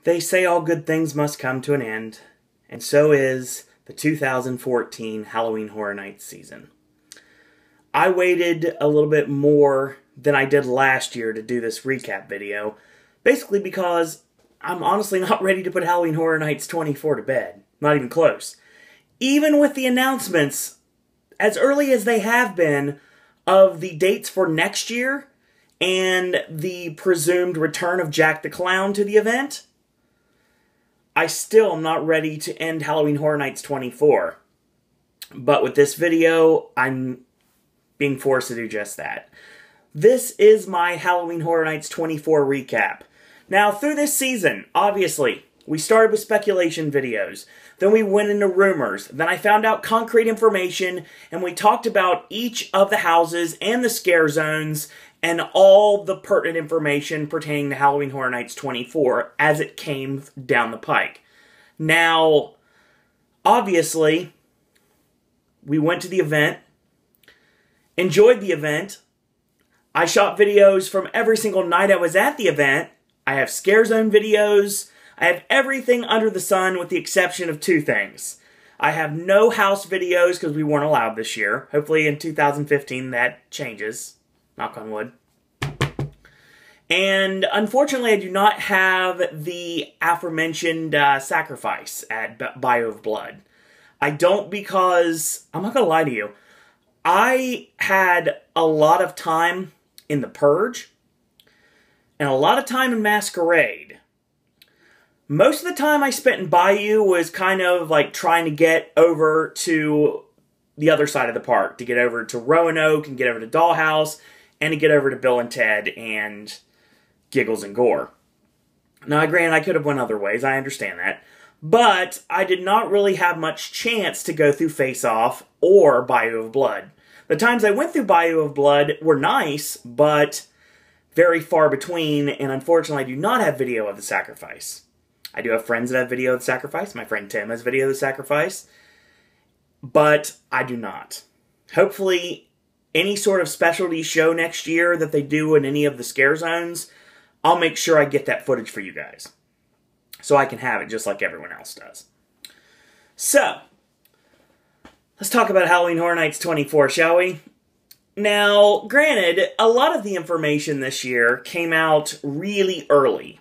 They say all good things must come to an end, and so is the 2014 Halloween Horror Nights season. I waited a little bit more than I did last year to do this recap video, basically because I'm honestly not ready to put Halloween Horror Nights 24 to bed. Not even close. Even with the announcements, as early as they have been, of the dates for next year and the presumed return of Jack the Clown to the event, I still am not ready to end Halloween Horror Nights 24. But with this video, I'm being forced to do just that. This is my Halloween Horror Nights 24 recap. Now, through this season, obviously, we started with speculation videos. Then we went into rumors. Then I found out concrete information, and we talked about each of the houses and the scare zones and all the pertinent information pertaining to Halloween Horror Nights 24 as it came down the pike. Now, obviously, we went to the event, enjoyed the event. I shot videos from every single night I was at the event. I have scare zone videos. I have everything under the sun with the exception of two things. I have no house videos because we weren't allowed this year. Hopefully in 2015 that changes. Knock on wood. And unfortunately, I do not have the aforementioned sacrifice at Bayou of Blood. I don't because, I'm not going to lie to you, I had a lot of time in the Purge and a lot of time in Masquerade. Most of the time I spent in Bayou was kind of like trying to get over to the other side of the park, to get over to Roanoke and get over to Dollhouse, and to get over to Bill and Ted and Giggles and Gore. Now, granted, I could have went other ways, I understand that, but I did not really have much chance to go through Face Off or Bayou of Blood. The times I went through Bayou of Blood were nice, but very far between, and unfortunately I do not have video of the sacrifice. I do have friends that have video of the sacrifice. My friend Tim has video of the sacrifice. But I do not. Hopefully, any sort of specialty show next year that they do in any of the scare zones, I'll make sure I get that footage for you guys. So I can have it just like everyone else does. So, let's talk about Halloween Horror Nights 24, shall we? Now, granted, a lot of the information this year came out really early.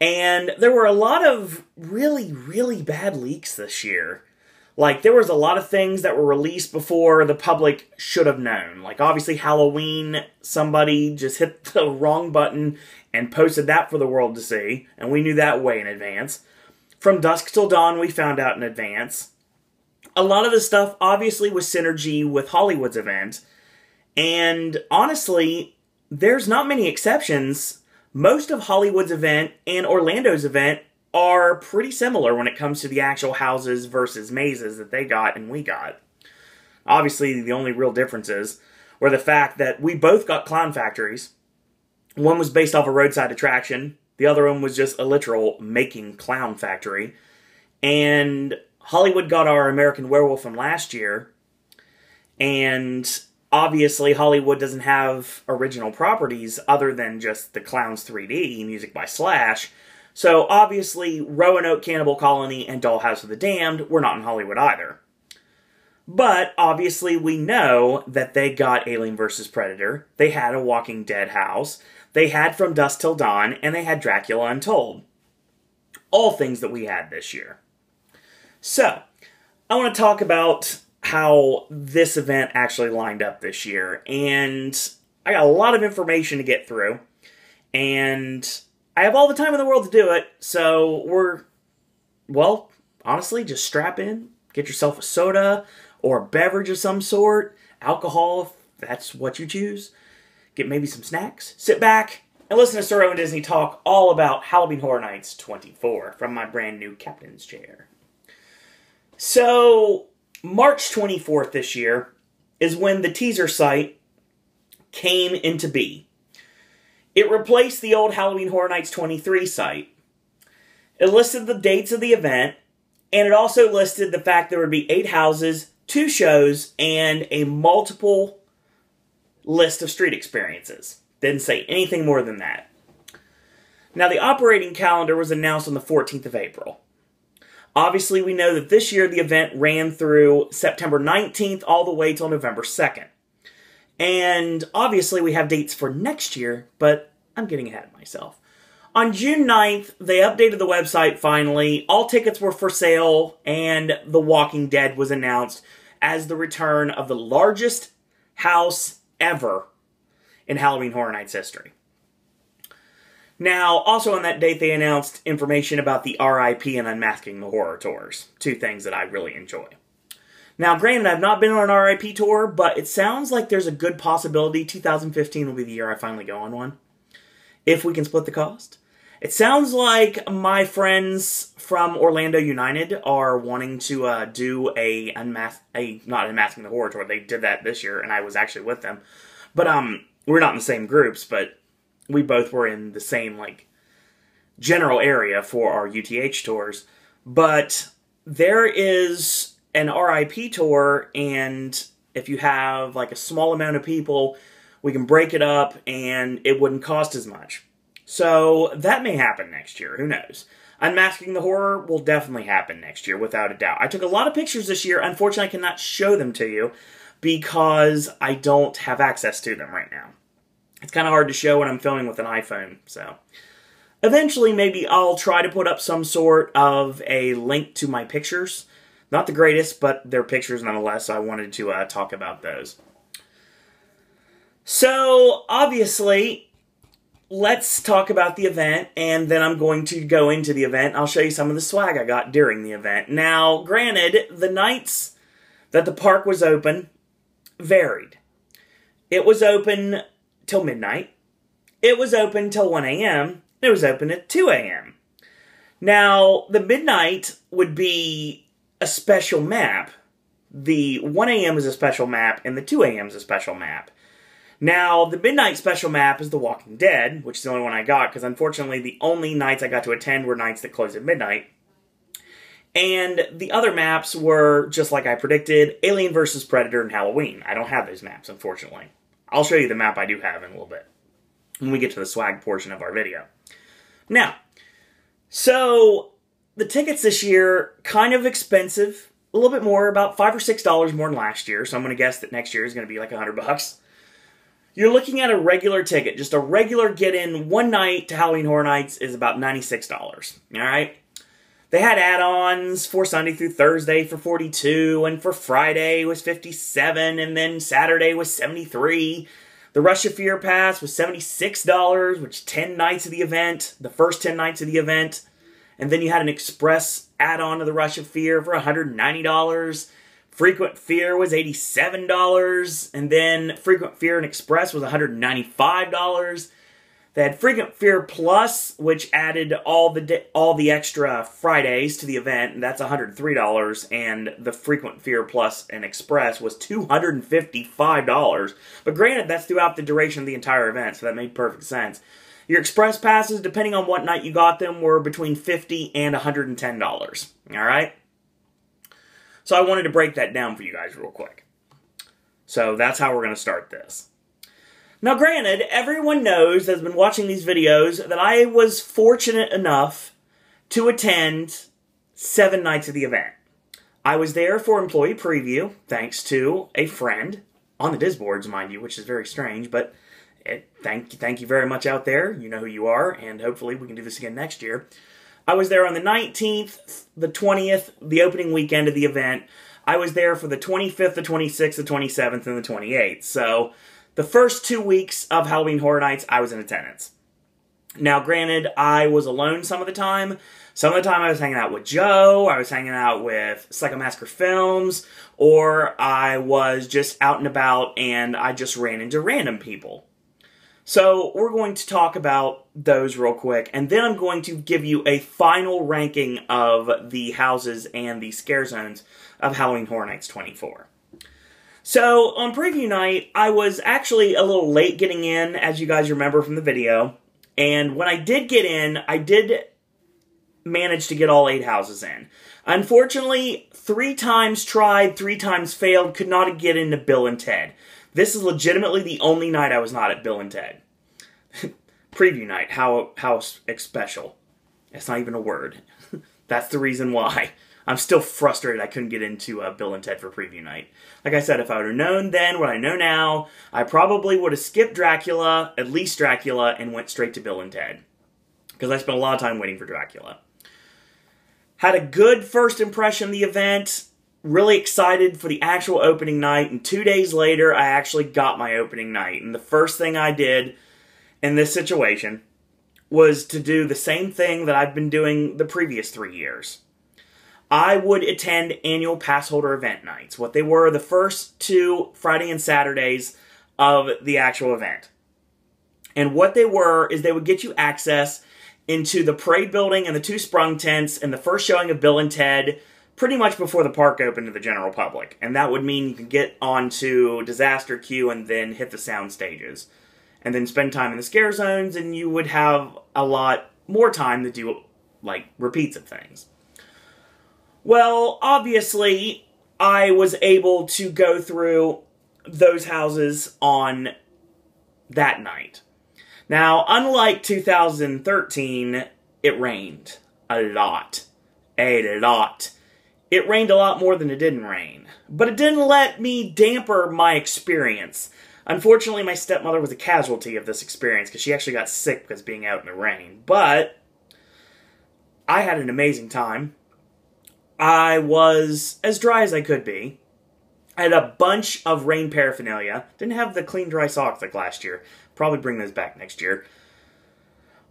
And there were a lot of really, really bad leaks this year. Like, there was a lot of things that were released before the public should have known. Like, obviously, Halloween, somebody just hit the wrong button and posted that for the world to see. And we knew that way in advance. From Dusk Till Dawn, we found out in advance. A lot of the stuff, obviously, was synergy with Hollywood's event. And, honestly, there's not many exceptions. Most of Hollywood's event and Orlando's event are pretty similar when it comes to the actual houses versus mazes that they got and we got. Obviously, the only real differences were the fact that we both got clown factories. One was based off a roadside attraction. The other one was just a literal making clown factory. And Hollywood got our American Werewolf from last year. And obviously, Hollywood doesn't have original properties other than just the Clowns 3D, music by Slash. So, obviously, Roanoke Cannibal Colony and Dollhouse of the Damned were not in Hollywood either. But, obviously, we know that they got Alien vs. Predator, they had a Walking Dead house, they had From Dusk Till Dawn, and they had Dracula Untold. All things that we had this year. So, I want to talk about how this event actually lined up this year. And I got a lot of information to get through. And I have all the time in the world to do it. So well, honestly, just strap in. Get yourself a soda or a beverage of some sort. Alcohol, if that's what you choose. Get maybe some snacks. Sit back and listen to Sir Owen Disney talk all about Halloween Horror Nights 24 from my brand new captain's chair. So, March 24th this year is when the teaser site came into be. It replaced the old Halloween Horror Nights 23 site. It listed the dates of the event, and it also listed the fact there would be 8 houses, 2 shows, and a multiple list of street experiences. Didn't say anything more than that. Now, the operating calendar was announced on the 14th of April. Obviously, we know that this year the event ran through September 19th all the way till November 2nd. And obviously, we have dates for next year, but I'm getting ahead of myself. On June 9th, they updated the website finally. All tickets were for sale, and The Walking Dead was announced as the return of the largest house ever in Halloween Horror Nights history. Now, also on that date, they announced information about the RIP and Unmasking the Horror tours. Two things that I really enjoy. Now, granted, I've not been on an RIP tour, but it sounds like there's a good possibility 2015 will be the year I finally go on one. If we can split the cost. It sounds like my friends from Orlando United are wanting to do not Unmasking the Horror tour. They did that this year, and I was actually with them. But we're not in the same groups, but we both were in the same, general area for our UTH tours. But there is an RIP tour, and if you have, a small amount of people, we can break it up, and it wouldn't cost as much. So, that may happen next year. Who knows? Unmasking the Horror will definitely happen next year, without a doubt. I took a lot of pictures this year. Unfortunately, I cannot show them to you because I don't have access to them right now. It's kind of hard to show when I'm filming with an iPhone, so. Eventually, maybe I'll try to put up some sort of a link to my pictures. Not the greatest, but they're pictures nonetheless, so I wanted to talk about those. So, obviously, let's talk about the event, and then I'm going to go into the event. I'll show you some of the swag I got during the event. Now, granted, the nights that the park was open varied. It was open till midnight. It was open till 1 a.m. It was open at 2 a.m. Now, the midnight would be a special map. The 1 a.m. is a special map, and the 2 a.m. is a special map. Now, the midnight special map is The Walking Dead, which is the only one I got, because unfortunately the only nights I got to attend were nights that closed at midnight. And the other maps were, just like I predicted, Alien vs. Predator and Halloween. I don't have those maps, unfortunately. I'll show you the map I do have in a little bit when we get to the swag portion of our video. Now, so the tickets this year, kind of expensive. A little bit more, about $5 or $6 more than last year. So I'm going to guess that next year is going to be like $100. You're looking at a regular ticket. Just a regular get-in one night to Halloween Horror Nights is about $96. Alright? They had add-ons for Sunday through Thursday for $42, and for Friday was $57, and then Saturday was $73. The Rush of Fear Pass was $76, which is 10 nights of the event, the first 10 nights of the event. And then you had an express add-on to the Rush of Fear for $190. Frequent Fear was $87, and then Frequent Fear and Express was $195. They had Frequent Fear Plus, which added all the extra Fridays to the event, and that's $103, and the Frequent Fear Plus and Express was $255. But granted, that's throughout the duration of the entire event, so that made perfect sense. Your Express Passes, depending on what night you got them, were between $50 and $110. Alright? So I wanted to break that down for you guys real quick. So that's how we're going to start this. Now granted, everyone knows that's been watching these videos that I was fortunate enough to attend 7 nights of the event. I was there for employee preview, thanks to a friend, on the Disboards, mind you, which is very strange, but thank you very much out there. You know who you are, and hopefully we can do this again next year. I was there on the 19th, the 20th, the opening weekend of the event. I was there for the 25th, the 26th, the 27th, and the 28th. So the first 2 weeks of Halloween Horror Nights, I was in attendance. Now, granted, I was alone some of the time. Some of the time I was hanging out with Joe, I was hanging out with JeremyFilmzz, or I was just out and about and I just ran into random people. So we're going to talk about those real quick, and then I'm going to give you a final ranking of the houses and the scare zones of Halloween Horror Nights 24. So, on preview night, I was actually a little late getting in, as you guys remember from the video, and when I did get in, I did manage to get all 8 houses in. Unfortunately, 3 times tried, 3 times failed, could not get into Bill and Ted. This is legitimately the only night I was not at Bill and Ted. Preview night, how special. It's not even a word. That's the reason why. I'm still frustrated I couldn't get into Bill and Ted for preview night. Like I said, if I would have known then what I know now, I probably would have skipped Dracula, at least Dracula, and went straight to Bill and Ted. Because I spent a lot of time waiting for Dracula. Had a good first impression of the event. Really excited for the actual opening night. And 2 days later, I actually got my opening night. And the first thing I did in this situation was to do the same thing that I've been doing the previous 3 years. I would attend annual pass holder event nights. What they were the first 2 Friday and Saturdays of the actual event. And what they were is they would get you access into the parade building and the 2 sprung tents and the first showing of Bill and Ted pretty much before the park opened to the general public. And that would mean you could get onto Disaster Queue and then hit the sound stages. And then spend time in the scare zones, and you would have a lot more time to do, like, repeats of things. Well, obviously, I was able to go through those houses on that night. Now, unlike 2013, it rained a lot. A lot. It rained a lot more than it didn't rain. But it didn't let me damper my experience. Unfortunately, my stepmother was a casualty of this experience because she actually got sick because being out in the rain. But I had an amazing time. I was as dry as I could be. I had a bunch of rain paraphernalia. Didn't have the clean, dry socks like last year. Probably bring those back next year.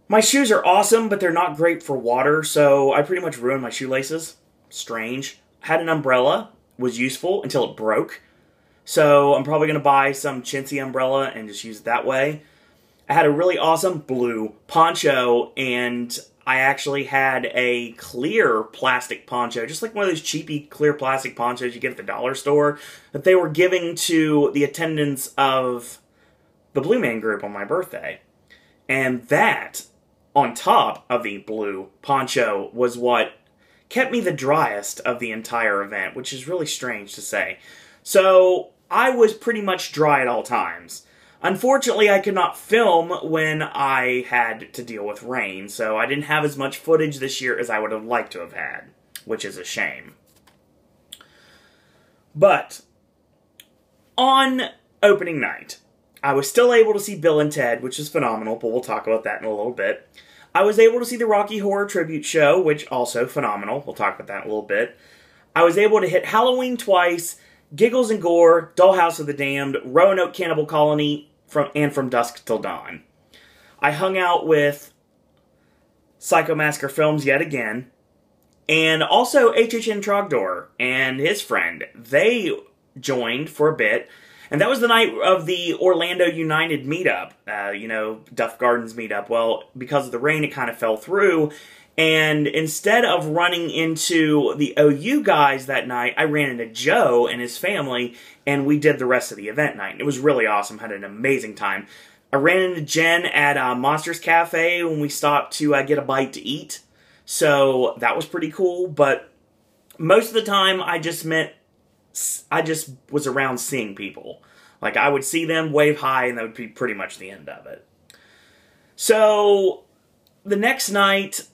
My shoes are awesome, but they're not great for water, so I pretty much ruined my shoelaces. Strange. Had an umbrella. Was useful until it broke. So I'm probably going to buy some chintzy umbrella and just use it that way. I had a really awesome blue poncho, and I actually had a clear plastic poncho, just like one of those cheapy clear plastic ponchos you get at the dollar store, that they were giving to the attendants of the Blue Man Group on my birthday. And that, on top of the blue poncho, was what kept me the driest of the entire event, which is really strange to say. So I was pretty much dry at all times. Unfortunately, I could not film when I had to deal with rain, so I didn't have as much footage this year as I would have liked to have had, which is a shame. But on opening night, I was still able to see Bill and Ted, which is phenomenal, but we'll talk about that in a little bit. I was able to see the Rocky Horror Tribute Show, which also phenomenal. We'll talk about that in a little bit. I was able to hit Halloween twice, Giggles and Gore, Dollhouse of the Damned, Roanoke Cannibal Colony, from Dusk Till Dawn. I hung out with Psycho Massacre Films yet again, and also HHN Trogdor and his friend. They joined for a bit, and that was the night of the Orlando United meetup, Duff Gardens meetup. Well, because of the rain, it kind of fell through, and instead of running into the OU guys that night, I ran into Joe and his family, and we did the rest of the event night. It was really awesome. Had an amazing time. I ran into Jen at Monsters Cafe when we stopped to get a bite to eat. So that was pretty cool. But most of the time, I just was around seeing people. Like, I would see them, wave hi, and that would be pretty much the end of it. So the next night,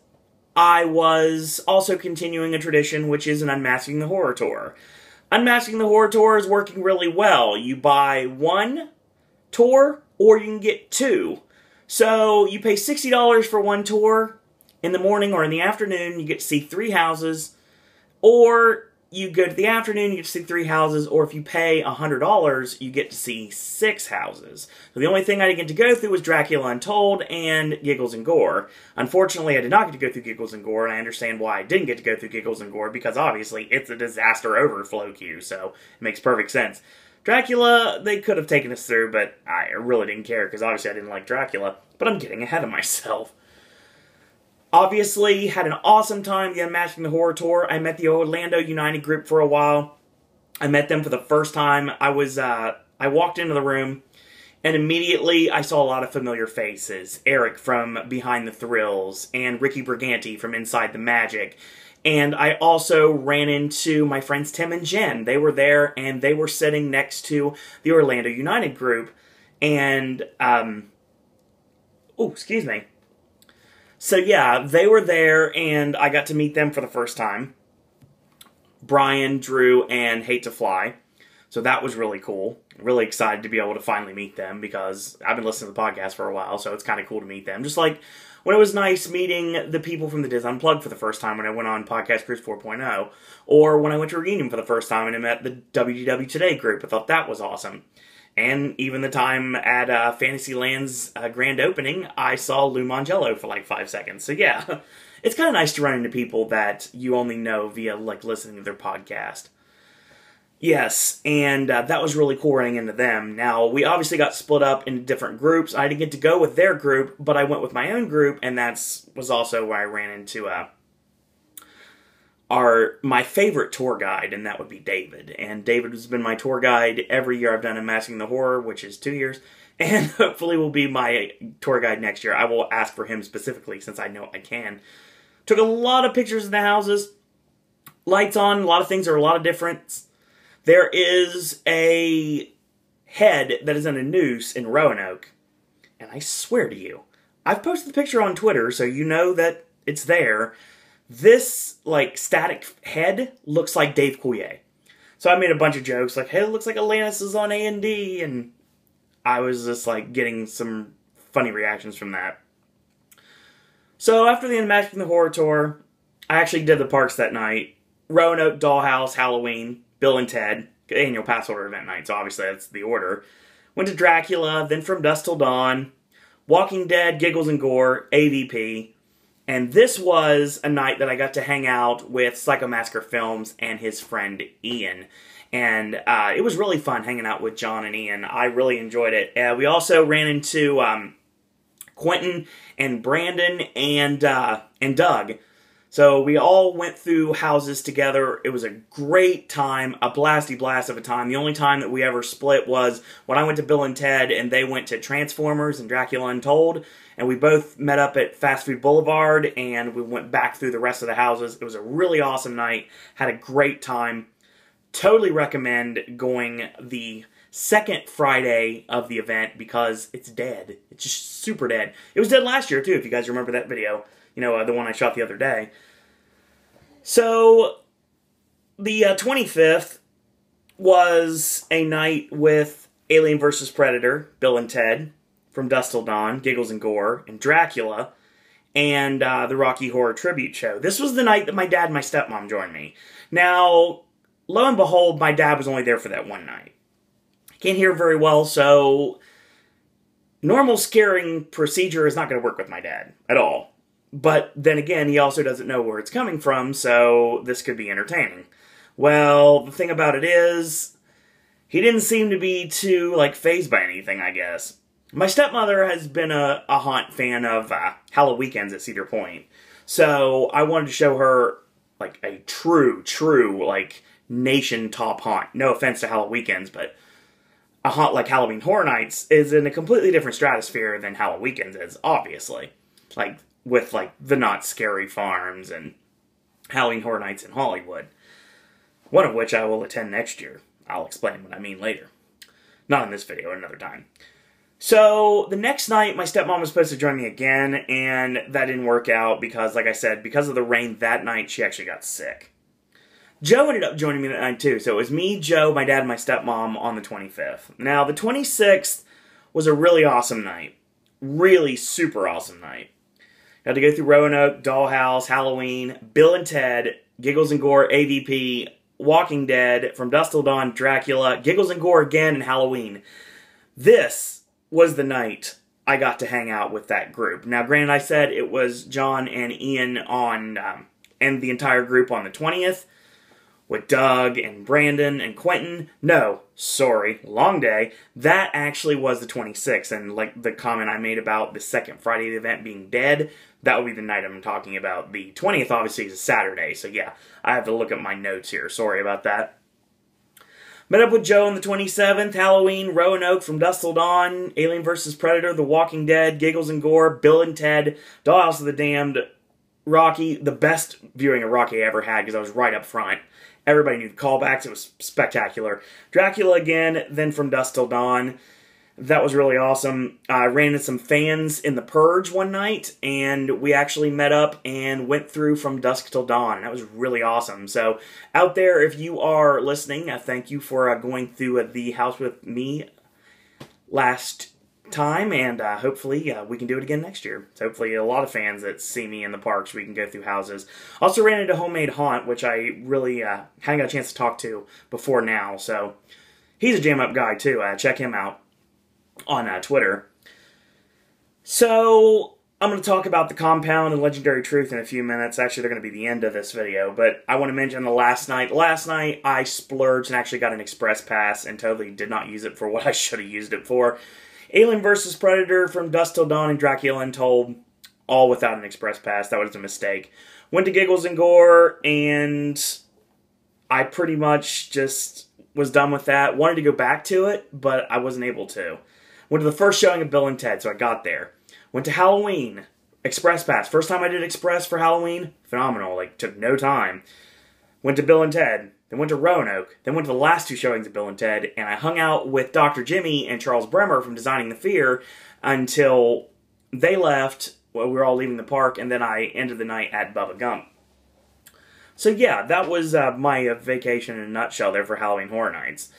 I was also continuing a tradition, which is an Unmasking the Horror Tour. Unmasking the Horror Tour is working really well. You buy 1 tour, or you can get 2. So you pay $60 for 1 tour. In the morning or in the afternoon, you get to see 3 houses. Or you go to the afternoon, you get to see 3 houses. Or if you pay $100, you get to see 6 houses. So the only thing I didn't get to go through was Dracula Untold and Giggles and Gore. Unfortunately, I did not get to go through Giggles and Gore, and I understand why I didn't get to go through Giggles and Gore, because obviously it's a disaster overflow queue, so it makes perfect sense. Dracula, they could have taken us through, but I really didn't care, because obviously I didn't like Dracula, but I'm getting ahead of myself. Obviously, had an awesome time the Unmasking the Horror Tour. I met the Orlando United group for a while. I met them for the first time. I walked into the room, and immediately I saw a lot of familiar faces. Erik from Behind the Thrills, and Ricky Briganti from Inside the Magic. And I also ran into my friends Tim and Jen. They were there, and they were sitting next to the Orlando United group. And Oh, excuse me. So yeah, they were there, and I got to meet them for the first time. Brian, Drew, and Hate to Fly. So that was really cool. Really excited to be able to finally meet them, because I've been listening to the podcast for a while, so it's kind of cool to meet them. Just like when it was nice meeting the people from the Diz Unplugged for the first time when I went on Podcast Cruise 4.0, or when I went to Reunion for the first time and I met the WGW Today group. I thought that was awesome. And even the time at Fantasyland's grand opening, I saw Lou Mangello for like 5 seconds. So yeah, it's kind of nice to run into people that you only know via like listening to their podcast. Yes, and that was really cool running into them. Now, we obviously got split up into different groups. I didn't get to go with their group, but I went with my own group, and that was also where I ran into my favorite tour guide, and that would be David. And David has been my tour guide every year I've done Unmasking the Horror, which is 2 years, and hopefully will be my tour guide next year. I will ask for him specifically, since I know I can. Took a lot of pictures of the houses. Lights on, a lot of things are a lot of different. There is a head that is in a noose in Roanoke, and I swear to you, I've posted the picture on Twitter, so you know that it's there. This, like, static head looks like Dave Coulier. So I made a bunch of jokes, like, hey, it looks like Atlantis is on A&D, and I was just, like, getting some funny reactions from that. So after the Unmasking the Horror tour, I actually did the parks that night. Roanoke, Dollhouse, Halloween, Bill and Ted, annual pass holder event night, so obviously that's the order. Went to Dracula, then From Dusk Till Dawn, Walking Dead, Giggles and Gore, AVP, and this was a night that I got to hang out with Psycho Massacre Films and his friend Ian. And it was really fun hanging out with John and Ian. I really enjoyed it. We also ran into Quentin and Brandon and Doug. So we all went through houses together. It was a great time, a blasty blast of a time. The only time that we ever split was when I went to Bill and Ted and they went to Transformers and Dracula Untold. And we both met up at Fast Food Boulevard and we went back through the rest of the houses. It was a really awesome night. Had a great time. Totally recommend going the second Friday of the event because it's dead. It's just super dead. It was dead last year too, if you guys remember that video. You know, the one I shot the other day. So, the 25th was a night with Alien vs. Predator, Bill and Ted, From Dusk Till Dawn, Giggles and Gore, and Dracula, and the Rocky Horror Tribute Show. This was the night that my dad and my stepmom joined me. Now, lo and behold, my dad was only there for that one night. He can't hear very well, so normal scaring procedure is not going to work with my dad at all. But then again, he also doesn't know where it's coming from, so this could be entertaining. Well, the thing about it is, he didn't seem to be too, like, fazed by anything, I guess. My stepmother has been a haunt fan of Halloween Weekends at Cedar Point. So I wanted to show her, like, a true, like, nation top haunt. No offense to Halloween Weekends, but a haunt like Halloween Horror Nights is in a completely different stratosphere than Halloween Weekends is, obviously. Like, with, like, the Not Scary Farms and Halloween Horror Nights in Hollywood. One of which I will attend next year. I'll explain what I mean later. Not in this video, another time. So, the next night, my stepmom was supposed to join me again, and that didn't work out because, like I said, because of the rain that night, she actually got sick. Joe ended up joining me that night, too. So, it was me, Joe, my dad, and my stepmom on the 25th. Now, the 26th was a really awesome night. Really super awesome night. Got to go through Roanoke, Dollhouse, Halloween, Bill and Ted, Giggles and Gore, AVP, Walking Dead, From Dusk Till Dawn, Dracula, Giggles and Gore again, and Halloween. This was the night I got to hang out with that group. Now, granted, I said it was John and Ian on, and the entire group on the 20th, with Doug and Brandon and Quentin. No, sorry, long day. That actually was the 26th, and like the comment I made about the second Friday of the event being dead, that would be the night I'm talking about. The 20th obviously is a Saturday, so yeah, I have to look at my notes here. Sorry about that. Met up with Joe on the 27th, Halloween, Roanoke, From Dusk Till Dawn, Alien vs. Predator, The Walking Dead, Giggles and Gore, Bill and Ted, Dollhouse of the Damned, Rocky, the best viewing of Rocky I ever had because I was right up front. Everybody knew the callbacks. It was spectacular. Dracula again, then From Dusk Till Dawn. That was really awesome. I ran into some fans in the Purge one night, and we actually met up and went through from dusk till dawn. That was really awesome. So, out there, if you are listening, thank you for going through the house with me last time, and hopefully we can do it again next year. So hopefully a lot of fans that see me in the parks, we can go through houses. Also ran into Homemade Haunt, which I really hadn't got a chance to talk to before now. So he's a jam-up guy, too. Check him out on Twitter. So I'm going to talk about the Compound and Legendary Truth in a few minutes. Actually, they're going to be the end of this video, but I want to mention the last night. Last night, I splurged and actually got an Express Pass and totally did not use it for what I should have used it for. Alien vs. Predator, From Dusk Till Dawn, and Dracula Untold, all without an Express Pass. That was a mistake. Went to Giggles and Gore, and I pretty much just was done with that. Wanted to go back to it, but I wasn't able to. Went to the first showing of Bill and Ted, so I got there. Went to Halloween, Express Pass. First time I did Express for Halloween, phenomenal. Like, took no time. Went to Bill and Ted. Then went to Roanoke. Then went to the last two showings of Bill and Ted, and I hung out with Dr. Jimmy and Charles Bremer from Designing the Fear until they left. Well, we were all leaving the park, and then I ended the night at Bubba Gump. So yeah, that was my vacation in a nutshell there for Halloween Horror Nights.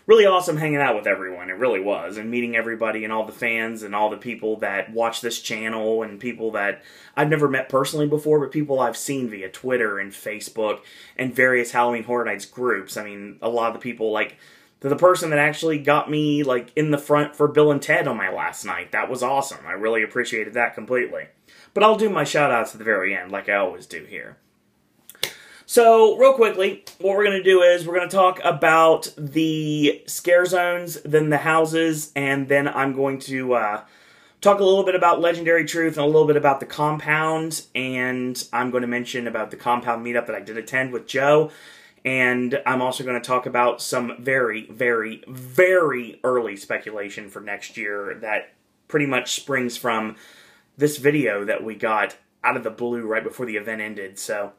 Really awesome hanging out with everyone, it really was, and meeting everybody and all the fans and all the people that watch this channel and people that I've never met personally before, but people I've seen via Twitter and Facebook and various Halloween Horror Nights groups. I mean, a lot of the people, like, the person that actually got me, like, in the front for Bill and Ted on my last night. That was awesome. I really appreciated that completely. But I'll do my shout-outs at the very end, like I always do here. So, real quickly, what we're going to do is we're going to talk about the scare zones, then the houses, and then I'm going to talk a little bit about Legendary Truth and a little bit about the Compound, and I'm going to mention about the Compound meetup that I did attend with Joe, and I'm also going to talk about some very, very, very early speculation for next year that pretty much springs from this video that we got out of the blue right before the event ended, so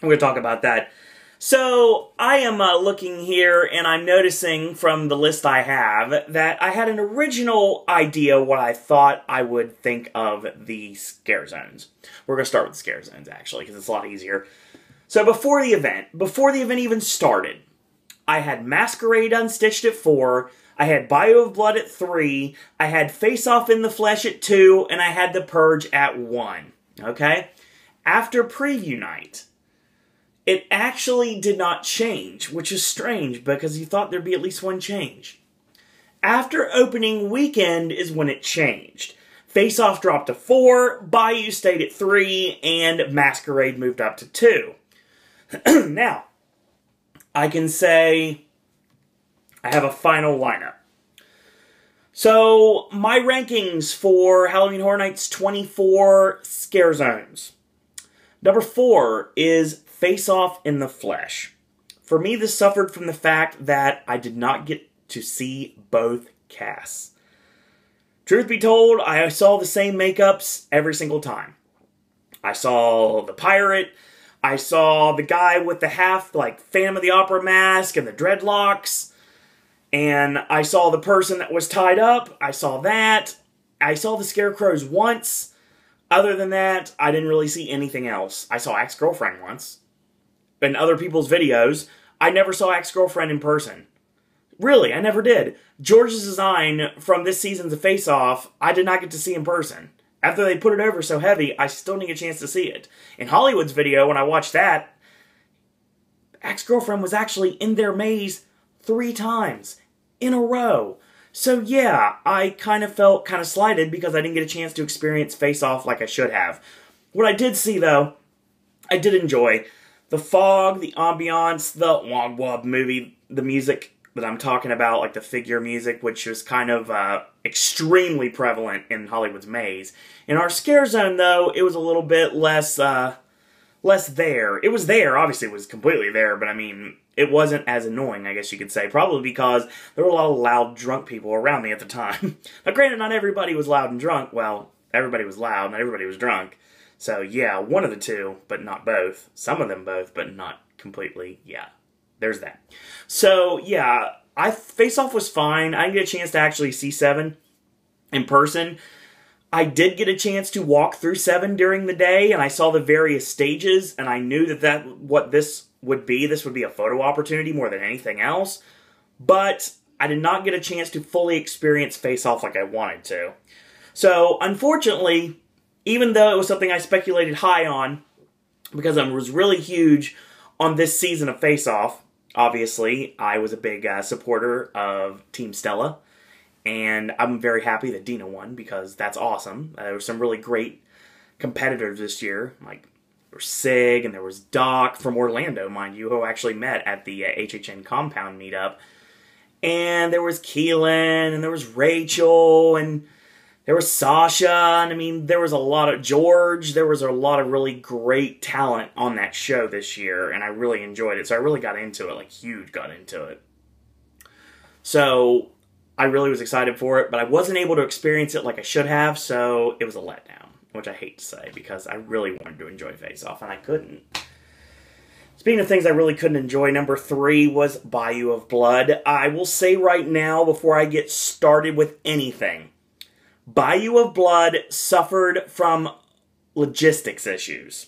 we're going to talk about that. So, I am looking here, and I'm noticing from the list I have that I had an original idea what I thought I would think of the scare zones. We're going to start with the scare zones, actually, because it's a lot easier. So, before the event even started, I had Masquerade Unstitched at 4, I had Bio of Blood at 3, I had Face Off in the Flesh at 2, and I had The Purge at 1. Okay? After preview night, it actually did not change, which is strange because you thought there'd be at least one change. After opening weekend is when it changed. Face Off dropped to 4, Bayou stayed at 3, and Masquerade moved up to 2. Now, I can say I have a final lineup. So, my rankings for Halloween Horror Nights 24 Scare Zones. Number 4 is Face Off in the Flesh. For me, this suffered from the fact that I did not get to see both casts. Truth be told, I saw the same makeups every single time. I saw the pirate, I saw the guy with the half, like, Phantom of the Opera mask and the dreadlocks, and I saw the person that was tied up, I saw that, I saw the scarecrows once. Other than that, I didn't really see anything else. I saw Ex-Girlfriend once. In other people's videos, I never saw Ex-Girlfriend in person. Really, I never did. George's design from this season's Face Off, I did not get to see in person. After they put it over so heavy, I still didn't get a chance to see it. In Hollywood's video, when I watched that, Ex-Girlfriend was actually in their maze 3 times in a row. So yeah, I kind of felt kind of slighted because I didn't get a chance to experience Face Off like I should have. What I did see, though, I did enjoy. The fog, the ambiance, the wog wog movie, the music that I'm talking about, like the figure music, which was kind of extremely prevalent in Hollywood's maze. In our scare zone, though, it was a little bit less there. It was there, obviously it was completely there, but I mean, it wasn't as annoying, I guess you could say. Probably because there were a lot of loud, drunk people around me at the time. Now, granted, not everybody was loud and drunk. Well, everybody was loud, not everybody was drunk. So, yeah, one of the two, but not both. Some of them both, but not completely. Yeah, there's that. So, yeah, Face Off was fine. I didn't get a chance to actually see 7 in person. I did get a chance to walk through 7 during the day, and I saw the various stages, and I knew that what this would be. This would be a photo opportunity more than anything else. But I did not get a chance to fully experience Face Off like I wanted to. So, unfortunately, even though it was something I speculated high on, because I was really huge on this season of Face Off, obviously, I was a big supporter of Team Stella. And I'm very happy that Dina won, because that's awesome. There were some really great competitors this year. Like, there was Sig, and there was Doc from Orlando, mind you, who actually met at the HHN Compound meetup. And there was Keelan, and there was Rachel, and there was Sasha, and I mean, there was a lot of George. There was a lot of really great talent on that show this year, and I really enjoyed it. So I really got into it, like, huge got into it. So I really was excited for it, but I wasn't able to experience it like I should have, so it was a letdown, which I hate to say, because I really wanted to enjoy Face Off, and I couldn't. Speaking of things I really couldn't enjoy, number 3 was Bayou of Blood. I will say right now, before I get started with anything, Bayou of Blood suffered from logistics issues.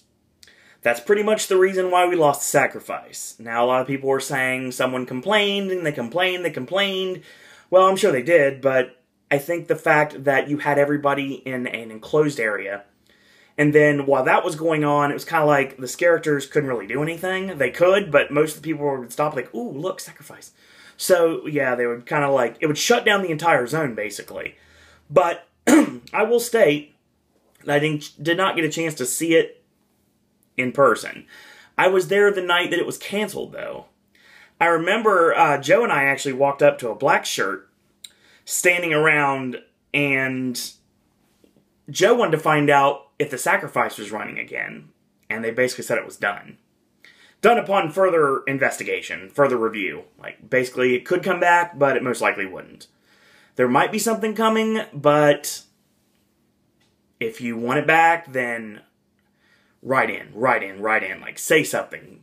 That's pretty much the reason why we lost the sacrifice. Now, a lot of people were saying someone complained, and they complained. Well, I'm sure they did, but I think the fact that you had everybody in an enclosed area, and then while that was going on, it was kind of like the characters couldn't really do anything. They could, but most of the people would stop like, ooh, look, sacrifice. So, yeah, they would kind of like, it would shut down the entire zone, basically. But I will state that I did not get a chance to see it in person. I was there the night that it was canceled, though. I remember Joe and I actually walked up to a black shirt standing around, and Joe wanted to find out if the sacrifice was running again, and they basically said it was done. Done upon further investigation, further review. Like, basically, it could come back, but it most likely wouldn't. There might be something coming, but if you want it back, then write in. Like, say something,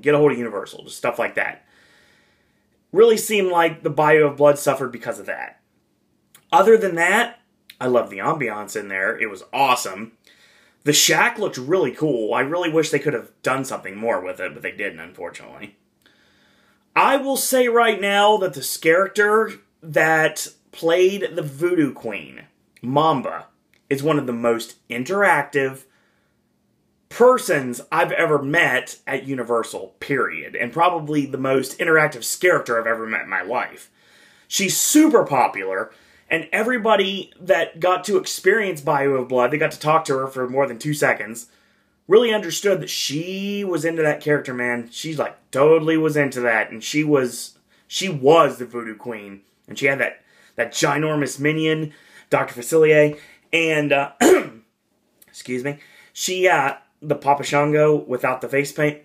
get a hold of Universal, just stuff like that. Really seemed like the Bayou of Blood suffered because of that. Other than that, I love the ambiance in there. It was awesome. The shack looked really cool. I really wish they could have done something more with it, but they didn't, unfortunately. I will say right now that the character that played the Voodoo Queen, Mamba, is one of the most interactive persons I've ever met at Universal, period. And probably the most interactive character I've ever met in my life. She's super popular, and everybody that got to experience Bayou of Blood, they got to talk to her for more than 2 seconds, really understood that she was into that character, man. She's like, totally was into that, and she was the Voodoo Queen. And she had that ginormous minion, Dr. Facilier, and, excuse me, she, the Papa Shango without the face paint.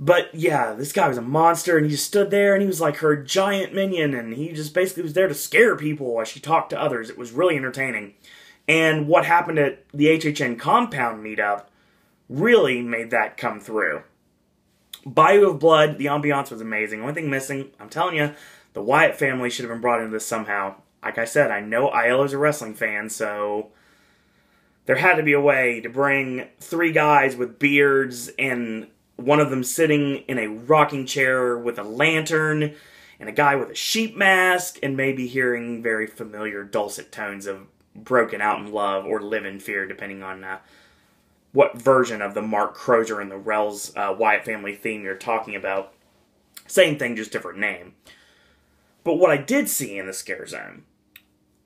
But yeah, this guy was a monster, and he just stood there, and he was like her giant minion, and he just basically was there to scare people while she talked to others. It was really entertaining. And what happened at the HHN Compound meetup really made that come through. Bayou of Blood, the ambiance was amazing. Only thing missing, I'm telling you, the Wyatt family should have been brought into this somehow. Like I said, I know Aiello's a wrestling fan, so there had to be a way to bring 3 guys with beards, and one of them sitting in a rocking chair with a lantern, and a guy with a sheep mask, and maybe hearing very familiar dulcet tones of Broken Out in Love or Live in Fear, depending on what version of the Mark Crozier and the Rells Wyatt family theme you're talking about. Same thing, just different name. But what I did see in the Scare Zone,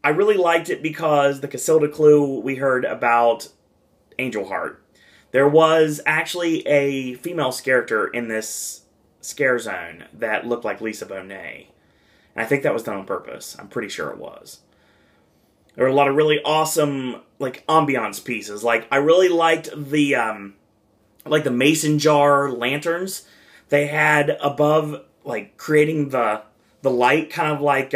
I really liked it because the Casilda clue we heard about Angel Heart. There was actually a female character in this Scare Zone that looked like Lisa Bonet. And I think that was done on purpose. I'm pretty sure it was. There were a lot of really awesome, like, ambiance pieces. Like, I really liked the mason jar lanterns they had above, like, creating the light, kind of like,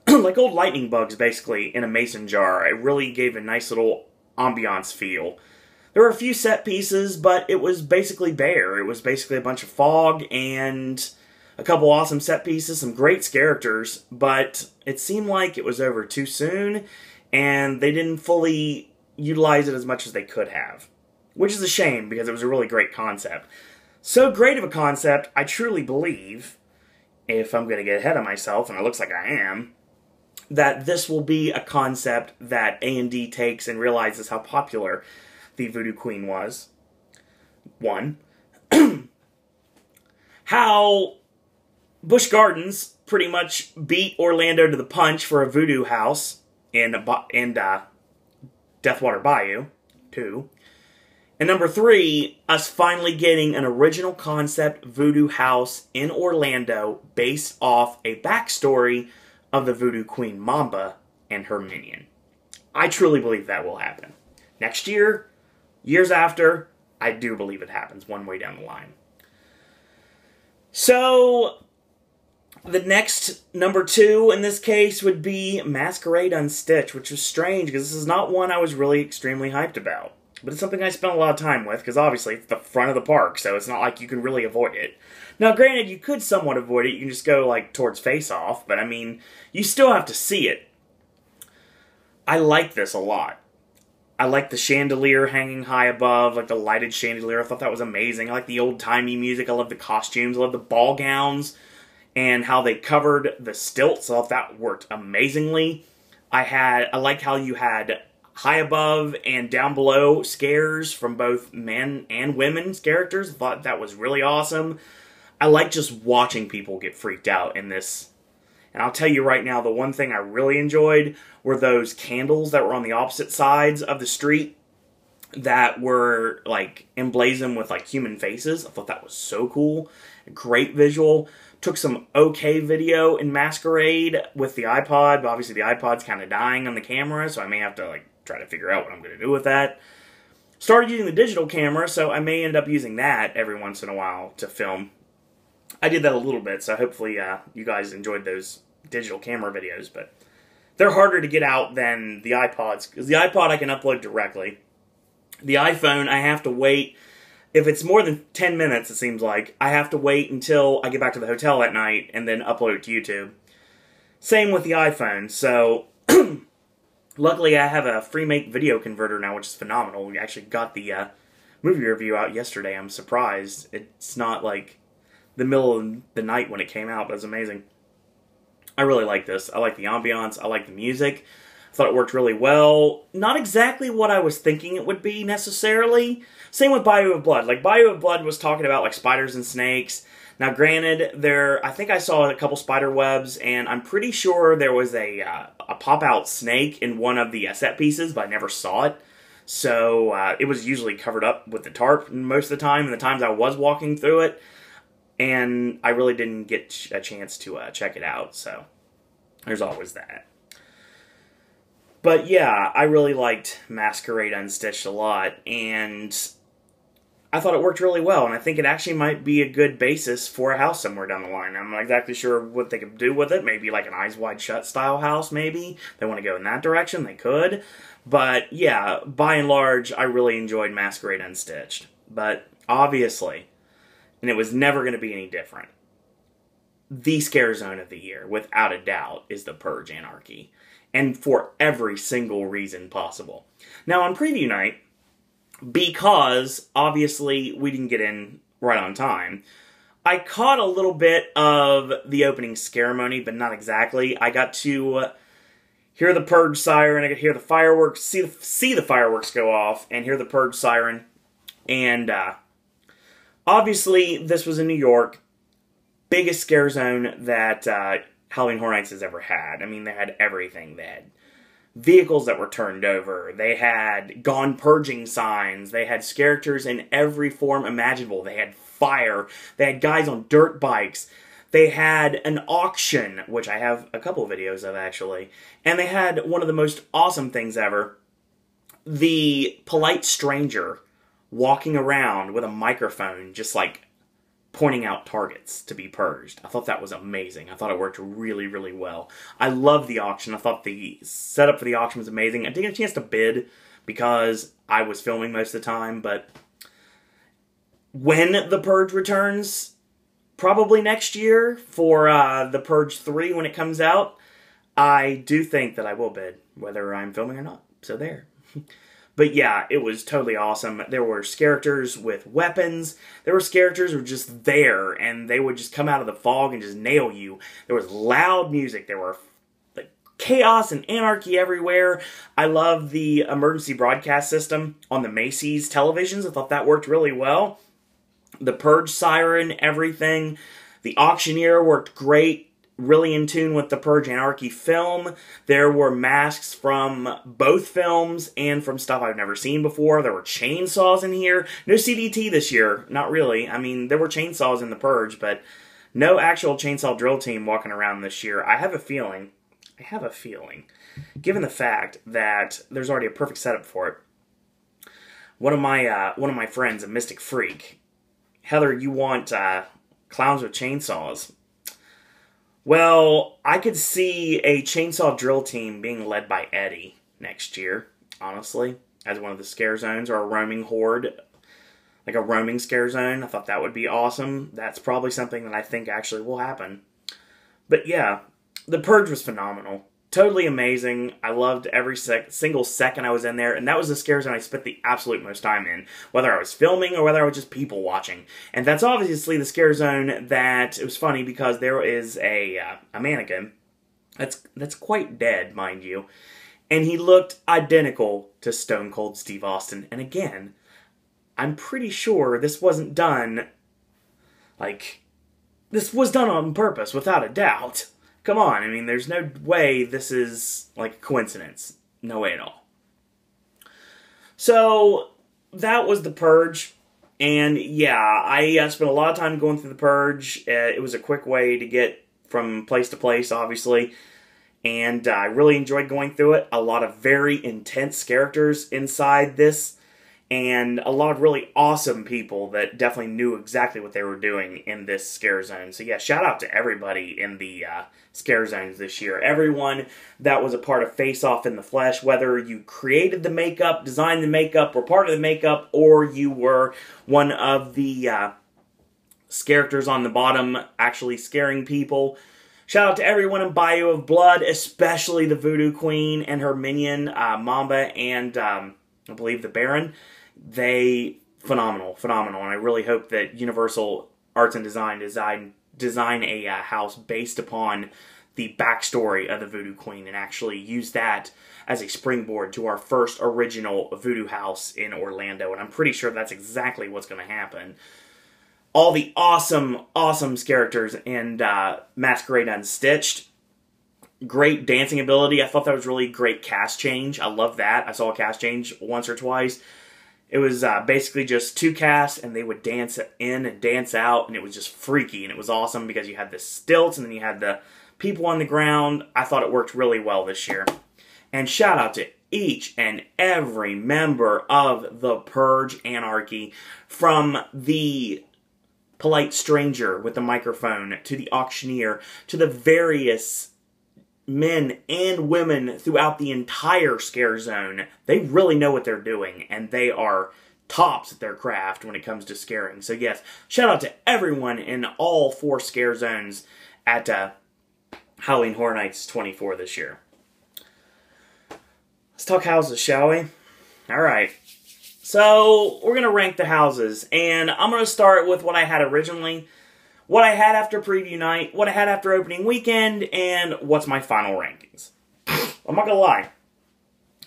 like old lightning bugs, basically, in a mason jar. It really gave a nice little ambiance feel. There were a few set pieces, but it was basically bare. It was basically a bunch of fog and a couple awesome set pieces, some great characters, but it seemed like it was over too soon, and they didn't fully utilize it as much as they could have. Which is a shame, because it was a really great concept. So great of a concept, I truly believe, if I'm going to get ahead of myself, and it looks like I am, that this will be a concept that A&D takes and realizes how popular the Voodoo Queen was. One. How Busch Gardens pretty much beat Orlando to the punch for a voodoo house in Deathwater Bayou. 2. And number 3, us finally getting an original concept voodoo house in Orlando based off a backstory of the Voodoo Queen Mamba and her minion. I truly believe that will happen. Next year, years after, I do believe it happens one way down the line. So, the next number 2 in this case would be Masquerade Unstitched, which was strange because this is not one I was really extremely hyped about. But it's something I spent a lot of time with because obviously it's the front of the park, so it's not like you can really avoid it. Now, granted, you could somewhat avoid it. You can just go, like, towards Face Off, but I mean, you still have to see it. I like this a lot. I like the chandelier hanging high above, like the lighted chandelier. I thought that was amazing. I like the old-timey music. I love the costumes. I love the ball gowns and how they covered the stilts. I thought that worked amazingly. I liked how you had high above and down below scares from both men and women's characters. I thought that was really awesome. I like just watching people get freaked out in this. And I'll tell you right now, the one thing I really enjoyed were those candles that were on the opposite sides of the street that were, like, emblazoned with, like, human faces. I thought that was so cool. Great visual. Took some okay video in Masquerade with the iPod, but obviously the iPod's kind of dying on the camera, so I may have to, like, try to figure out what I'm going to do with that. Started using the digital camera, so I may end up using that every once in a while to film. I did that a little bit, so hopefully you guys enjoyed those digital camera videos, but they're harder to get out than the iPods, because the iPod I can upload directly. The iPhone, I have to wait. If it's more than 10 minutes, it seems like, I have to wait until I get back to the hotel at night and then upload it to YouTube. Same with the iPhone, so luckily I have a FreeMake video converter now, which is phenomenal. We actually got the movie review out yesterday. I'm surprised. It's not like the middle of the night when it came out, but it's amazing. I really like this. I like the ambiance. I like the music. I thought it worked really well. Not exactly what I was thinking it would be, necessarily. Same with Bayou of Blood. Like, Bayou of Blood was talking about, like, spiders and snakes. Now, granted, I think I saw a couple spider webs, and I'm pretty sure there was a pop-out snake in one of the set pieces, but I never saw it. So, it was usually covered up with the tarp most of the time, and the times I was walking through it. And I really didn't get a chance to check it out, so there's always that. But yeah, I really liked Masquerade Unstitched a lot, and I thought it worked really well, and I think it actually might be a good basis for a house somewhere down the line. I'm not exactly sure what they could do with it. Maybe like an Eyes Wide Shut style house, maybe. They want to go in that direction, they could. But yeah, by and large, I really enjoyed Masquerade Unstitched. But obviously, and it was never going to be any different, the scare zone of the year, without a doubt, is the Purge Anarchy. And for every single reason possible. Now, on preview night, because, obviously, we didn't get in right on time, I caught a little bit of the opening ceremony, but not exactly. I got to hear the Purge siren, I could hear the fireworks, see the fireworks go off, and hear the Purge siren, and obviously, this was in New York. Biggest scare zone that Halloween Horror Nights has ever had. I mean, they had everything. They had vehicles that were turned over. They had gone purging signs. They had characters in every form imaginable. They had fire. They had guys on dirt bikes. They had an auction, which I have a couple videos of, actually. And they had one of the most awesome things ever. The polite stranger walking around with a microphone, just like pointing out targets to be purged. I thought that was amazing. I thought it worked really, really well. I love the auction. I thought the setup for the auction was amazing. I didn't get a chance to bid because I was filming most of the time, but when the Purge returns, probably next year for the Purge 3 when it comes out. I do think that I will bid, whether I'm filming or not. So there. But yeah, it was totally awesome. There were characters with weapons. There were characters who were just there, and they would just come out of the fog and just nail you. There was loud music. There were like chaos and anarchy everywhere. I love the emergency broadcast system on the Macy's televisions. I thought that worked really well. The Purge siren, everything. The auctioneer worked great. Really in tune with the Purge Anarchy film. There were masks from both films and from stuff I've never seen before. There were chainsaws in here. No CDT this year. Not really. I mean, there were chainsaws in the Purge, but no actual chainsaw drill team walking around this year. I have a feeling, given the fact that there's already a perfect setup for it. One of my friends, a mystic freak, Heather, you want clowns with chainsaws? Well, I could see a chainsaw drill team being led by Eddie next year, honestly, as one of the scare zones, or a roaming horde, like a roaming scare zone. I thought that would be awesome. That's probably something that I think actually will happen. But yeah, the Purge was phenomenal. Totally amazing. I loved every single second I was in there, and that was the scare zone I spent the absolute most time in, whether I was filming or whether I was just people watching. And that's obviously the scare zone that, it was funny because there is a mannequin that's quite dead, mind you, and he looked identical to Stone Cold Steve Austin. And again, I'm pretty sure this wasn't done, like, this was done on purpose, without a doubt. Come on, I mean, there's no way this is, like, a coincidence. No way at all. So, that was the Purge. And, yeah, I spent a lot of time going through the Purge. It was a quick way to get from place to place, obviously. And I really enjoyed going through it. A lot of very intense characters inside this. And a lot of really awesome people that definitely knew exactly what they were doing in this scare zone. So yeah, shout out to everybody in the scare zones this year. Everyone that was a part of Face Off in the Flesh, whether you created the makeup, designed the makeup, were part of the makeup, or you were one of the characters on the bottom actually scaring people. Shout out to everyone in Bayou of Blood, especially the Voodoo Queen and her minion, Mamba, and I believe the Baron. They, phenomenal, and I really hope that Universal Arts and Design design a house based upon the backstory of the Voodoo Queen and actually use that as a springboard to our first original voodoo house in Orlando, and I'm pretty sure that's exactly what's going to happen. All the awesome characters in Masquerade Unstitched. Great dancing ability. I thought that was really great cast change. I love that. I saw a cast change once or twice. It was basically just two casts, and they would dance in and dance out, and it was just freaky, and it was awesome because you had the stilts, and then you had the people on the ground. I thought it worked really well this year. And shout out to each and every member of the Purge Anarchy, from the polite stranger with the microphone, to the auctioneer, to the various men and women throughout the entire scare zone. They really know what they're doing, and they are tops at their craft when it comes to scaring. So yes, shout out to everyone in all 4 scare zones at Halloween Horror Nights 24 this year. Let's talk houses, shall we? Alright. So, we're going to rank the houses, and I'm going to start with what I had originally, what I had after preview night, what I had after opening weekend, and what's my final rankings. I'm not gonna lie,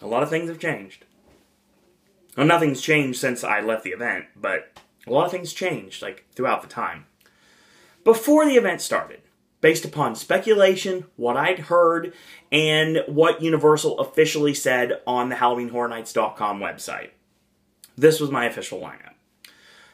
a lot of things have changed. Well, nothing's changed since I left the event, but a lot of things changed, like, throughout the time. Before the event started, based upon speculation, what I'd heard, and what Universal officially said on the HalloweenHorrorNights.com website, this was my official lineup.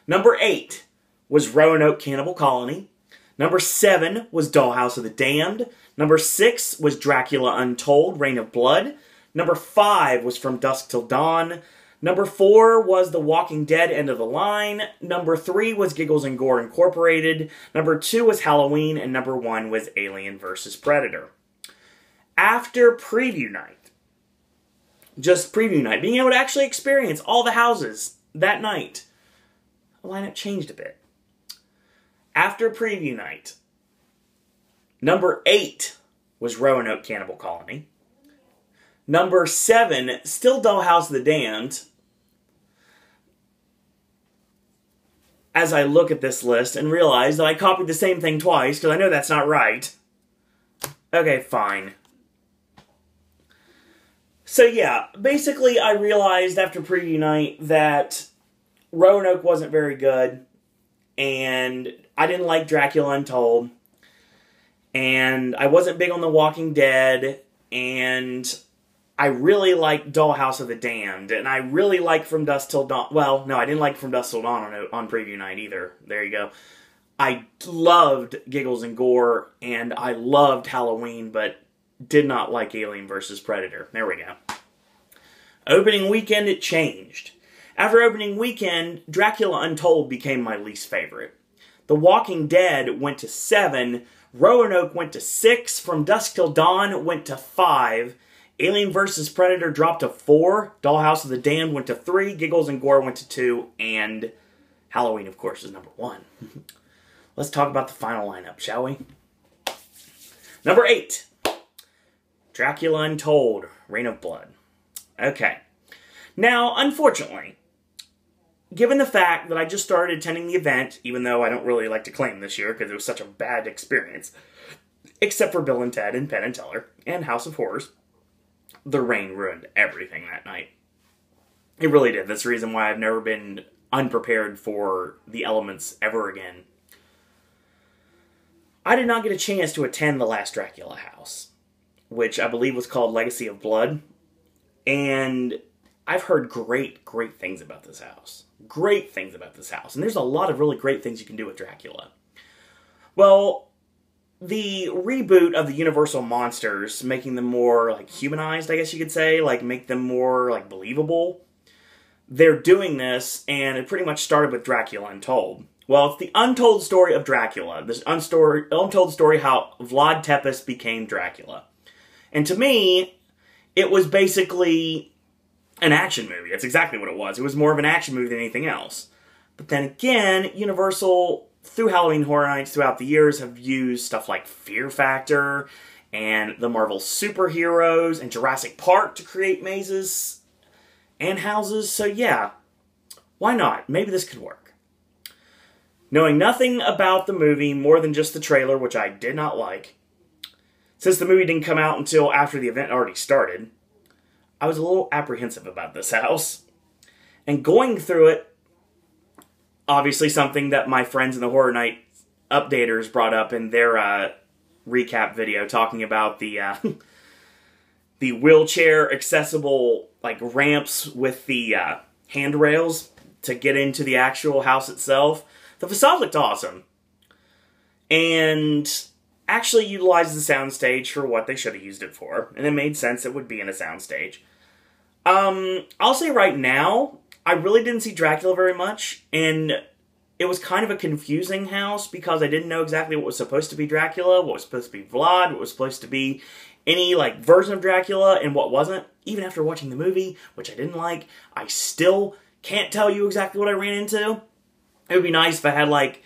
Number 8 was Roanoke Cannibal Colony. Number 7 was Dollhouse of the Damned. Number 6 was Dracula Untold, Reign of Blood. Number 5 was From Dusk Till Dawn. Number 4 was The Walking Dead, End of the Line. Number 3 was Giggles and Gore Incorporated. Number 2 was Halloween. And number 1 was Alien vs. Predator. After preview night, just preview night, being able to actually experience all the houses that night, the lineup changed a bit. After preview night, number 8 was Roanoke Cannibal Colony. Number 7, still Dollhouse of the Damned. As I look at this list and realize that I copied the same thing twice, because I know that's not right. Okay, fine. So yeah, basically I realized after preview night that Roanoke wasn't very good, and I didn't like Dracula Untold, and I wasn't big on The Walking Dead, and I really liked Dollhouse of the Damned, and I really liked From Dusk Till Dawn. Well, no, I didn't like From Dusk Till Dawn on preview night either. There you go. I loved Giggles and Gore, and I loved Halloween, but did not like Alien vs. Predator. There we go. Opening weekend, it changed. After opening weekend, Dracula Untold became my least favorite. The Walking Dead went to 7, Roanoke went to 6, From Dusk Till Dawn went to 5, Alien vs. Predator dropped to 4, Dollhouse of the Damned went to 3, Giggles and Gore went to 2, and Halloween, of course, is number 1. Let's talk about the final lineup, shall we? Number 8, Dracula Untold, Reign of Blood. Okay. Now, unfortunately, given the fact that I just started attending the event, even though I don't really like to claim this year because it was such a bad experience, except for Bill and Ted and Penn and Teller and House of Horrors, the rain ruined everything that night. It really did. That's the reason why I've never been unprepared for the elements ever again. I did not get a chance to attend the last Dracula house, which I believe was called Legacy of Blood. And I've heard great things about this house. Great things about this house. And there's a lot of really great things you can do with Dracula. Well, the reboot of the Universal monsters, making them more, like, humanized, I guess you could say, like, make them more, like, believable. They're doing this, and it pretty much started with Dracula Untold. Well, it's the untold story of Dracula. This untold story how Vlad Tepes became Dracula. And to me, it was basically an action movie. That's exactly what it was. It was more of an action movie than anything else. But then again, Universal, through Halloween Horror Nights throughout the years, have used stuff like Fear Factor and the Marvel superheroes and Jurassic Park to create mazes and houses. So yeah, why not? Maybe this could work. Knowing nothing about the movie more than just the trailer, which I did not like, since the movie didn't come out until after the event already started, I was a little apprehensive about this house. And going through it, obviously something that my friends in the Horror Night updaters brought up in their recap video, talking about the the wheelchair accessible like ramps with the handrails to get into the actual house itself. The facade looked awesome. And actually utilized the soundstage for what they should have used it for. And it made sense it would be in a soundstage. I'll say right now, I really didn't see Dracula very much. And it was kind of a confusing house because I didn't know exactly what was supposed to be Dracula, what was supposed to be Vlad, what was supposed to be any like version of Dracula, and what wasn't. Even after watching the movie, which I didn't like, I still can't tell you exactly what I ran into. It would be nice if I had like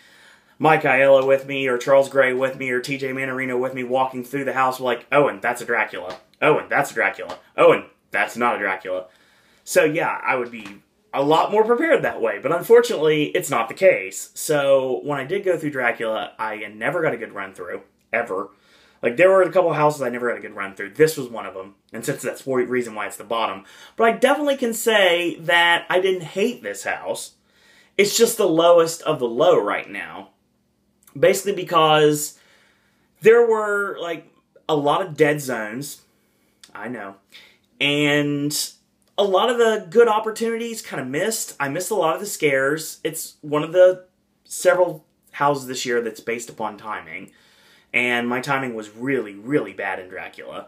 Mike Aiello with me, or Charles Gray with me, or TJ Mannarino with me walking through the house like, oh, and that's a Dracula. Oh, and that's a Dracula. Oh, and that's not a Dracula. So yeah, I would be a lot more prepared that way, but unfortunately, it's not the case. So when I did go through Dracula, I never got a good run through, ever. Like, there were a couple houses I never got a good run through. This was one of them, and since that's the reason why it's the bottom. But I definitely can say that I didn't hate this house. It's just the lowest of the low right now. Basically because there were, like, a lot of dead zones. I know. And a lot of the good opportunities kind of missed. I missed a lot of the scares. It's one of the several houses this year that's based upon timing. And my timing was really, really bad in Dracula.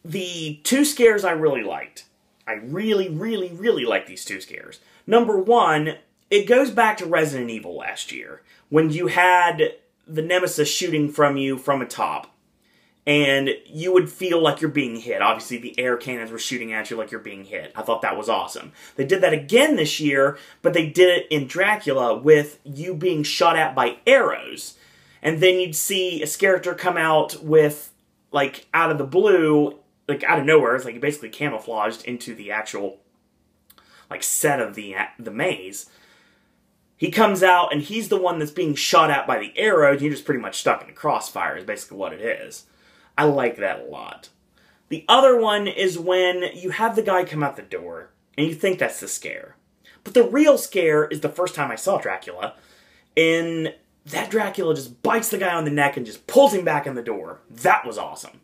The two scares I really liked. I really, really, really liked these two scares. Number one, it goes back to Resident Evil last year, when you had the Nemesis shooting from you from atop. and you would feel like you're being hit. Obviously, the air cannons were shooting at you like you're being hit. I thought that was awesome. They did that again this year, but they did it in Dracula with you being shot at by arrows. And then you'd see a character come out with, like, out of the blue, like, out of nowhere. It's like basically camouflaged into the actual, like, set of the maze. He comes out, and he's the one that's being shot at by the arrow, and you're just pretty much stuck in the crossfire, is basically what it is. I like that a lot. The other one is when you have the guy come out the door, and you think that's the scare. But the real scare is the first time I saw Dracula, and that Dracula just bites the guy on the neck and just pulls him back in the door. That was awesome.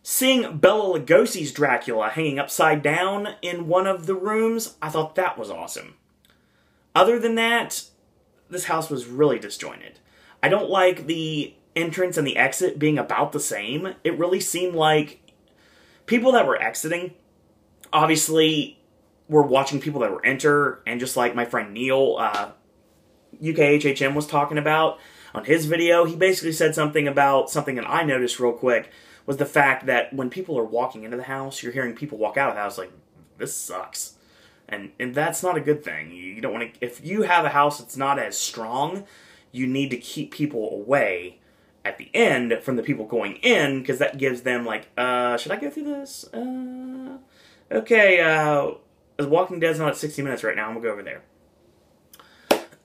Seeing Bela Lugosi's Dracula hanging upside down in one of the rooms, I thought that was awesome. Other than that, this house was really disjointed. I don't like the entrance and the exit being about the same. It really seemed like people that were exiting, obviously, were watching people that were enter, and just like my friend Neil, UK HHN was talking about on his video, he basically said something about something that I noticed real quick, was the fact that when people are walking into the house, you're hearing people walk out of the house like, this sucks. And that's not a good thing. You don't want to, if you have a house that's not as strong, you need to keep people away at the end from the people going in, because that gives them like, should I go through this? Okay, Walking Dead's not at 60 minutes right now, I'm gonna go over there.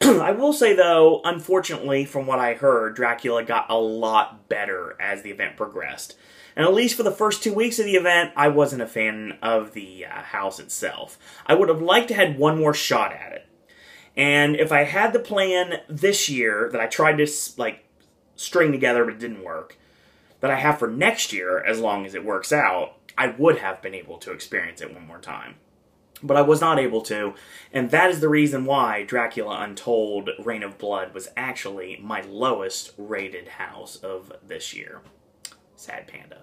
I will say though, unfortunately, from what I heard, Dracula got a lot better as the event progressed. And at least for the first 2 weeks of the event, I wasn't a fan of the house itself. I would have liked to have had one more shot at it. And if I had the plan this year that I tried to, like, string together but it didn't work, that I have for next year, as long as it works out, I would have been able to experience it one more time. But I was not able to, and that is the reason why Dracula Untold Reign of Blood was actually my lowest rated house of this year. Sad panda.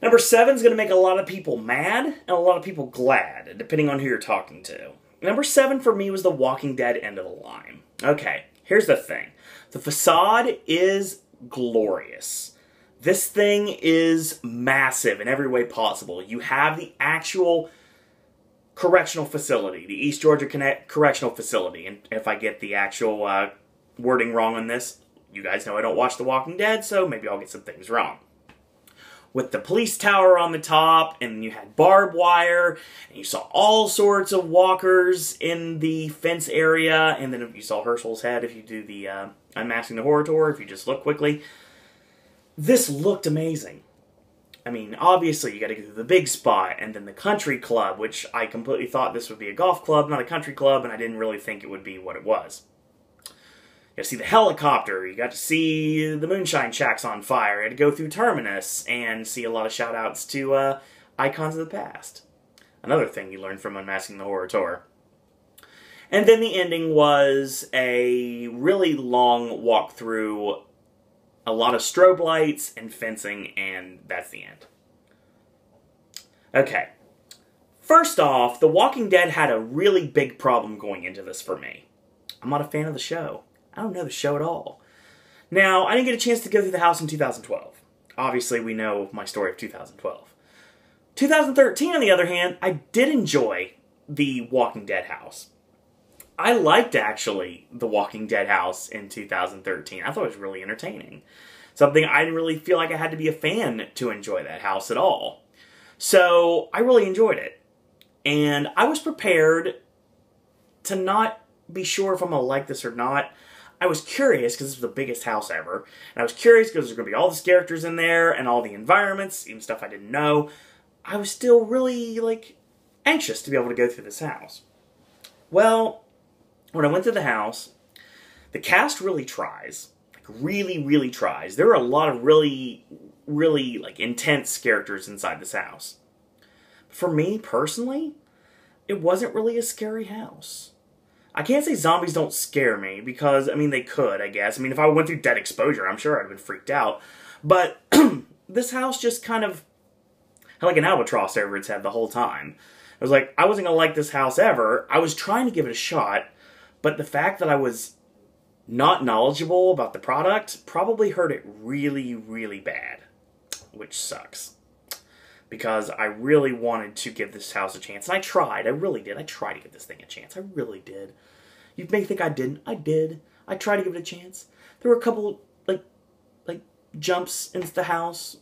Number 7 is going to make a lot of people mad and a lot of people glad, depending on who you're talking to. Number 7 for me was the Walking Dead end of the line. Okay, here's the thing. The facade is glorious. This thing is massive in every way possible. You have the actual correctional facility, the East Georgia Correctional Facility, and if I get the actual wording wrong on this, you guys know I don't watch The Walking Dead, so maybe I'll get some things wrong. With the police tower on the top, and you had barbed wire, and you saw all sorts of walkers in the fence area, and then if you saw Herschel's head, if you do the Unmasking the Horror Tour, if you just look quickly, this looked amazing. I mean, obviously, you got to go through the big spot, and then the country club, which I completely thought this would be a golf club, not a country club, and I didn't really think it would be what it was. You got to see the helicopter, you got to see the moonshine shacks on fire, you had to go through Terminus, and see a lot of shout-outs to icons of the past. Another thing you learned from Unmasking the Horror Tour. And then the ending was a really long walk through a lot of strobe lights and fencing, and that's the end. Okay. First off, The Walking Dead had a really big problem going into this for me. I'm not a fan of the show. I don't know the show at all. Now, I didn't get a chance to go through the house in 2012. Obviously, we know my story of 2012. 2013, on the other hand, I did enjoy the Walking Dead house. I liked, actually, the Walking Dead house in 2013. I thought it was really entertaining. Something I didn't really feel like I had to be a fan to enjoy that house at all. So, I really enjoyed it. And I was prepared to not be sure if I'm going to like this or not. I was curious, because this was the biggest house ever. And I was curious because there's going to be all these characters in there, and all the environments, even stuff I didn't know. I was still really, like, anxious to be able to go through this house. Well, when I went to the house, the cast really tries. Like, really, really tries. There are a lot of really, really, like, intense characters inside this house. For me, personally, it wasn't really a scary house. I can't say zombies don't scare me, because, I mean, they could, I guess. I mean, if I went through Dead Exposure, I'm sure I'd have been freaked out. But this house just kind of had like an albatross over its head the whole time. I was like, I wasn't going to like this house ever. I was trying to give it a shot, but the fact that I was not knowledgeable about the product, probably heard it really, really bad, which sucks. Because I really wanted to give this house a chance. And I tried. I really did. I tried to give this thing a chance. I really did. You may think I didn't. I did. I tried to give it a chance. There were a couple, like jumps into the house.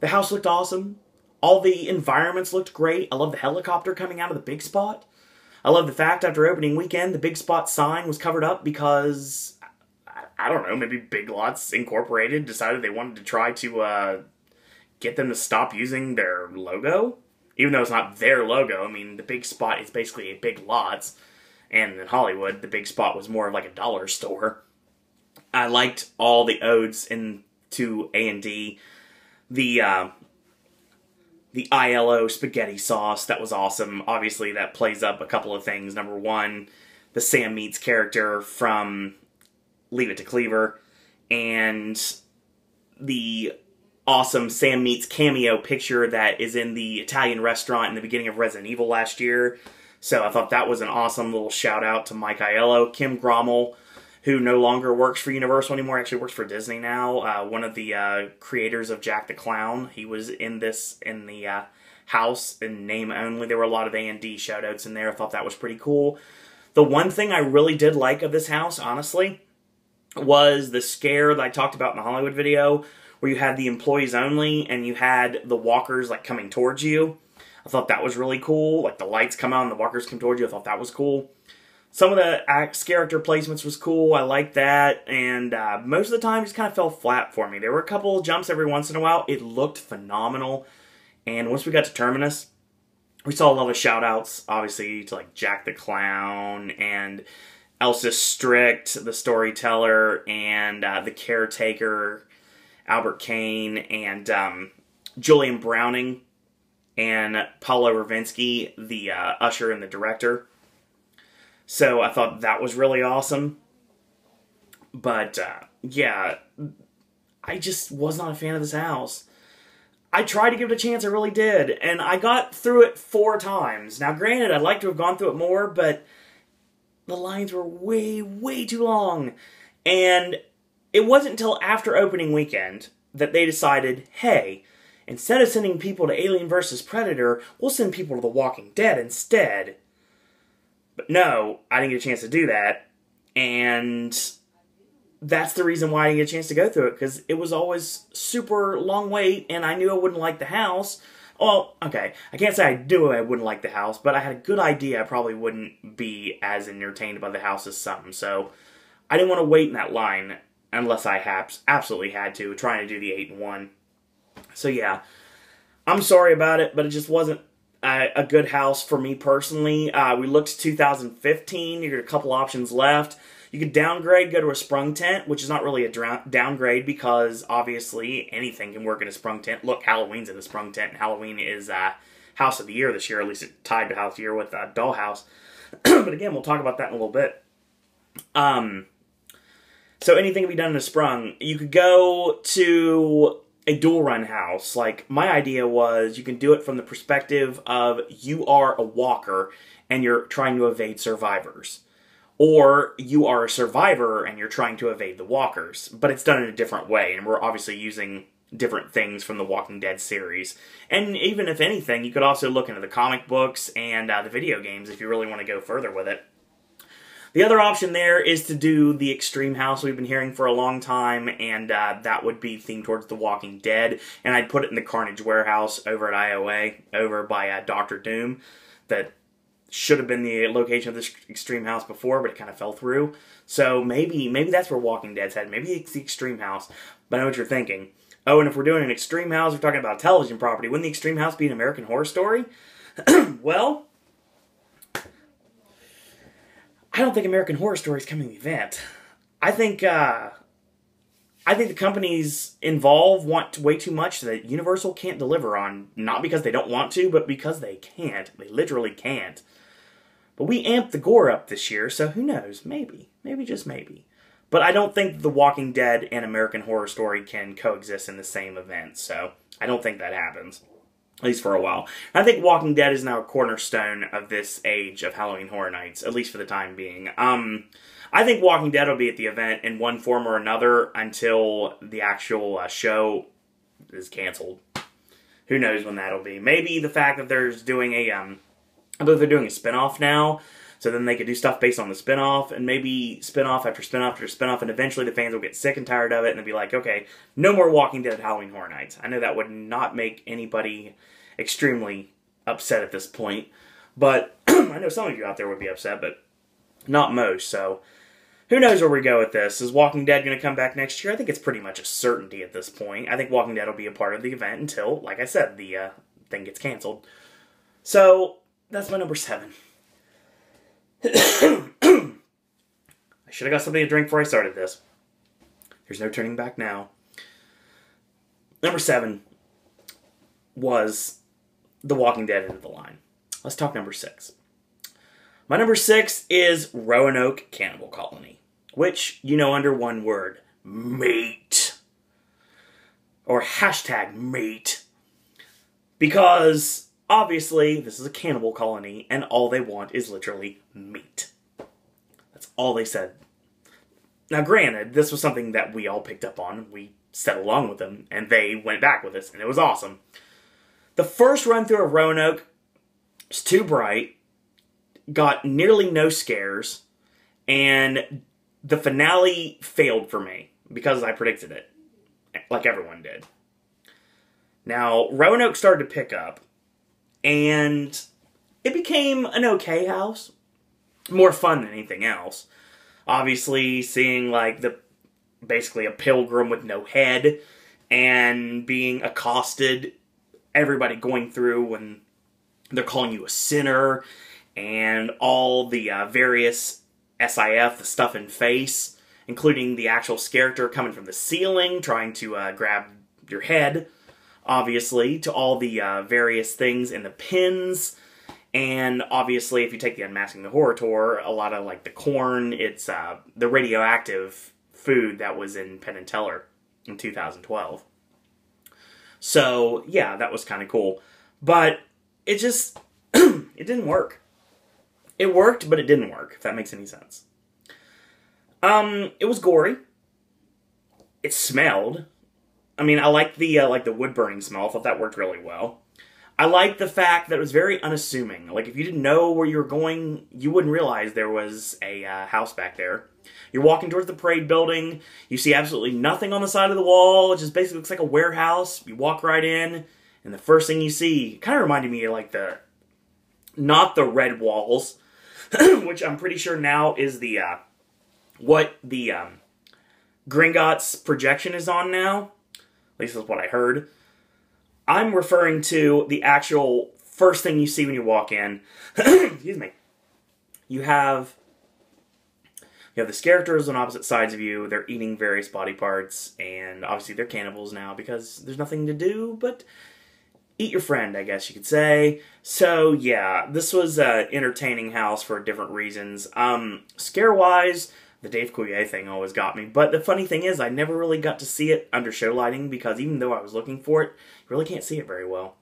The house looked awesome. All the environments looked great. I love the helicopter coming out of the big spot. I love the fact after opening weekend, the big spot sign was covered up because, I don't know, maybe Big Lots Incorporated decided they wanted to try to get them to stop using their logo. Even though it's not their logo. I mean, the big spot is basically a Big Lots. And in Hollywood, the big spot was more of like a dollar store. I liked all the odes into A&D. The Aiello spaghetti sauce, that was awesome. Obviously, that plays up a couple of things. Number one, the Sam Meats character from Leave It to Cleaver. And the awesome Sam Meats cameo picture that is in the Italian restaurant in the beginning of Resident Evil last year. So I thought that was an awesome little shout out to Mike Aiello. Kim Grommel, who no longer works for Universal anymore, actually works for Disney now. One of the creators of Jack the Clown. He was in the house in name only. There were a lot of A&D shout outs in there. I thought that was pretty cool. The one thing I really did like of this house, honestly, was the scare that I talked about in the Hollywood video, where you had the employees only and you had the walkers like coming towards you. I thought that was really cool. Like the lights come out and the walkers come towards you. I thought that was cool. Some of the character placements was cool. I liked that. And most of the time, it just kind of fell flat for me. There were a couple of jumps every once in a while. It looked phenomenal. And once we got to Terminus, we saw a lot of shout-outs, obviously, to like Jack the Clown and Elsa Strict, the storyteller, and the caretaker, Albert Kane, and Julian Browning, and Paulo Ravinsky, the usher and the director. So I thought that was really awesome. But, yeah, I just was not a fan of this house. I tried to give it a chance, I really did. And I got through it 4 times. Now, granted, I'd like to have gone through it more, but the lines were way, way too long. And it wasn't until after opening weekend that they decided, hey, instead of sending people to Alien vs. Predator, we'll send people to The Walking Dead instead. But no, I didn't get a chance to do that. And that's the reason why I didn't get a chance to go through it, because it was always super long wait, and I knew I wouldn't like the house. Well, okay, I can't say I knew I wouldn't like the house, but I had a good idea I probably wouldn't be as entertained by the house as some. So I didn't want to wait in that line unless I absolutely had to, trying to do the 8-in-1. So yeah, I'm sorry about it, but it just wasn't a good house for me personally. We looked at 2015. You got a couple options left. You could downgrade, go to a sprung tent, which is not really a downgrade because obviously anything can work in a sprung tent. Look, Halloween's in a sprung tent, and Halloween is House of the Year this year. At least it tied to House of the Year with Dollhouse. But again, we'll talk about that in a little bit. So anything can be done in a sprung. You could go to a dual run house. Like, my idea was you can do it from the perspective of you are a walker and you're trying to evade survivors. Or you are a survivor and you're trying to evade the walkers. But it's done in a different way, and we're obviously using different things from the Walking Dead series. And even if anything, you could also look into the comic books and the video games if you really want to go further with it. The other option there is to do the Extreme House we've been hearing for a long time, and that would be themed towards The Walking Dead. And I'd put it in the Carnage Warehouse over at IOA, over by Dr. Doom, that should have been the location of this Extreme House before, but it kind of fell through. So maybe that's where Walking Dead's headed. Maybe it's the Extreme House. But I know what you're thinking. Oh, and if we're doing an Extreme House, we're talking about a television property. Wouldn't the Extreme House be an American Horror Story? Well, I don't think American Horror Story is coming to the event. I think the companies involved want way too much that Universal can't deliver on. Not because they don't want to, but because they can't. They literally can't. But we amped the gore up this year, so who knows? Maybe. Maybe, just maybe. But I don't think The Walking Dead and American Horror Story can coexist in the same event, so I don't think that happens. At least for a while. I think Walking Dead is now a cornerstone of this age of Halloween Horror Nights, at least for the time being. I think Walking Dead will be at the event in one form or another until the actual show is canceled. Who knows when that'll be. Maybe the fact that there's doing a, I believe they're doing a spinoff now, so then they could do stuff based on the spinoff, and maybe spinoff after spinoff after spinoff, and eventually the fans will get sick and tired of it, and they'll be like, okay, no more Walking Dead Halloween Horror Nights. I know that would not make anybody extremely upset at this point, but I know some of you out there would be upset, but not most, so who knows where we go with this. Is Walking Dead going to come back next year? I think it's pretty much a certainty at this point. I think Walking Dead will be a part of the event until, like I said, the thing gets canceled. So, that's my number 7. I should have got something to drink before I started this. There's no turning back now. Number 7 was The Walking Dead end of the line. Let's talk number 6. My number 6 is Roanoke Cannibal Colony, which, you know, under one word, meat. Or hashtag meat. Because obviously, this is a cannibal colony, and all they want is literally meat. That's all they said. Now, granted, this was something that we all picked up on. We said along with them, and they went back with us, and it was awesome. The first run-through of Roanoke was too bright, got nearly no scares, and the finale failed for me, because I predicted it, like everyone did. Now, Roanoke started to pick up, and it became an okay house. More fun than anything else. Obviously, seeing, like, basically a pilgrim with no head, and being accosted, everybody going through when they're calling you a sinner, and all the various SIF, the stuff in face, including the actual character coming from the ceiling, trying to grab your head, obviously, to all the various things in the pins, and obviously, if you take the Unmasking the Horror tour, a lot of, like, the corn, it's the radioactive food that was in Penn and Teller in 2012. So, yeah, that was kind of cool. But it just, it didn't work. It worked, but it didn't work, if that makes any sense. It was gory. It smelled. I mean, I liked the wood-burning smell. I thought that worked really well. I liked the fact that it was very unassuming. Like, if you didn't know where you were going, you wouldn't realize there was a house back there. You're walking towards the parade building. You see absolutely nothing on the side of the wall. It just basically looks like a warehouse. You walk right in, and the first thing you see kind of reminded me of, like, not the red walls, which I'm pretty sure now is what the Gringotts projection is on now. At least that's what I heard. I'm referring to the actual first thing you see when you walk in. Excuse me. You have the characters on opposite sides of you. They're eating various body parts, and obviously they're cannibals now because there's nothing to do but eat your friend, I guess you could say. So, yeah, this was an entertaining house for different reasons. Scare-wise, the Dave Coulier thing always got me. But the funny thing is, I never really got to see it under show lighting because even though I was looking for it, you really can't see it very well.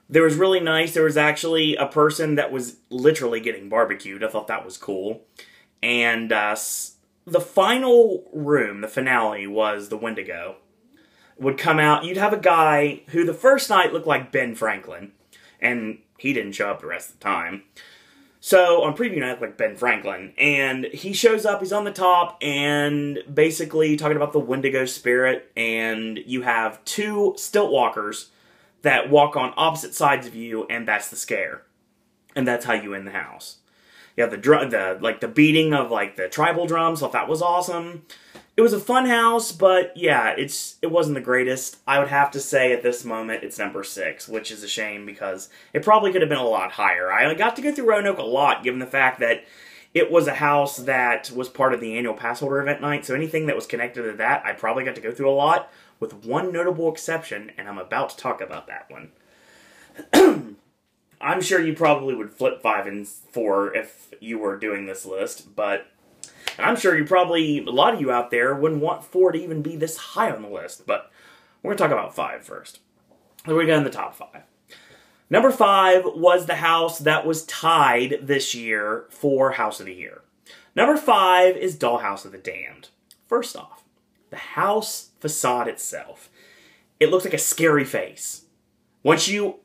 There was really nice. There was actually a person that was literally getting barbecued. I thought that was cool. And the final room, the finale, was the Wendigo. Would come out. You'd have a guy who the first night looked like Ben Franklin. And he didn't show up the rest of the time. So, on preview night, like Ben Franklin, and he shows up, he's on the top, and basically talking about the Wendigo spirit, and you have 2 stilt walkers that walk on opposite sides of you, and that's the scare. And that's how you end the house. You have the beating of, like, the tribal drums, thought that was awesome. It was a fun house, but yeah, it wasn't the greatest. I would have to say at this moment it's number 6, which is a shame because it probably could have been a lot higher. I got to go through Roanoke a lot, given the fact that it was a house that was part of the annual pass holder event night, so anything that was connected to that, I probably got to go through a lot, with one notable exception, and I'm about to talk about that one. I'm sure you probably would flip 5 and 4 if you were doing this list, but I'm sure a lot of you out there wouldn't want 4 to even be this high on the list, but we're going to talk about 5 first. Then we got in the top 5. Number 5 was the house that was tied this year for House of the Year. Number 5 is Dollhouse of the Damned. First off, the house facade itself. It looks like a scary face. Once you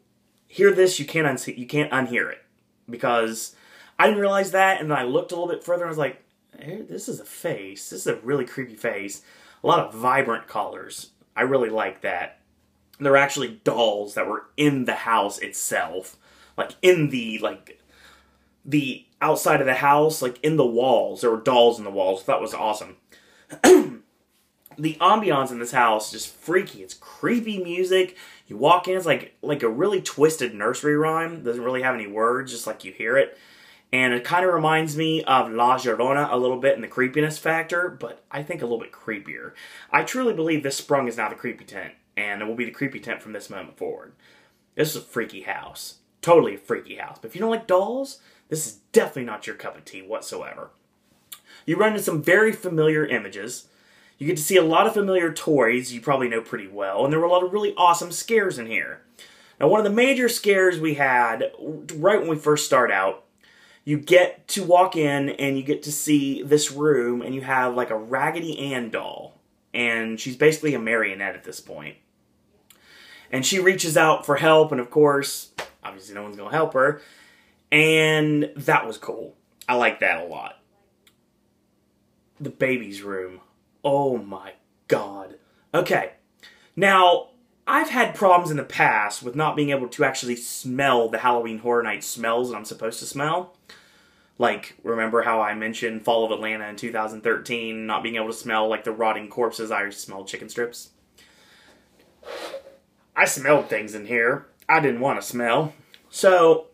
hear this, you can't unhear it. Because I didn't realize that, and then I looked a little bit further and I was like, hey, this is a face. This is a really creepy face. A lot of vibrant colors. I really like that. There were actually dolls that were in the house itself. Like, in the outside of the house, like, in the walls. There were dolls in the walls. That was awesome. The ambiance in this house is just freaky. It's creepy music. You walk in, it's like a really twisted nursery rhyme. Doesn't really have any words, just like you hear it. And it kind of reminds me of La Llorona a little bit in the creepiness factor, but I think a little bit creepier. I truly believe this sprung is now the creepy tent, and it will be the creepy tent from this moment forward. This is a freaky house. Totally a freaky house. But if you don't like dolls, this is definitely not your cup of tea whatsoever. You run into some very familiar images. You get to see a lot of familiar toys you probably know pretty well, and there were a lot of really awesome scares in here. Now, one of the major scares we had, right when we first start out, you get to walk in and you get to see this room, and you have like a Raggedy Ann doll, and she's basically a marionette at this point. And she reaches out for help, and of course, obviously no one's going to help her, and that was cool. I like that a lot. The baby's room. Oh my god. Okay, now, I've had problems in the past with not being able to actually smell the Halloween Horror Night smells that I'm supposed to smell. Like, remember how I mentioned Fall of Atlanta in 2013, not being able to smell like the rotting corpses? I smelled chicken strips. I smelled things in here I didn't want to smell. So,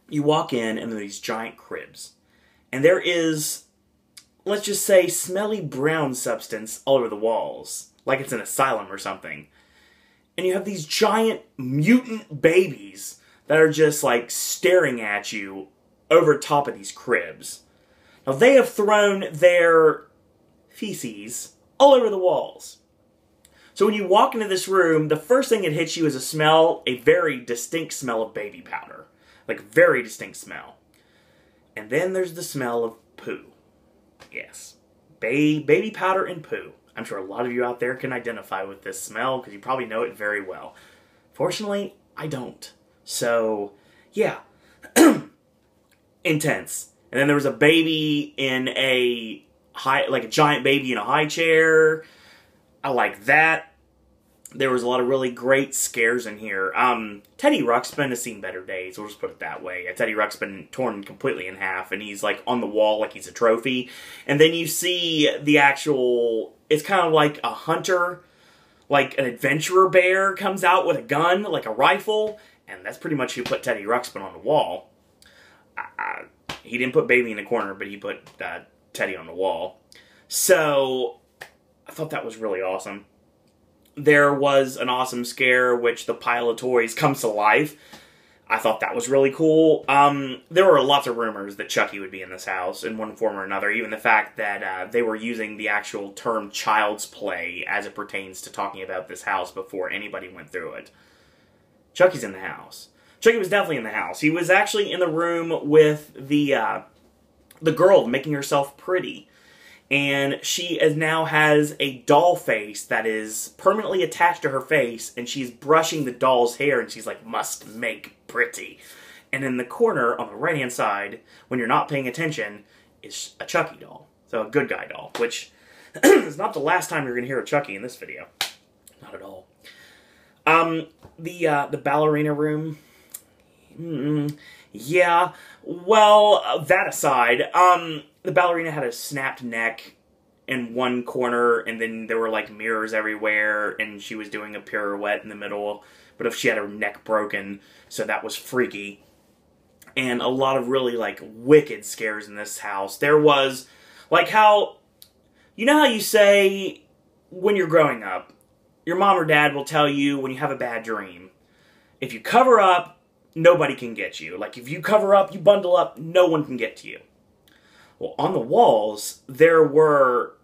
you walk in and there are these giant cribs. And there is, let's just say, smelly brown substance all over the walls. Like it's an asylum or something. And you have these giant mutant babies that are just like staring at you over top of these cribs. Now they have thrown their feces all over the walls. So when you walk into this room, the first thing that hits you is a smell, a very distinct smell of baby powder. Like very distinct smell. And then there's the smell of poo. Yes. Baby powder and poo. I'm sure a lot of you out there can identify with this smell because you probably know it very well. Fortunately, I don't. So, yeah. Intense. And then there was a baby in a giant baby in a high chair. I like that. There was a lot of really great scares in here. Teddy Ruxpin has seen better days, we'll just put it that way. Teddy Ruxpin torn completely in half, and he's like on the wall like he's a trophy. And then you see the actual, it's kind of like a hunter, like an adventurer bear comes out with a gun, like a rifle, and that's pretty much who put Teddy Ruxpin on the wall. He didn't put Baby in the corner, but he put Teddy on the wall. So, I thought that was really awesome. There was an awesome scare, which the pile of toys comes to life. I thought that was really cool. There were lots of rumors that Chucky would be in this house in one form or another. Even the fact that they were using the actual term child's play as it pertains to talking about this house before anybody went through it. Chucky's in the house. Chucky was definitely in the house. He was actually in the room with the girl making herself pretty. And she now has a doll face that is permanently attached to her face, and she's brushing the doll's hair, and she's like, must make pretty. And in the corner, on the right-hand side, when you're not paying attention, is a Chucky doll. So a good guy doll, which is not the last time you're going to hear a Chucky in this video. Not at all. The ballerina room. Yeah. Well, that aside, the ballerina had a snapped neck in one corner, and then there were like mirrors everywhere, and she was doing a pirouette in the middle, but if she had her neck broken, so that was freaky. And a lot of really like wicked scares in this house. There was like how, you know how you say when you're growing up, your mom or dad will tell you when you have a bad dream, if you cover up, nobody can get you. Like if you cover up, you bundle up, no one can get to you. Well, on the walls, there were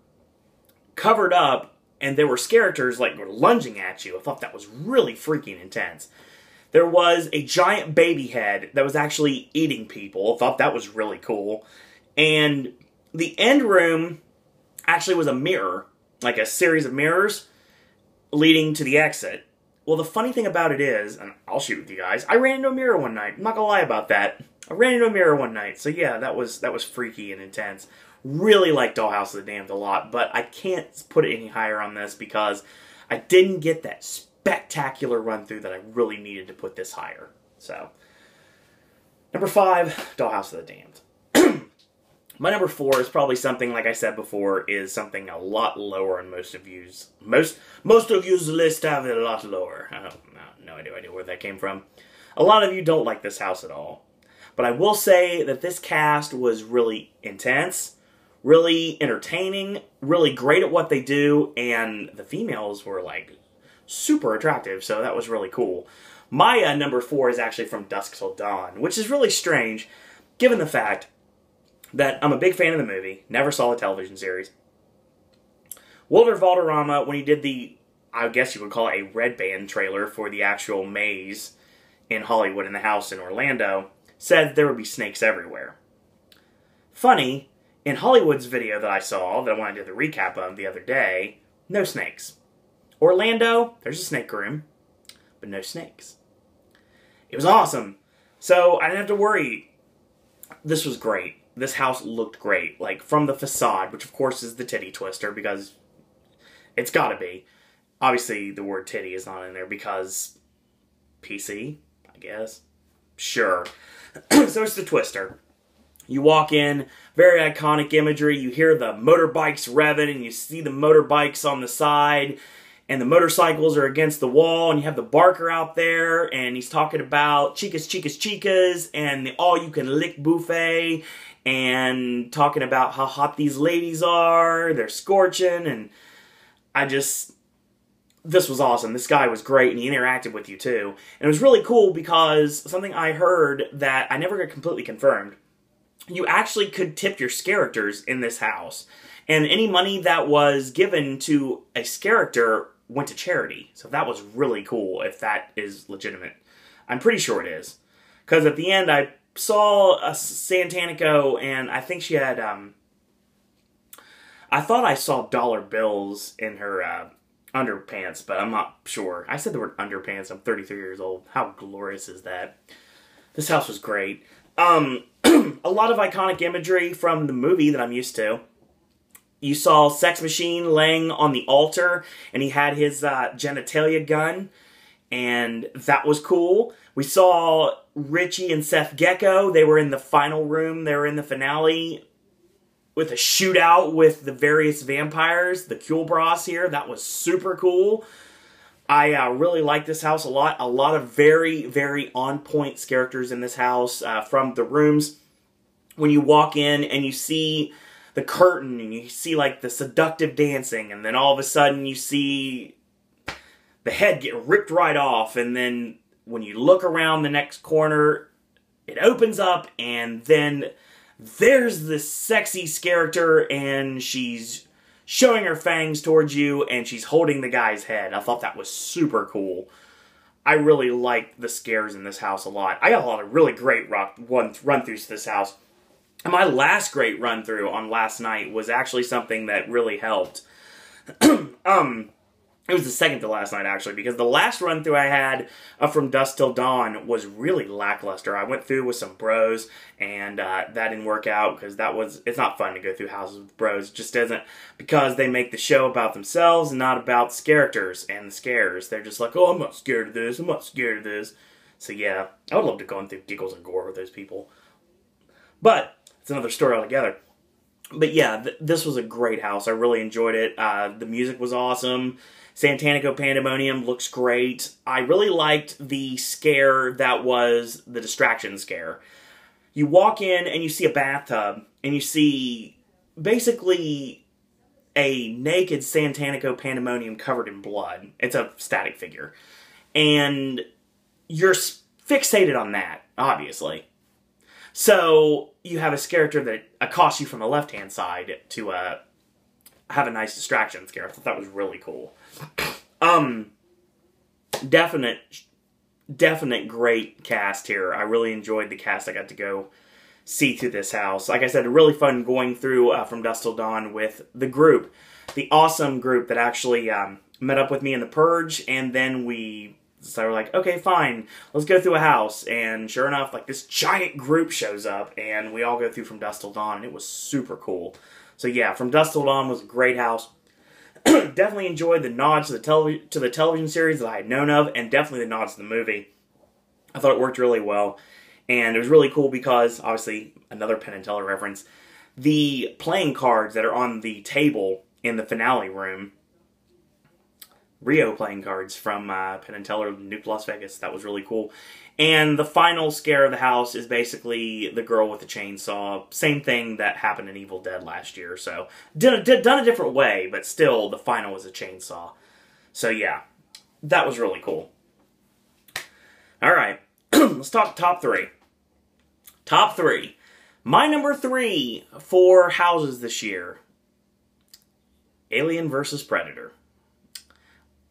covered up and there were characters like were lunging at you. I thought that was really freaking intense. There was a giant baby head that was actually eating people. I thought that was really cool. And the end room actually was a mirror, like a series of mirrors leading to the exit. Well, the funny thing about it is, and I'll shoot with you guys, I ran into a mirror one night. I'm not gonna lie about that. I ran into a mirror one night. So yeah, that was freaky and intense. Really like Dollhouse of the Damned a lot, but I can't put it any higher on this because I didn't get that spectacular run-through that I really needed to put this higher. So, number 5, Dollhouse of the Damned. My number 4 is probably something, like I said before, is something a lot lower on most of you's list. Have it a lot lower. I don't no idea where that came from. A lot of you don't like this house at all. But I will say that this cast was really intense, really entertaining, really great at what they do, and the females were, like, super attractive, so that was really cool. My number 4 is actually from Dusk Till Dawn, which is really strange, given the fact that I'm a big fan of the movie, never saw the television series. Wilder Valderrama, when he did the, I guess you would call it a red band trailer for the actual maze in Hollywood in the house in Orlando, said there would be snakes everywhere. Funny, in Hollywood's video that I saw, that when I did the recap of the other day, no snakes. Orlando, there's a snake room, but no snakes. It was awesome. So I didn't have to worry. This was great. This house looked great. Like, from the facade, which of course is the titty twister, because it's gotta be. Obviously, the word titty is not in there because PC, I guess. Sure. So it's the twister. You walk in, very iconic imagery. You hear the motorbikes revving, and you see the motorbikes on the side, and the motorcycles are against the wall, and you have the barker out there, and he's talking about chicas, chicas, chicas, and the all-you-can-lick buffet, and talking about how hot these ladies are, they're scorching, and this was awesome. This guy was great, and he interacted with you, too. And it was really cool because something I heard that I never got completely confirmed, you actually could tip your characters in this house. And any money that was given to a character went to charity. So that was really cool, if that is legitimate. I'm pretty sure it is. Because at the end, I saw a Santanico, and I think she had, I thought I saw dollar bills in her underpants, but I'm not sure. I said the word underpants. I'm 33 years old. How glorious is that? This house was great. A lot of iconic imagery from the movie that I'm used to. You saw Sex Machine laying on the altar, and he had his genitalia gun, and that was cool. We saw Richie and Seth Gecko. They were in the final room. They were in the finale with a shootout with the various vampires, the Kulbras here. That was super cool. I really like this house a lot. A lot of very, very on-point characters in this house from the rooms. When you walk in and you see the curtain and you see like the seductive dancing, and then all of a sudden you see the head get ripped right off, and then when you look around the next corner, it opens up, and then there's this sexy character, and she's showing her fangs towards you, and she's holding the guy's head. I thought that was super cool. I really liked the scares in this house a lot. I got a lot of really great run-throughs to this house. And my last great run-through on last night was actually something that really helped. It was the second to last night, actually, because the last run-through I had from Dusk Till Dawn was really lackluster. I went through with some bros, and that didn't work out, because it's not fun to go through houses with bros. It just isn't, because they make the show about themselves and not about the characters and the scares. They're just like, oh, I'm not scared of this, I'm not scared of this. So yeah, I would love to go in through giggles and gore with those people. But it's another story altogether. But yeah, this was a great house. I really enjoyed it. The music was awesome. Santanico Pandemonium looks great. I really liked the scare that was the distraction scare. You walk in and you see a bathtub, and you see basically a naked Santanico Pandemonium covered in blood. It's a static figure. And you're fixated on that, obviously. So you have a character that accosts you from the left-hand side to have a nice distraction scare. I thought that was really cool. Definite great cast here. I really enjoyed the cast I got to go see through this house. Like I said, really fun going through From Dusk Till Dawn with the group. The awesome group that actually met up with me in the Purge, and then we were like, okay, fine, let's go through a house. And sure enough, like, this giant group shows up, and we all go through From Dusk Till Dawn, and it was super cool. So yeah, From Dusk Till Dawn was a great house. Definitely enjoyed the nods to the television series that I had known of, and definitely the nods to the movie. I thought it worked really well, and it was really cool because, obviously, another Penn and Teller reference, the playing cards that are on the table in the finale room, Rio playing cards from Penn and Teller Nuke Las Vegas. That was really cool. And the final scare of the house is basically the girl with the chainsaw. Same thing that happened in Evil Dead last year. So, done a different way, but still, the final was a chainsaw. So yeah, that was really cool. Alright, let's talk top 3. Top 3. My number 3 for houses this year. Alien vs. Predator.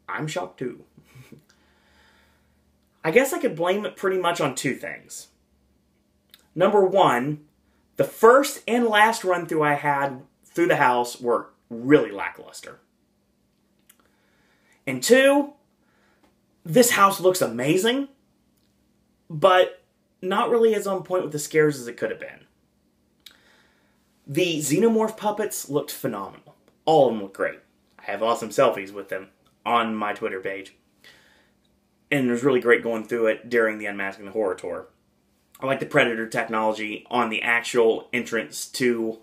I'm shocked too. I guess I could blame it pretty much on 2 things. Number 1, the first and last run-through I had through the house were really lackluster. And 2, this house looks amazing, but not really as on point with the scares as it could have been. The xenomorph puppets looked phenomenal. All of them looked great. I have awesome selfies with them on my Twitter page. And it was really great going through it during the Unmasking the Horror tour. I like the Predator technology on the actual entrance to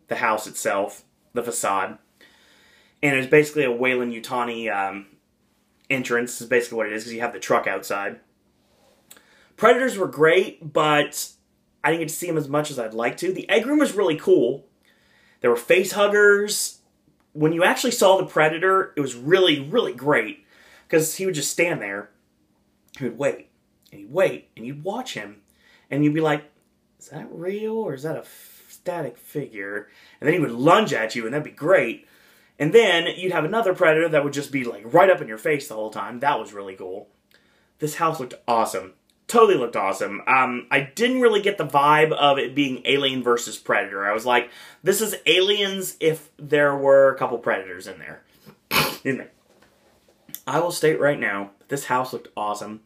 the house itself, the facade. And it's basically a Weyland-Yutani entrance, is basically what it is, because you have the truck outside. Predators were great, but I didn't get to see them as much as I'd like to. The egg room was really cool. There were face huggers. When you actually saw the Predator, it was really, really great. Because he would just stand there, he would wait, and he'd wait, and you'd watch him, and you'd be like, is that real, or is that a static figure? And then he would lunge at you, and that'd be great. And then you'd have another Predator that would just be like right up in your face the whole time. That was really cool. This house looked awesome. Totally looked awesome. I didn't really get the vibe of it being Alien versus Predator. I was like, this is Aliens if there were a couple Predators in there. I will state right now, this house looked awesome.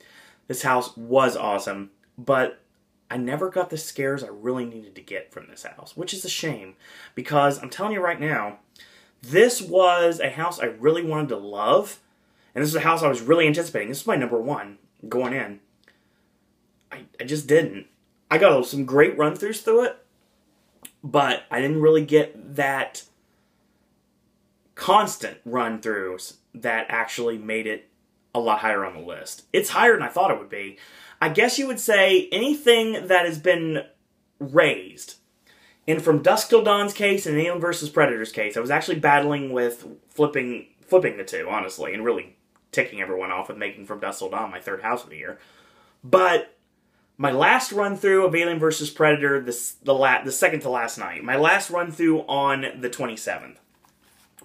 This house was awesome, but I never got the scares I really needed to get from this house, which is a shame, because I'm telling you right now, this was a house I really wanted to love, and this is a house I was really anticipating. This is my number 1 going in. I just didn't. I got some great run-throughs through it, but I didn't really get that constant run-throughs that actually made it a lot higher on the list. It's higher than I thought it would be. I guess you would say anything that has been raised. And From Dusk Till Dawn's case and Alien vs. Predator's case, I was actually battling with flipping the two, honestly, and really ticking everyone off with making From Dusk Till Dawn my 3rd house of the year. But my last run-through of Alien vs. Predator, the second to last night, my last run-through on the 27th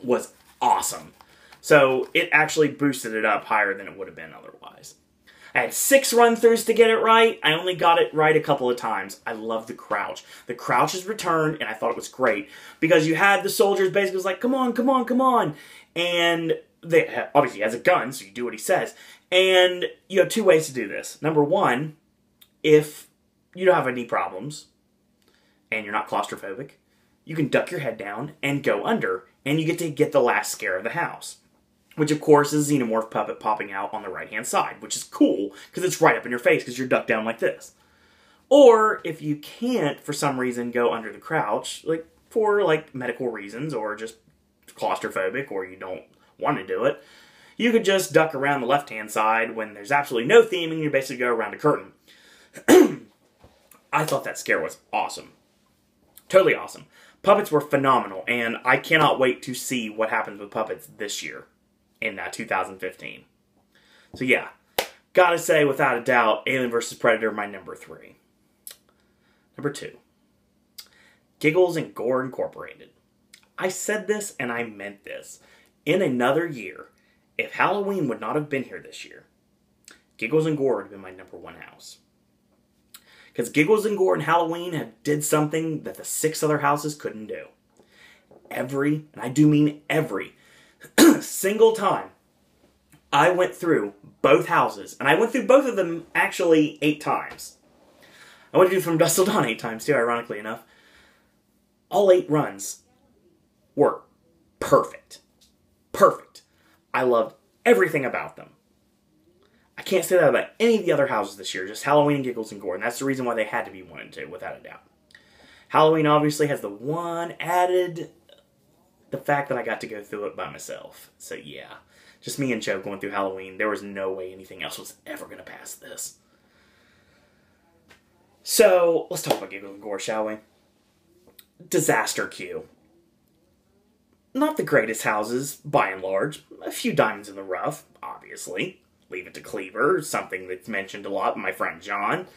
was awesome. So it actually boosted it up higher than it would have been otherwise. I had 6 run-throughs to get it right. I only got it right a couple of times. I love the crouch. The crouch has returned, and I thought it was great. Because you had the soldiers basically was like, come on, come on, come on. And obviously he has a gun, so you do what he says. And you have 2 ways to do this. Number 1, if you don't have any problems, and you're not claustrophobic, you can duck your head down and go under, and you get to get the last scare of the house. Which, of course, is a xenomorph puppet popping out on the right-hand side, which is cool, because it's right up in your face, because you're ducked down like this. Or, if you can't, for some reason, go under the crouch, for medical reasons, or just claustrophobic, or you don't want to do it, you could just duck around the left-hand side when there's absolutely no theming, you basically go around a curtain. I thought that scare was awesome. Totally awesome. Puppets were phenomenal, and I cannot wait to see what happens with puppets this year. In 2015. So yeah, gotta say, without a doubt, Alien vs. Predator, my number 3. Number 2. Giggles and Gore Incorporated. I said this and I meant this. In another year, if Halloween would not have been here this year, Giggles and Gore would have been my #1 house. Because Giggles and Gore and Halloween did something that the 6 other houses couldn't do. Every, and I do mean every, single time I went through both houses, and I went through both of them actually 8 times. I went through From Dusk Till Dawn 8 times too, ironically enough. All 8 runs were perfect. Perfect. I loved everything about them. I can't say that about any of the other houses this year, just Halloween and Giggles and Gore, and that's the reason why they had to be 1 and 2, without a doubt. Halloween obviously has the one added, the fact that I got to go through it by myself. So yeah, just me and Joe going through Halloween. There was no way anything else was ever going to pass this. So, let's talk about Giggles and Gore, shall we? Disaster queue. Not the greatest houses, by and large. A few diamonds in the rough, obviously. Leave It to Cleaver, something that's mentioned a lot by my friend John.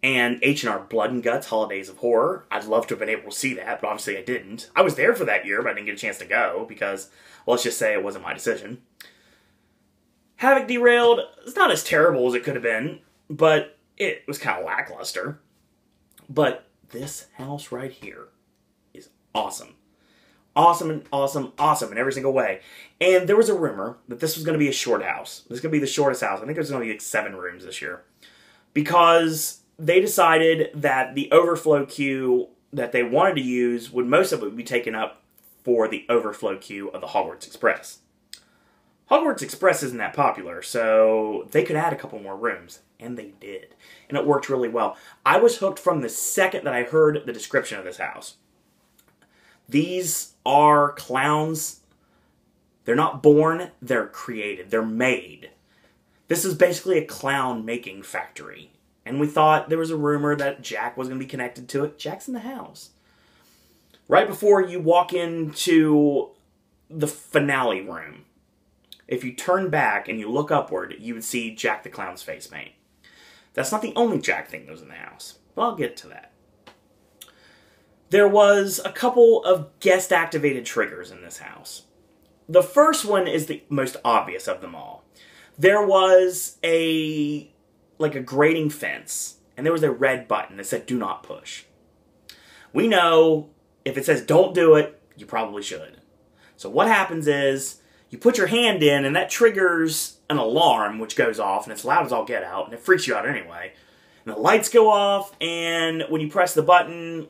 And H&R Blood and Guts, Holidays of Horror. I'd love to have been able to see that, but obviously I didn't. I was there for that year, but I didn't get a chance to go, because, well, let's just say it wasn't my decision. Havoc Derailed, it's not as terrible as it could have been, but it was kind of lackluster. But this house right here is awesome. Awesome and awesome, awesome in every single way. And there was a rumor that this was going to be a short house. This is going to be the shortest house. I think there's going to be like 7 rooms this year. Because they decided that the overflow queue that they wanted to use would most of it be taken up for the overflow queue of the Hogwarts Express. Hogwarts Express isn't that popular, so they could add a couple more rooms. And they did. And it worked really well. I was hooked from the second that I heard the description of this house. These are clowns. They're not born, they're created. They're made. This is basically a clown making factory. And we thought there was a rumor that Jack was going to be connected to it. Jack's in the house. Right before you walk into the finale room, if you turn back and you look upward, you would see Jack the Clown's face paint. That's not the only Jack thing that was in the house, but I'll get to that. There was a couple of guest-activated triggers in this house. The first one is the most obvious of them all. There was a grating fence, and there was a red button that said, "Do not push." We know, if it says don't do it, you probably should. So what happens is, you put your hand in, and that triggers an alarm, which goes off, and it's loud as all get out, and it freaks you out anyway. And the lights go off, and when you press the button,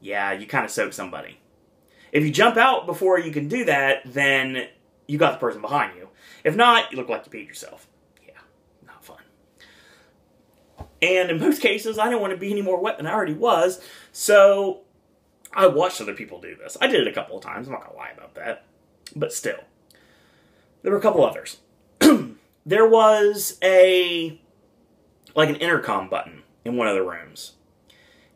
yeah, you kind of soak somebody. If you jump out before you can do that, then you got the person behind you. If not, you look like you peed yourself. Yeah, not fun. And in most cases, I didn't want to be any more wet than I already was, so I watched other people do this. I did it a couple of times, I'm not going to lie about that. But still. There were a couple others. There was an intercom button in one of the rooms.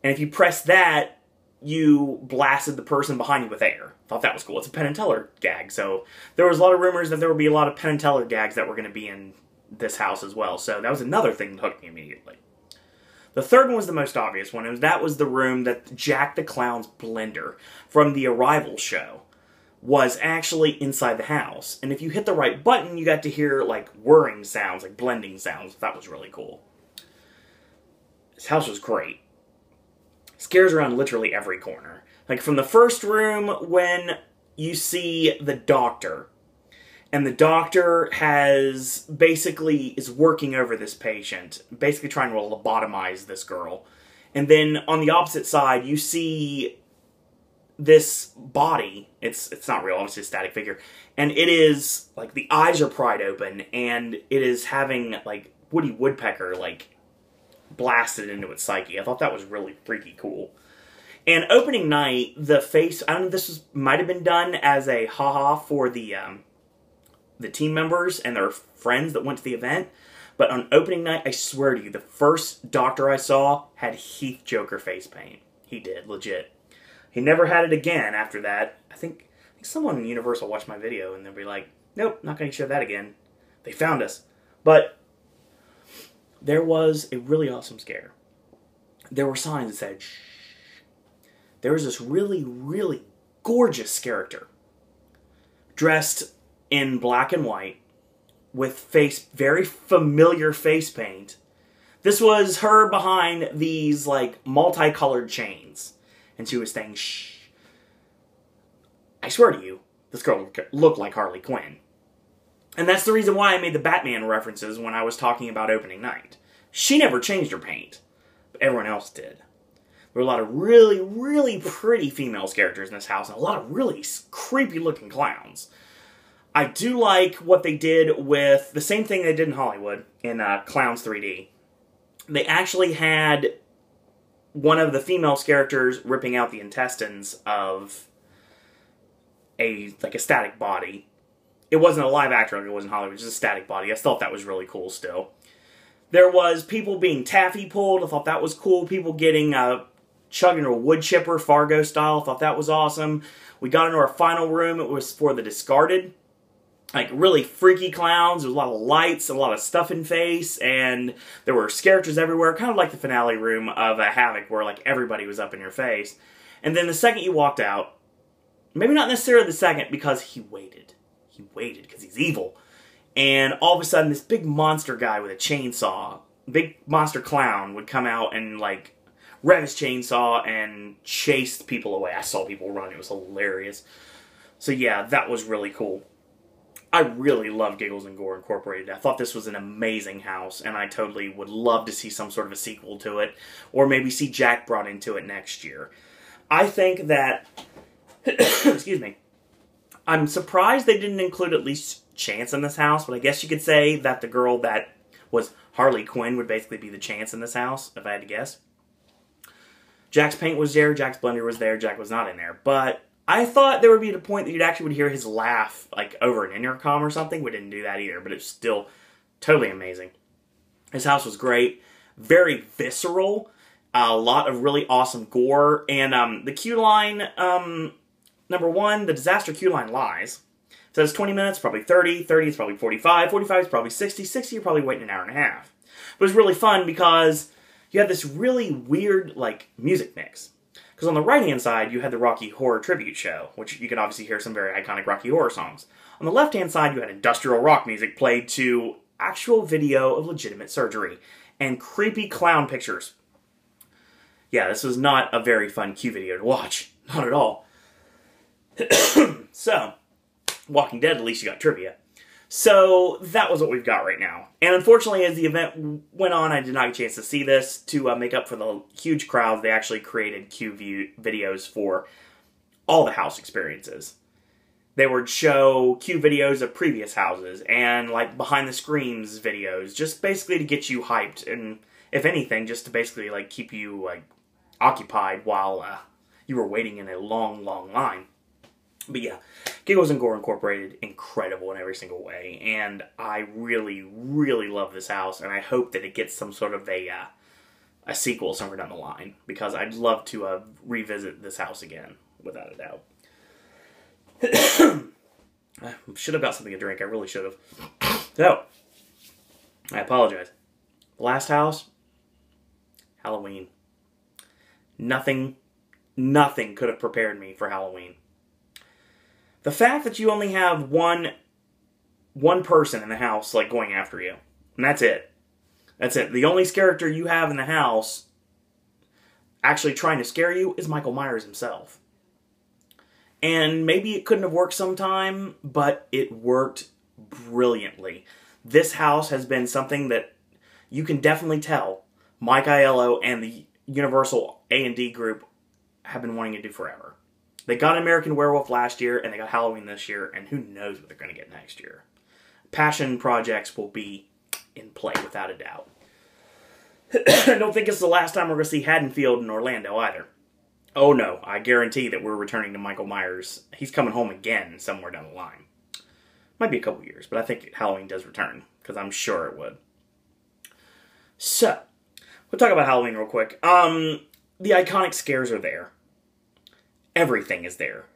And if you press that, you blasted the person behind you with air. Thought that was cool. It's a Penn and Teller gag, so there was a lot of rumors that there would be a lot of Penn and Teller gags that were going to be in this house as well. So that was another thing that hooked me immediately. The third one was the most obvious one. That was the room that Jack the Clown's blender from the Arrival show was actually inside the house. And if you hit the right button, you got to hear like whirring sounds, like blending sounds. That was really cool. This house was great. Scares around literally every corner. Like from the first room when you see the doctor. And the doctor is working over this patient. Basically trying to lobotomize this girl. And then on the opposite side, you see this body. It's not real, obviously a static figure. And it is, like, the eyes are pried open. And it is having, like, Woody Woodpecker, like, blasted into its psyche. I thought that was really freaky cool. And opening night, the face, I don't know if this might have been done as a haha for the team members and their friends that went to the event, but on opening night, I swear to you, the first doctor I saw had Heath Joker face paint. He did, legit. He never had it again after that. I think someone in Universal watched my video and they'll be like, nope, not going to show that again. They found us. But there was a really awesome scare. There were signs that said, shh. there was this really, really gorgeous character dressed in black and white with very familiar face paint. This was her behind these, like, multicolored chains. And she was saying, shh. I swear to you, this girl looked like Harley Quinn. And that's the reason why I made the Batman references when I was talking about opening night. She never changed her paint, but everyone else did. There were a lot of really, really pretty female characters in this house, and a lot of really creepy-looking clowns. I do like what they did with the same thing they did in Hollywood, in Clowns 3D. They actually had one of the female characters ripping out the intestines of a static body. It wasn't a live actor like it was in Hollywood, it was just a static body. I thought that was really cool still. There was people being taffy pulled. I thought that was cool. People getting chugging a wood chipper, Fargo style. I thought that was awesome. We got into our final room. It was for the discarded. Like, really freaky clowns. There was a lot of lights, a lot of stuff in face, and there were characters everywhere. Kind of like the finale room of Havoc, where, like, everybody was up in your face. And then the second you walked out, maybe not necessarily the second, because he waited. He waited, because he's evil. And all of a sudden, this big monster guy with a chainsaw, big monster clown, would come out and, like, rev his chainsaw and chase people away. I saw people run. It was hilarious. So, yeah, that was really cool. I really love Giggles and Gore Incorporated. I thought this was an amazing house, and I totally would love to see some sort of a sequel to it, or maybe see Jack brought into it next year. I think that, excuse me, I'm surprised they didn't include at least Chance in this house, but I guess you could say that the girl that was Harley Quinn would basically be the Chance in this house, if I had to guess. Jack's paint was there, Jack's blender was there, Jack was not in there, but I thought there would be a point that you'd actually would hear his laugh, like, over an intercom or something. We didn't do that either, but it's still totally amazing. His house was great. Very visceral. A lot of really awesome gore. And the queue line, number one, the disaster queue line lies. It says 20 minutes, probably 30. 30 is probably 45. 45 is probably 60. 60, you're probably waiting an hour and a half. But it was really fun because you had this really weird, like, music mix. Because on the right-hand side, you had the Rocky Horror Tribute Show, which you could obviously hear some very iconic Rocky Horror songs. On the left-hand side, you had industrial rock music played to actual video of legitimate surgery and creepy clown pictures. Yeah, this was not a very fun Q video to watch. Not at all. So, Walking Dead, at least you got trivia. So, that was what we've got right now. And unfortunately, as the event went on, I did not get a chance to see this. To make up for the huge crowds, they actually created Q videos for all the house experiences. They would show Q videos of previous houses, and, like, behind the screens videos, just basically to get you hyped, and, if anything, just to basically, like, keep you, like, occupied while you were waiting in a long, long line. But yeah, Giggles and Gore Incorporated, incredible in every single way. And I really, really love this house. And I hope that it gets some sort of a sequel somewhere down the line. Because I'd love to revisit this house again, without a doubt. I should have got something to drink. I really should have. So, I apologize. The last house, Halloween. Nothing could have prepared me for Halloween. The fact that you only have one person in the house, like, going after you. And that's it. That's it. The only character you have in the house actually trying to scare you is Michael Myers himself. And maybe it couldn't have worked sometime, but it worked brilliantly. This house has been something that you can definitely tell Mike Aiello and the Universal A&D group have been wanting to do forever. They got American Werewolf last year, and they got Halloween this year, and who knows what they're going to get next year. Passion projects will be in play, without a doubt. I don't think it's the last time we're going to see Haddonfield in Orlando, either. Oh no, I guarantee that we're returning to Michael Myers. He's coming home again somewhere down the line. Might be a couple years, but I think Halloween does return, because I'm sure it would. So, we'll talk about Halloween real quick. The iconic scares are there. Everything is there.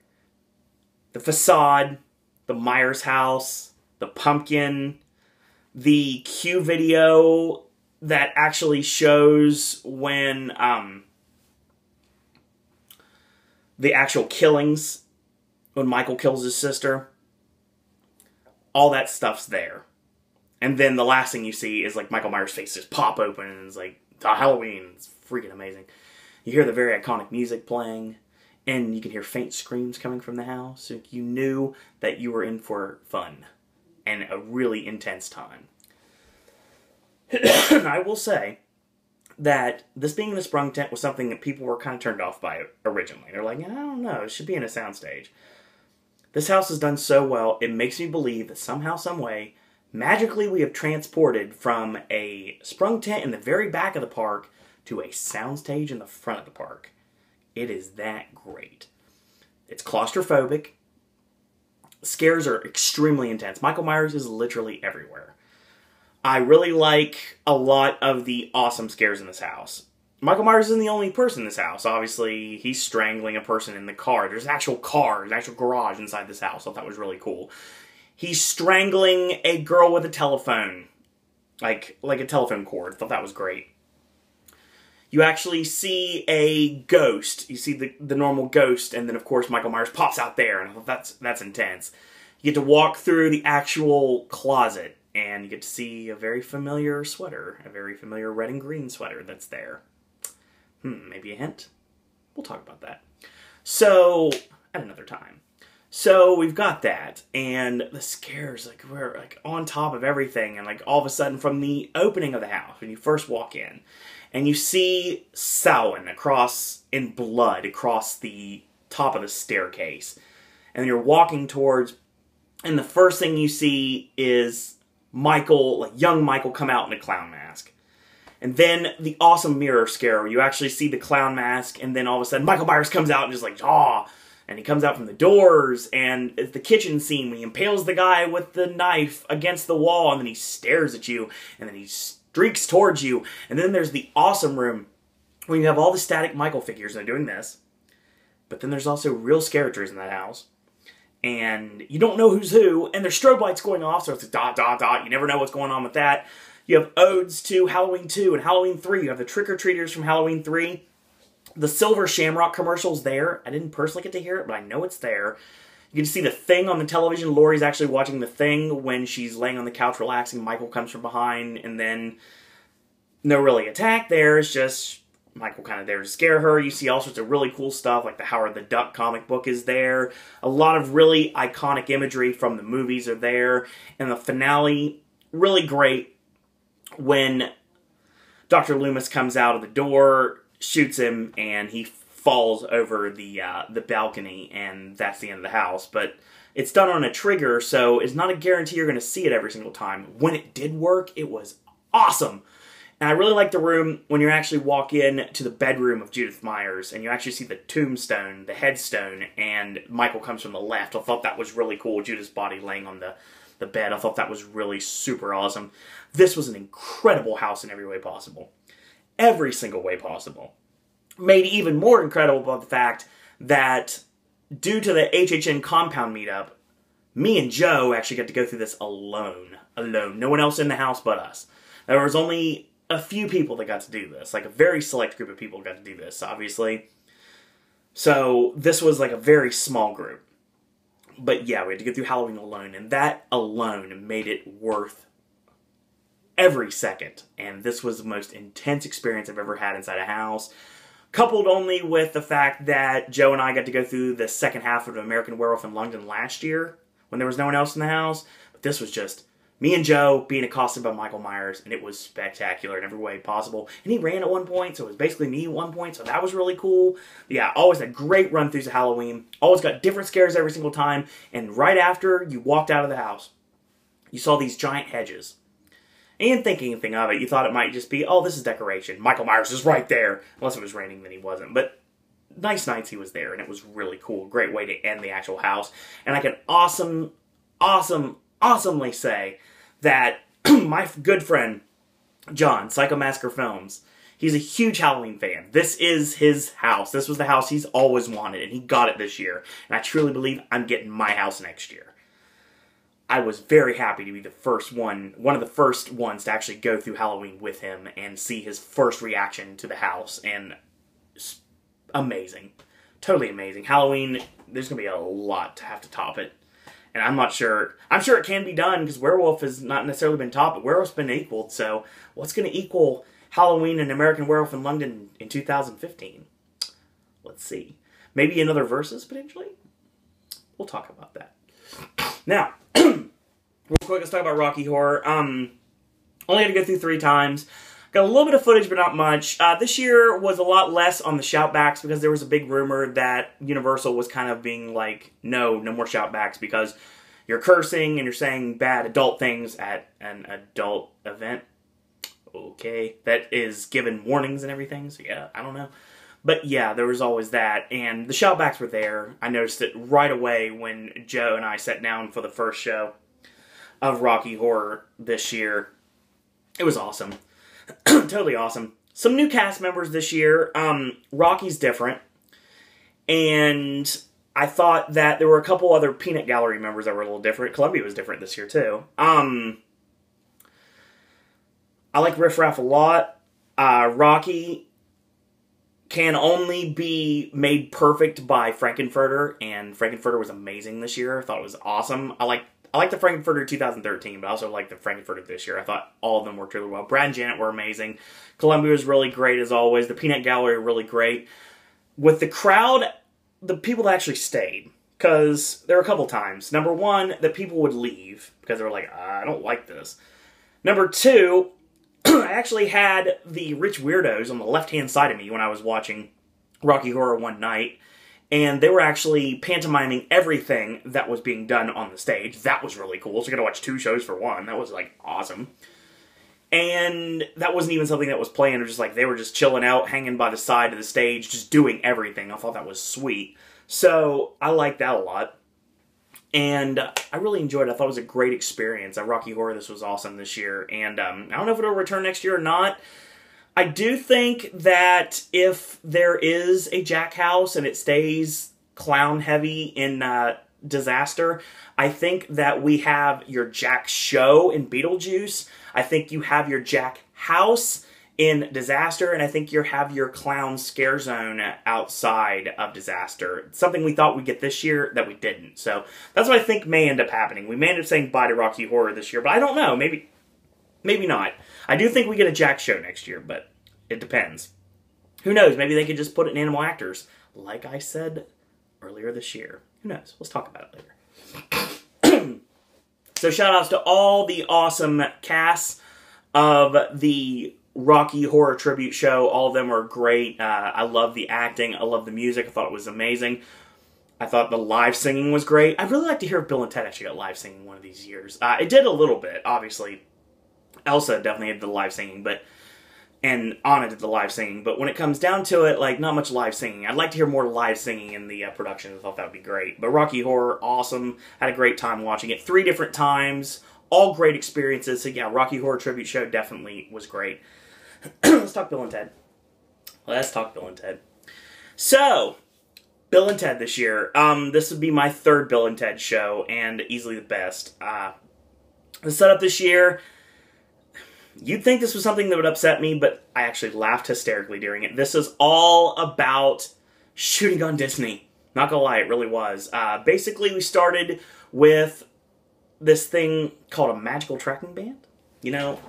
The facade, the Myers house, the pumpkin, the Q video that actually shows when the actual killings, when Michael kills his sister, all that stuff's there. And then the last thing you see is like Michael Myers' face just pop open and it's like, Halloween. It's freaking amazing. You hear the very iconic music playing, and you can hear faint screams coming from the house. So you knew that you were in for fun and a really intense time. I will say that this being in a sprung tent was something that people were kind of turned off by originally. They're like, I don't know, it should be in a soundstage. This house has done so well, it makes me believe that somehow, some way, magically we have transported from a sprung tent in the very back of the park to a soundstage in the front of the park. It is that great. It's claustrophobic. Scares are extremely intense. Michael Myers is literally everywhere. I really like a lot of the awesome scares in this house. Michael Myers isn't the only person in this house. Obviously, he's strangling a person in the car. There's an actual car, an actual garage inside this house. I thought that was really cool. He's strangling a girl with a telephone. Like a telephone cord. I thought that was great. You actually see a ghost. You see the normal ghost, and then of course Michael Myers pops out there, and I thought that's intense. You get to walk through the actual closet, and you get to see a very familiar sweater, a very familiar red and green sweater that's there. Maybe a hint? We'll talk about that. So, at another time. So, we've got that, and the scares, like, we're, like, on top of everything, and, like, all of a sudden, from the opening of the house, when you first walk in, and you see Samhain in blood across the top of the staircase, and you're walking towards, and the first thing you see is Michael, like, young Michael, come out in a clown mask. And then the awesome mirror scare where you actually see the clown mask, and then all of a sudden Michael Myers comes out and just like, and he comes out from the doors, and it's the kitchen scene when he impales the guy with the knife against the wall, and then he stares at you, and then he streaks towards you, and then there's the awesome room where you have all the static Michael figures, and they're doing this, but then there's also real characters in that house, and you don't know who's who, and there's strobe lights going off, so it's a dot, dot, dot, you never know what's going on with that. You have odes to Halloween 2 and Halloween 3. You have the trick-or-treaters from Halloween 3. The Silver Shamrock commercial's there. I didn't personally get to hear it, but I know it's there. You get to see The Thing on the television. Laurie's actually watching The Thing when she's laying on the couch relaxing. Michael comes from behind, and then no really attack there. It's just Michael kind of there to scare her. You see all sorts of really cool stuff, like the Howard the Duck comic book is there. A lot of really iconic imagery from the movies are there. And the finale, really great. When Dr. Loomis comes out of the door, shoots him, and he falls over the balcony, and that's the end of the house. But it's done on a trigger, so it's not a guarantee you're going to see it every single time. When it did work, it was awesome. And I really like the room when you actually walk in to the bedroom of Judith Myers, and you actually see the tombstone, the headstone, and Michael comes from the left. I thought that was really cool, Judith's body laying on the bed. I thought that was really super awesome. This was an incredible house in every way possible. Every single way possible. Made even more incredible by the fact that due to the HHN Compound meetup, me and Joe actually got to go through this alone. No one else in the house but us. There was only a few people that got to do this. Like a very select group of people got to do this, obviously. So this was like a very small group. But yeah, we had to go through Halloween alone, and that alone made it worth every second. And this was the most intense experience I've ever had inside a house. Coupled only with the fact that Joe and I got to go through the second half of American Werewolf in London last year, when there was no one else in the house. But this was just me and Joe being accosted by Michael Myers, and it was spectacular in every way possible. And he ran at one point, so it was basically me at one point, so that was really cool. But yeah, always had great run-throughs of Halloween. Always got different scares every single time. And right after you walked out of the house, you saw these giant hedges. And you didn't think anything of it. You thought it might just be, oh, this is decoration. Michael Myers is right there. Unless it was raining, then he wasn't. But nice nights he was there, and it was really cool. Great way to end the actual house. And I can awesomely say that my good friend, John, Psycho Massacre Films, he's a huge Halloween fan. This is his house. This was the house he's always wanted, and he got it this year. And I truly believe I'm getting my house next year. I was very happy to be the first one of the first ones to actually go through Halloween with him and see his first reaction to the house. And amazing. Totally amazing. Halloween, there's going to be a lot to have to top it. And I'm not sure. I'm sure it can be done because Werewolf has not necessarily been topped, but Werewolf's been equaled. So what's going to equal Halloween and American Werewolf in London in 2015? Let's see. Maybe another Versus, potentially? We'll talk about that. Now, real quick, let's talk about Rocky Horror. Only had to go through 3 times. Got a little bit of footage, but not much. This year was a lot less on the shoutbacks because there was a big rumor that Universal was kind of being like, no more shoutbacks because you're cursing and you're saying bad adult things at an adult event. Okay, that is given warnings and everything, so yeah, I don't know. But yeah, there was always that, and the shoutbacks were there. I noticed it right away when Joe and I sat down for the first show of Rocky Horror this year. It was awesome. Totally awesome. Some new cast members this year. Rocky's different. And I thought that there were a couple other Peanut Gallery members that were a little different. Columbia was different this year, too. I like Riff Raff a lot. Rocky can only be made perfect by Frankenfurter, and Frankenfurter was amazing this year. I thought it was awesome. I like the Frankenfurter 2013, but I also like the Frankenfurter this year. I thought all of them worked really well. Brad and Janet were amazing. Columbia was really great, as always. The Peanut Gallery were really great. With the crowd, the people that actually stayed, because there were a couple times. Number one, that people would leave, because they were like, I don't like this. Number two, I actually had the rich weirdos on the left-hand side of me when I was watching Rocky Horror one night, and they were actually pantomiming everything that was being done on the stage. That was really cool. So you got to watch 2 shows for one. That was, like, awesome. And that wasn't even something that was playing. It was just like they were just chilling out, hanging by the side of the stage, just doing everything. I thought that was sweet. So I liked that a lot. And I really enjoyed it. I thought it was a great experience. At Rocky Horror, this was awesome this year. And I don't know if it'll return next year or not. I do think that if there is a Jack House and it stays clown-heavy in Disaster, I think that we have your Jack Show in Beetlejuice. I think you have your Jack House in Disaster, and I think you have your Clown Scare Zone outside of Disaster. Something we thought we'd get this year that we didn't. So that's what I think may end up happening. We may end up saying bye to Rocky Horror this year, but I don't know. Maybe not. I do think we get a Jack Show next year, but it depends. Who knows? Maybe they could just put it in Animal Actors, like I said earlier this year. Who knows? Let's talk about it later. So shout-outs to all the awesome casts of the Rocky Horror Tribute Show. All of them are great. I love the acting. I love the music. I thought it was amazing. I thought the live singing was great. I'd really like to hear if Bill and Ted actually got live singing one of these years. It did a little bit, obviously. Elsa definitely had the live singing, and Anna did the live singing, but when it comes down to it, like, not much live singing. I'd like to hear more live singing in the production. I thought that would be great. But Rocky Horror, awesome. Had a great time watching it. 3 different times. All great experiences. So yeah, Rocky Horror Tribute Show definitely was great. Let's talk Bill and Ted. Let's talk Bill and Ted. So, Bill and Ted this year. This would be my 3rd Bill and Ted show, and easily the best. The setup this year, you'd think this was something that would upset me, but I actually laughed hysterically during it. This is all about shooting on Disney. Not gonna lie, it really was. Basically, we started with this thing called a magical tracking band. You know,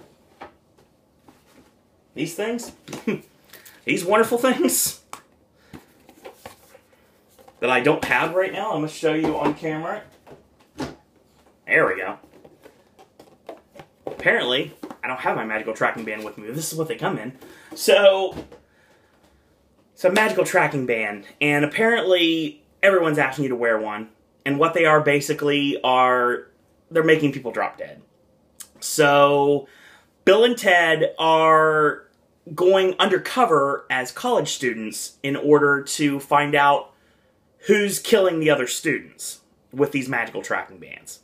these things. These wonderful things that I don't have right now. I'm gonna show you on camera. There we go. Apparently, I don't have my magical tracking band with me. This is what they come in. So, it's a magical tracking band, and apparently everyone's asking you to wear one. And what they are basically are, they're making people drop dead. So, Bill and Ted are going undercover as college students in order to find out who's killing the other students with these magical tracking bands.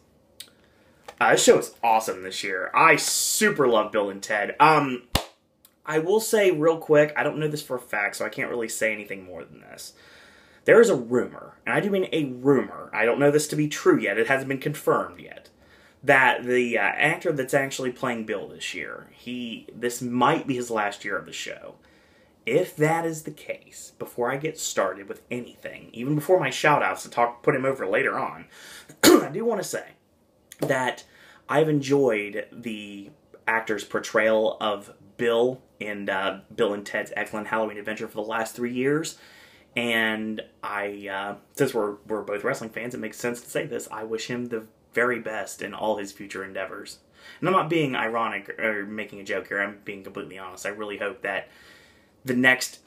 This show is awesome this year. I super love Bill and Ted. I will say real quick, I don't know this for a fact, so I can't really say anything more than this. There is a rumor, and I do mean a rumor, I don't know this to be true yet, it hasn't been confirmed yet, that the actor that's actually playing Bill this year, this might be his last year of the show. if that is the case, before I get started with anything, even before my shoutouts to put him over later on, I do want to say that I've enjoyed the actor's portrayal of Bill in Bill and Ted's Excellent Halloween Adventure for the last 3 years. And since we're both wrestling fans, it makes sense to say this. I wish him the very best in all his future endeavors. And I'm not being ironic or making a joke here. I'm being completely honest. I really hope that the next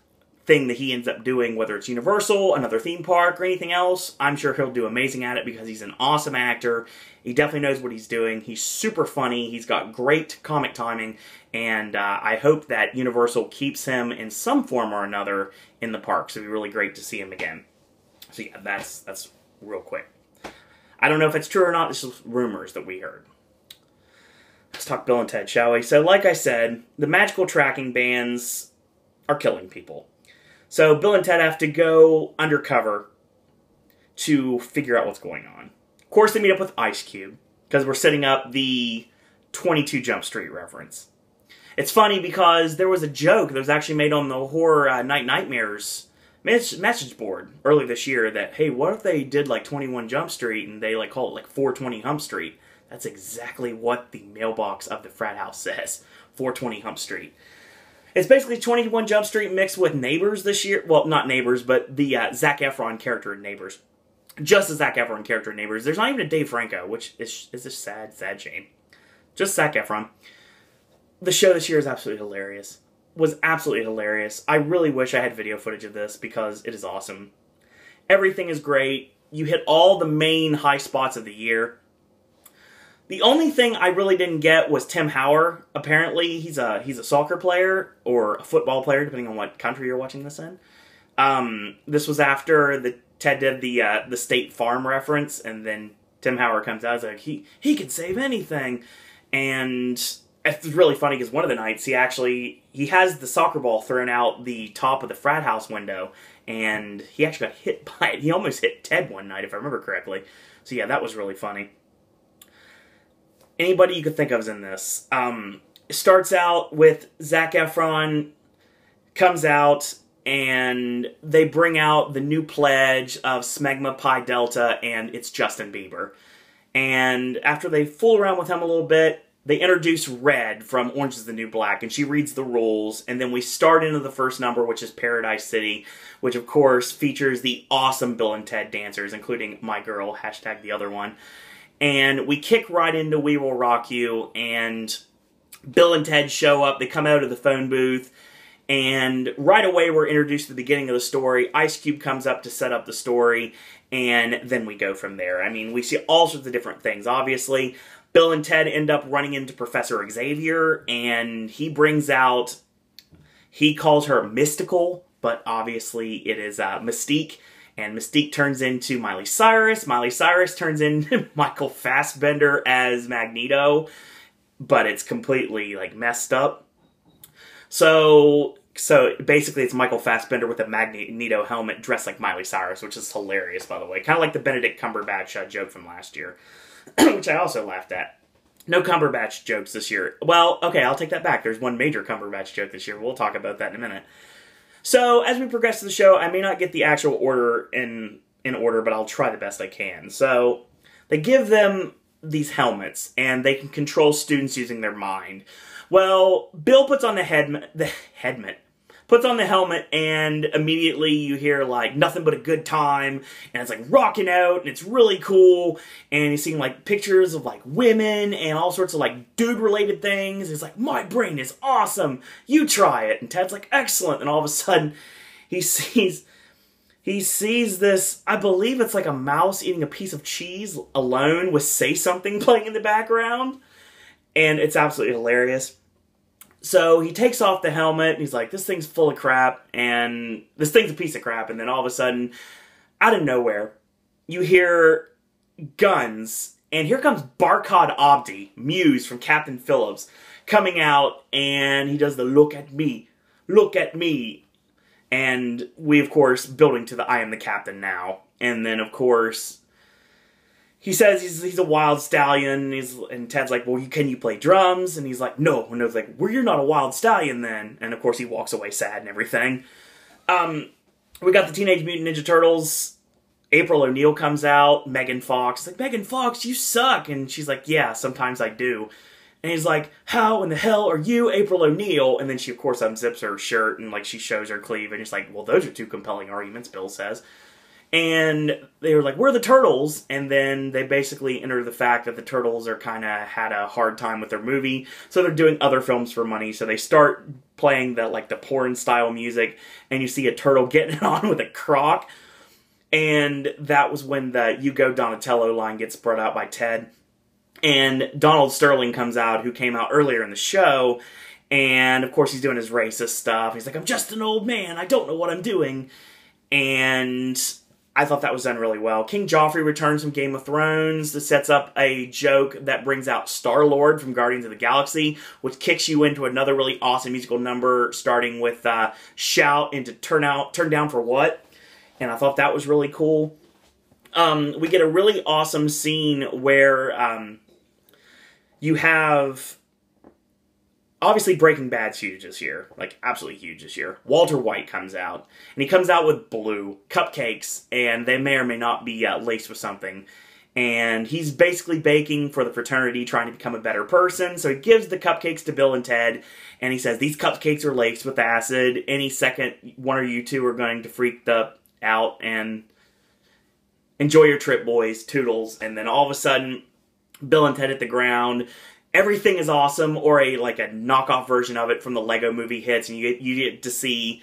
thing that he ends up doing, whether it's Universal, another theme park, or anything else, I'm sure he'll do amazing at it because he's an awesome actor. He definitely knows what he's doing. He's super funny. He's got great comic timing. And I hope that Universal keeps him in some form or another in the parks. It'd be really great to see him again. So yeah, that's real quick. I don't know if it's true or not. This is rumors that we heard. Let's talk Bill and Ted, shall we? So like I said, the magical tracking bands are killing people. So Bill and Ted have to go undercover to figure out what's going on. Of course, they meet up with Ice Cube, because we're setting up the 22 Jump Street reference. It's funny because there was a joke that was actually made on the Horror Night Nightmares message board earlier this year that, hey, what if they did like 21 Jump Street and they like call it like 420 Hump Street? That's exactly what the mailbox of the frat house says. 420 Hump Street. It's basically 21 Jump Street mixed with Neighbors this year. Well, not Neighbors, but the Zac Efron character in Neighbors. Just a Zac Efron character in Neighbors. There's not even a Dave Franco, which is a sad, sad shame. Just Zac Efron. The show this year is absolutely hilarious. Was absolutely hilarious. I really wish I had video footage of this because it is awesome. Everything is great. You hit all the main high spots of the year. The only thing I really didn't get was Tim Howard. Apparently, he's a soccer player or a football player, depending on what country you're watching this in. This was after Ted did the State Farm reference, and then Tim Howard comes out and like, he can save anything. And it's really funny because one of the nights he has the soccer ball thrown out the top of the frat house window, and he actually got hit by it. He almost hit Ted one night, if I remember correctly. So yeah, that was really funny. Anybody you could think of is in this. It starts out with Zac Efron comes out, and they bring out the new pledge of Smegma Pi Delta, and it's Justin Bieber. And after they fool around with him a little bit, they introduce Red from Orange is the New Black, and she reads the rules, and then we start into the first number, which is Paradise City, which of course features the awesome Bill and Ted dancers, including my girl, hashtag the other one. And we kick right into We Will Rock You, and Bill and Ted show up. They come out of the phone booth, and right away we're introduced to the beginning of the story. Ice Cube comes up to set up the story, and then we go from there. I mean, we see all sorts of different things. Obviously, Bill and Ted end up running into Professor Xavier, and he brings out, he calls her Mystical, but obviously it is Mystique. And Mystique turns into Miley Cyrus. Miley Cyrus turns into Michael Fassbender as Magneto. But it's completely, like, messed up. So basically it's Michael Fassbender with a Magneto helmet dressed like Miley Cyrus, which is hilarious, by the way. Kind of like the Benedict Cumberbatch joke from last year, which I also laughed at. No Cumberbatch jokes this year. Well, okay, I'll take that back. There's one major Cumberbatch joke this year. We'll talk about that in a minute. So, as we progress to the show, I may not get the actual order in order, but I'll try the best I can. So, they give them these helmets, and they can control students using their mind. Well, Bill puts on the helmet, and immediately you hear, like, nothing but a good time, and it's, like, rocking out, and it's really cool, and you're seeing, like, pictures of, like, women, and all sorts of, like, dude-related things. It's like, my brain is awesome, you try it, and Ted's like, excellent, and all of a sudden, he sees this, I believe it's like a mouse eating a piece of cheese alone with Say Something playing in the background, and it's absolutely hilarious. So he takes off the helmet, and he's like, this thing's full of crap, and this thing's a piece of crap, and then all of a sudden, out of nowhere, you hear guns, and here comes Barkhad Abdi, Muse from Captain Phillips, coming out, and he does the look at me, and we, of course, building to the I am the captain now, and then, of course, he says he's a wild stallion, and Ted's like, well, can you play drums? And he's like, no. And it's like, well, you're not a wild stallion then. And of course he walks away sad and everything. We got the Teenage Mutant Ninja Turtles. April O'Neil comes out. Megan Fox. Like, Megan Fox, you suck. And she's like, yeah, sometimes I do. And he's like, how in the hell are you April O'Neil? And then she, of course, unzips her shirt and, like, she shows her cleave. And he's like, well, those are two compelling arguments, Bill says. And they were like, we're the Turtles. And then they basically enter the fact that the Turtles are kind of had a hard time with their movie. So they're doing other films for money. So they start playing the porn-style music. And you see a turtle getting it on with a croc. And that was when the You Go Donatello line gets brought out by Ted. And Donald Sterling comes out, who came out earlier in the show. And, of course, he's doing his racist stuff. He's like, I'm just an old man. I don't know what I'm doing. And I thought that was done really well. King Joffrey returns from Game of Thrones. This sets up a joke that brings out Star-Lord from Guardians of the Galaxy, which kicks you into another really awesome musical number, starting with Shout into Turn Down for What? And I thought that was really cool. We get a really awesome scene where you have... Obviously, Breaking Bad's huge this year. Like, absolutely huge this year. Walter White comes out. And he comes out with blue cupcakes. And they may or may not be laced with something. And he's basically baking for the fraternity, trying to become a better person. So he gives the cupcakes to Bill and Ted. And he says, these cupcakes are laced with acid. Any second, one of you two are going to freak out. And enjoy your trip, boys. Toodles. And then all of a sudden, Bill and Ted hit the ground. Everything is awesome, or a knockoff version of it from the Lego movie hits, and you get to see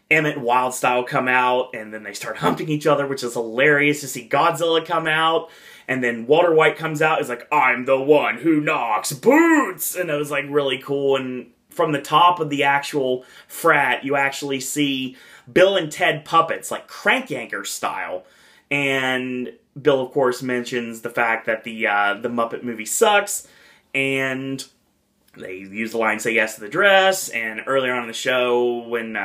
Emmett and Wildstyle come out, and then they start humping each other, which is hilarious to see Godzilla come out, and then Walter White comes out, is like, I'm the one who knocks boots, and it was like really cool, and from the top of the actual frat, you actually see Bill and Ted puppets, like Crank Yanker style, and Bill, of course, mentions the fact that the Muppet movie sucks. And they use the line, say yes to the dress. And earlier on in the show, when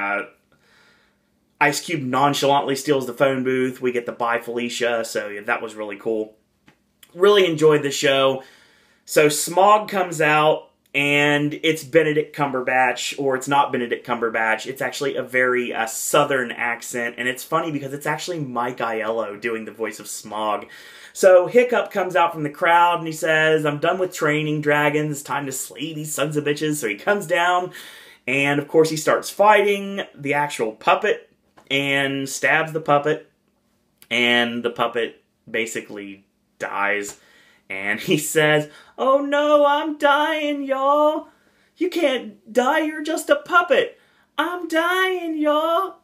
Ice Cube nonchalantly steals the phone booth, we get the Bye Felicia. So yeah, that was really cool. Really enjoyed the show. So Smog comes out, and it's Benedict Cumberbatch, or it's not Benedict Cumberbatch. It's actually a very southern accent. And it's funny because it's actually Mike Aiello doing the voice of Smog. So Hiccup comes out from the crowd and he says, I'm done with training dragons, it's time to slay these sons of bitches. So he comes down and of course he starts fighting the actual puppet and stabs the puppet. And the puppet basically dies. And he says, oh no, I'm dying, y'all. You can't die, you're just a puppet. I'm dying, y'all.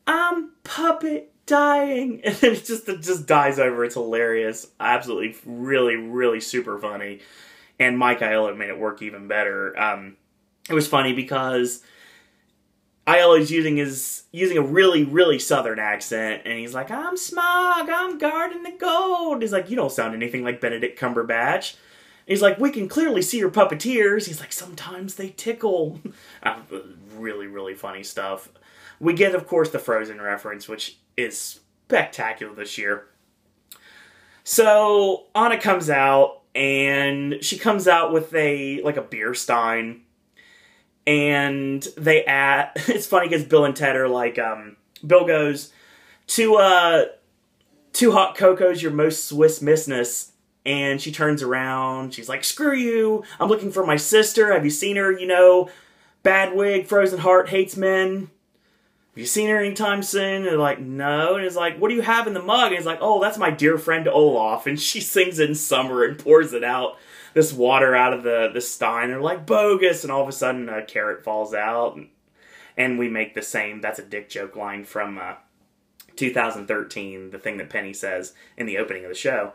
I'm puppet dying. And then it just dies over. It's hilarious. Absolutely, really, really super funny. And Mike Aiello made it work even better. It was funny because Aiello's using a really, really southern accent, and he's like, I'm Smog, I'm guarding the gold. He's like, you don't sound anything like Benedict Cumberbatch. He's like, we can clearly see your puppeteers. He's like, sometimes they tickle. Really, really funny stuff. We get, of course, the Frozen reference, which is spectacular this year. So, Anna comes out, and she comes out with a beer stein. And it's funny because Bill and Ted are like, Bill goes, two hot cocos, your most Swiss missness. And she turns around, she's like, screw you, I'm looking for my sister, have you seen her, bad wig, frozen heart, hates men. Have you seen her anytime soon? And they're like, no. And he's like, what do you have in the mug? And he's like, oh, that's my dear friend Olaf. And she sings In Summer and pours it out, this water out of the stein. They're like, bogus. And all of a sudden, a carrot falls out. And we make the same, that's a dick joke line from 2013, the thing that Penny says in the opening of the show.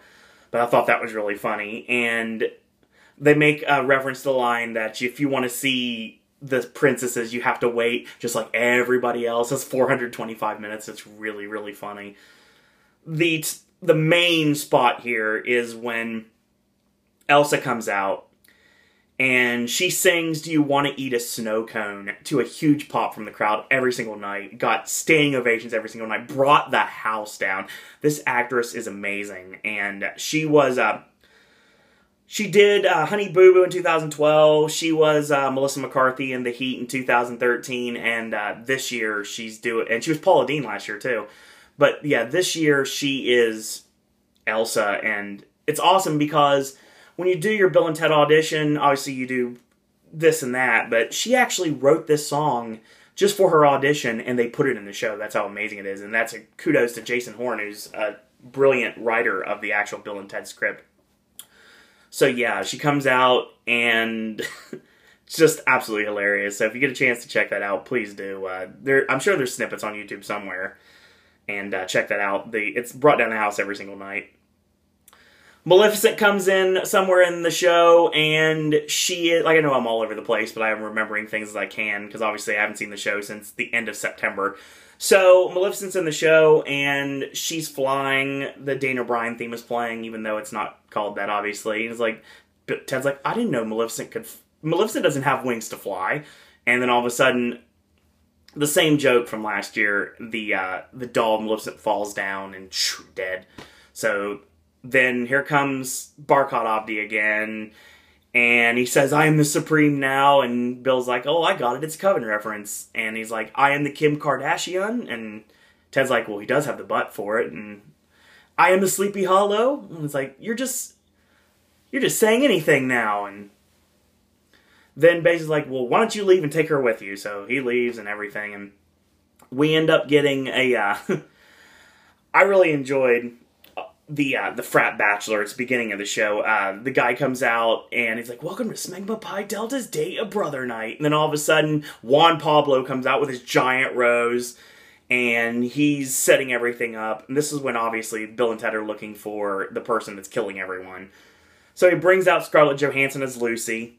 But I thought that was really funny. And they make a reference to the line that if you want to see the princesses, you have to wait, just like everybody else. It's 425 minutes. It's really, really funny. The main spot here is when Elsa comes out, And she sings "Do You Want to Eat a Snow Cone" to a huge pop from the crowd every single night. Got standing ovations every single night. Brought the house down. This actress is amazing. And she was, she did Honey Boo Boo in 2012. She was Melissa McCarthy in The Heat in 2013. And this year she's doing, and she was Paula Deen last year too. But yeah, this year she is Elsa. And it's awesome because when you do your Bill and Ted audition, obviously you do this and that, but she actually wrote this song just for her audition, and they put it in the show. That's how amazing it is, and that's a kudos to Jason Horne, who's a brilliant writer of the actual Bill and Ted script. So yeah, she comes out, and it's just absolutely hilarious. So if you get a chance to check that out, please do. I'm sure there's snippets on YouTube somewhere, and check that out. It's brought down the house every single night. Maleficent comes in somewhere in the show, and she is, like, I know I'm all over the place, but I'm remembering things as I can, because obviously I haven't seen the show since the end of September. So, Maleficent's in the show, and she's flying. The Daniel Bryan theme is playing, even though it's not called that, obviously. And it's like, Ted's like, I didn't know Maleficent doesn't have wings to fly. And then all of a sudden, the same joke from last year, the doll Maleficent falls down and dead. So then here comes Barkhad Abdi again, and he says, I am the Supreme now, and Bill's like, oh, I got it, it's a Coven reference. And he's like, I am the Kim Kardashian, and Ted's like, well, he does have the butt for it, and I am the Sleepy Hollow, and it's like, you're just saying anything now, and then Baze like, well, why don't you leave and take her with you? So he leaves and everything, and we end up getting a, I really enjoyed the frat bachelor. It's the beginning of the show. The guy comes out and he's like, welcome to Smegma Pi Delta's Date a Brother Night. And then all of a sudden, Juan Pablo comes out with his giant rose and he's setting everything up. And this is when obviously Bill and Ted are looking for the person that's killing everyone. So he brings out Scarlett Johansson as Lucy,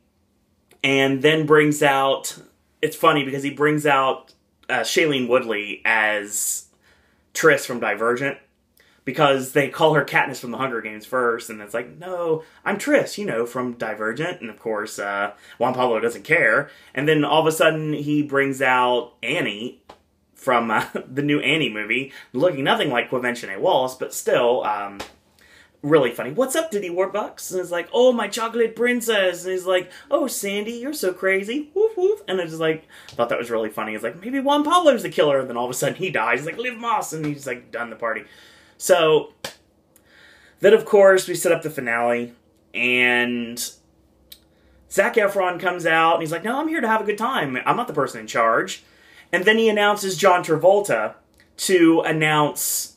and then brings out, it's funny because he brings out Shailene Woodley as Triss from Divergent, because they call her Katniss from the Hunger Games first, and it's like, no, I'm Triss, you know, from Divergent. And of course, Juan Pablo doesn't care. And then all of a sudden, he brings out Annie from the new Annie movie, looking nothing like Quivention A. Wallace, but still, really funny. What's up, Diddy Warbucks? And it's like, oh, my chocolate princess. And he's like, oh, Sandy, you're so crazy. Woof, woof. And I just like, thought that was really funny. It's like, maybe Juan Pablo's the killer. And then all of a sudden, he dies. He's like, Liv Moss. And he's like, done the party. So, then of course, we set up the finale, and Zac Efron comes out, and he's like, no, I'm here to have a good time. I'm not the person in charge. And then he announces John Travolta to announce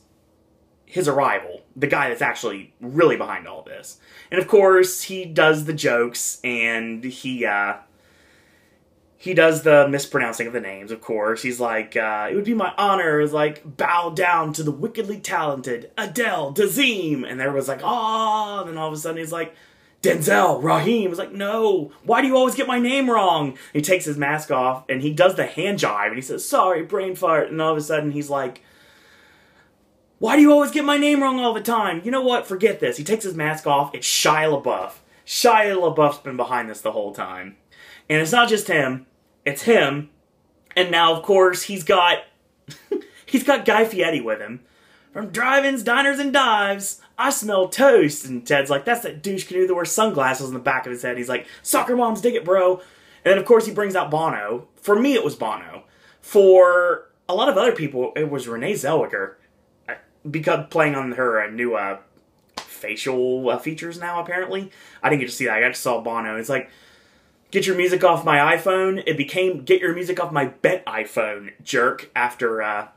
his arrival, the guy that's actually really behind all this. And of course, he does the jokes, and he does the mispronouncing of the names, of course. He's like, it would be my honor, is like, bow down to the wickedly talented Adele Dazeem. And everyone's like, ah. And then all of a sudden he's like, Denzel, Raheem. He's like, no, why do you always get my name wrong? And he takes his mask off, and he does the hand jive, and he says, sorry, brain fart. And all of a sudden he's like, why do you always get my name wrong all the time? You know what? Forget this. He takes his mask off. It's Shia LaBeouf. Shia LaBeouf's been behind this the whole time. And it's not just him. It's him, and now, of course, he's got Guy Fieri with him. From drive-ins, diners, and dives, I smell toast. And Ted's like, that's that douche canoe that wears sunglasses on the back of his head. He's like, soccer moms dig it, bro. And then, of course, he brings out Bono. For me, it was Bono. For a lot of other people, it was Renee Zellweger, because playing on her new facial features now, apparently. I didn't get to see that. I just saw Bono. It's like, get your music off my iPhone. It became, get your music off my bet iPhone, jerk, after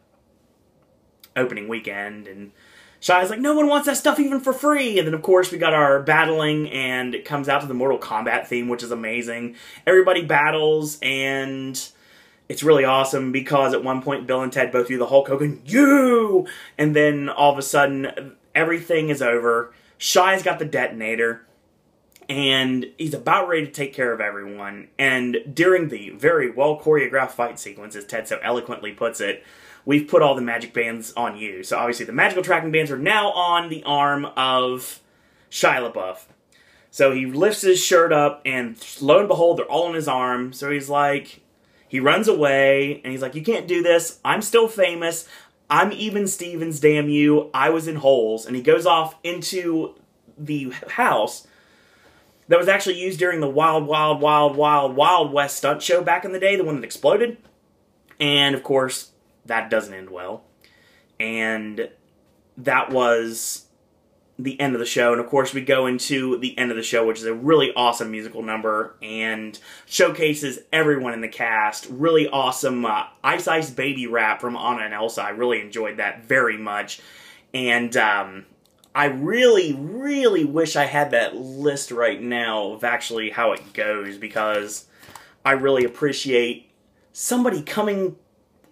opening weekend. And Shia's like, no one wants that stuff even for free. And then, of course, we got our battling, and it comes out to the Mortal Kombat theme, which is amazing. Everybody battles, and it's really awesome, because at one point, Bill and Ted both do the Hulk Hogan, you! And then, all of a sudden, everything is over. Shia's got the detonator, and he's about ready to take care of everyone. And during the very well choreographed fight sequence, as Ted so eloquently puts it, we've put all the magic bands on you. So obviously the magical tracking bands are now on the arm of Shia LaBeouf. So he lifts his shirt up, and lo and behold, they're all in his arm. So he's like, he runs away, and he's like, you can't do this. I'm still famous. I'm Even Stevens, damn you. I was in holes. And he goes off into the house that was actually used during the Wild West stunt show back in the day, the one that exploded. And, of course, that doesn't end well. And that was the end of the show. And, of course, we go into the end of the show, which is a really awesome musical number and showcases everyone in the cast. Really awesome Ice Ice Baby rap from Anna and Elsa. I really enjoyed that very much. And I really, really wish I had that list right now of actually how it goes, because I really appreciate somebody coming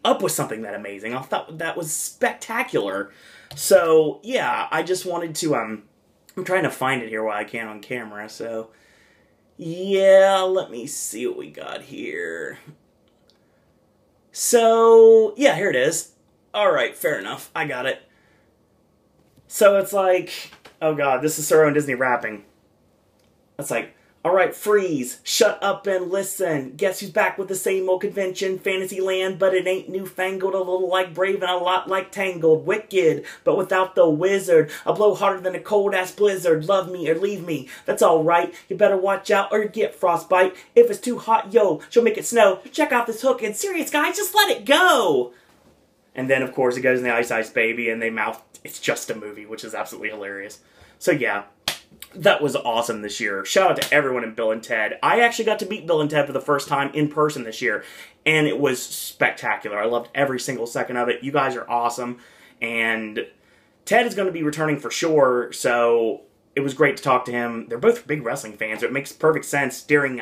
up with something that amazing. I thought that was spectacular. So, yeah, I just wanted to, I'm trying to find it here while I can on camera, so, yeah, let me see what we got here. So, yeah, here it is. Alright, fair enough, I got it. So it's like, oh god, this is Sir Disney rapping. It's like, alright, freeze, shut up and listen. Guess who's back with the same old convention, Fantasyland, but it ain't newfangled, a little like Brave and a lot like Tangled. Wicked, but without the wizard. A blow harder than a cold-ass blizzard. Love me or leave me, that's alright. You better watch out or you get frostbite. If it's too hot, yo, she'll make it snow. Check out this hook and serious guys, just let it go. And then, of course, it goes in the Ice Ice Baby and they mouth, it's just a movie, which is absolutely hilarious. So, yeah. That was awesome this year. Shout out to everyone in Bill and Ted. I actually got to meet Bill and Ted for the first time in person this year, and it was spectacular. I loved every single second of it. You guys are awesome, and Ted is going to be returning for sure, so it was great to talk to him. They're both big wrestling fans, so it makes perfect sense during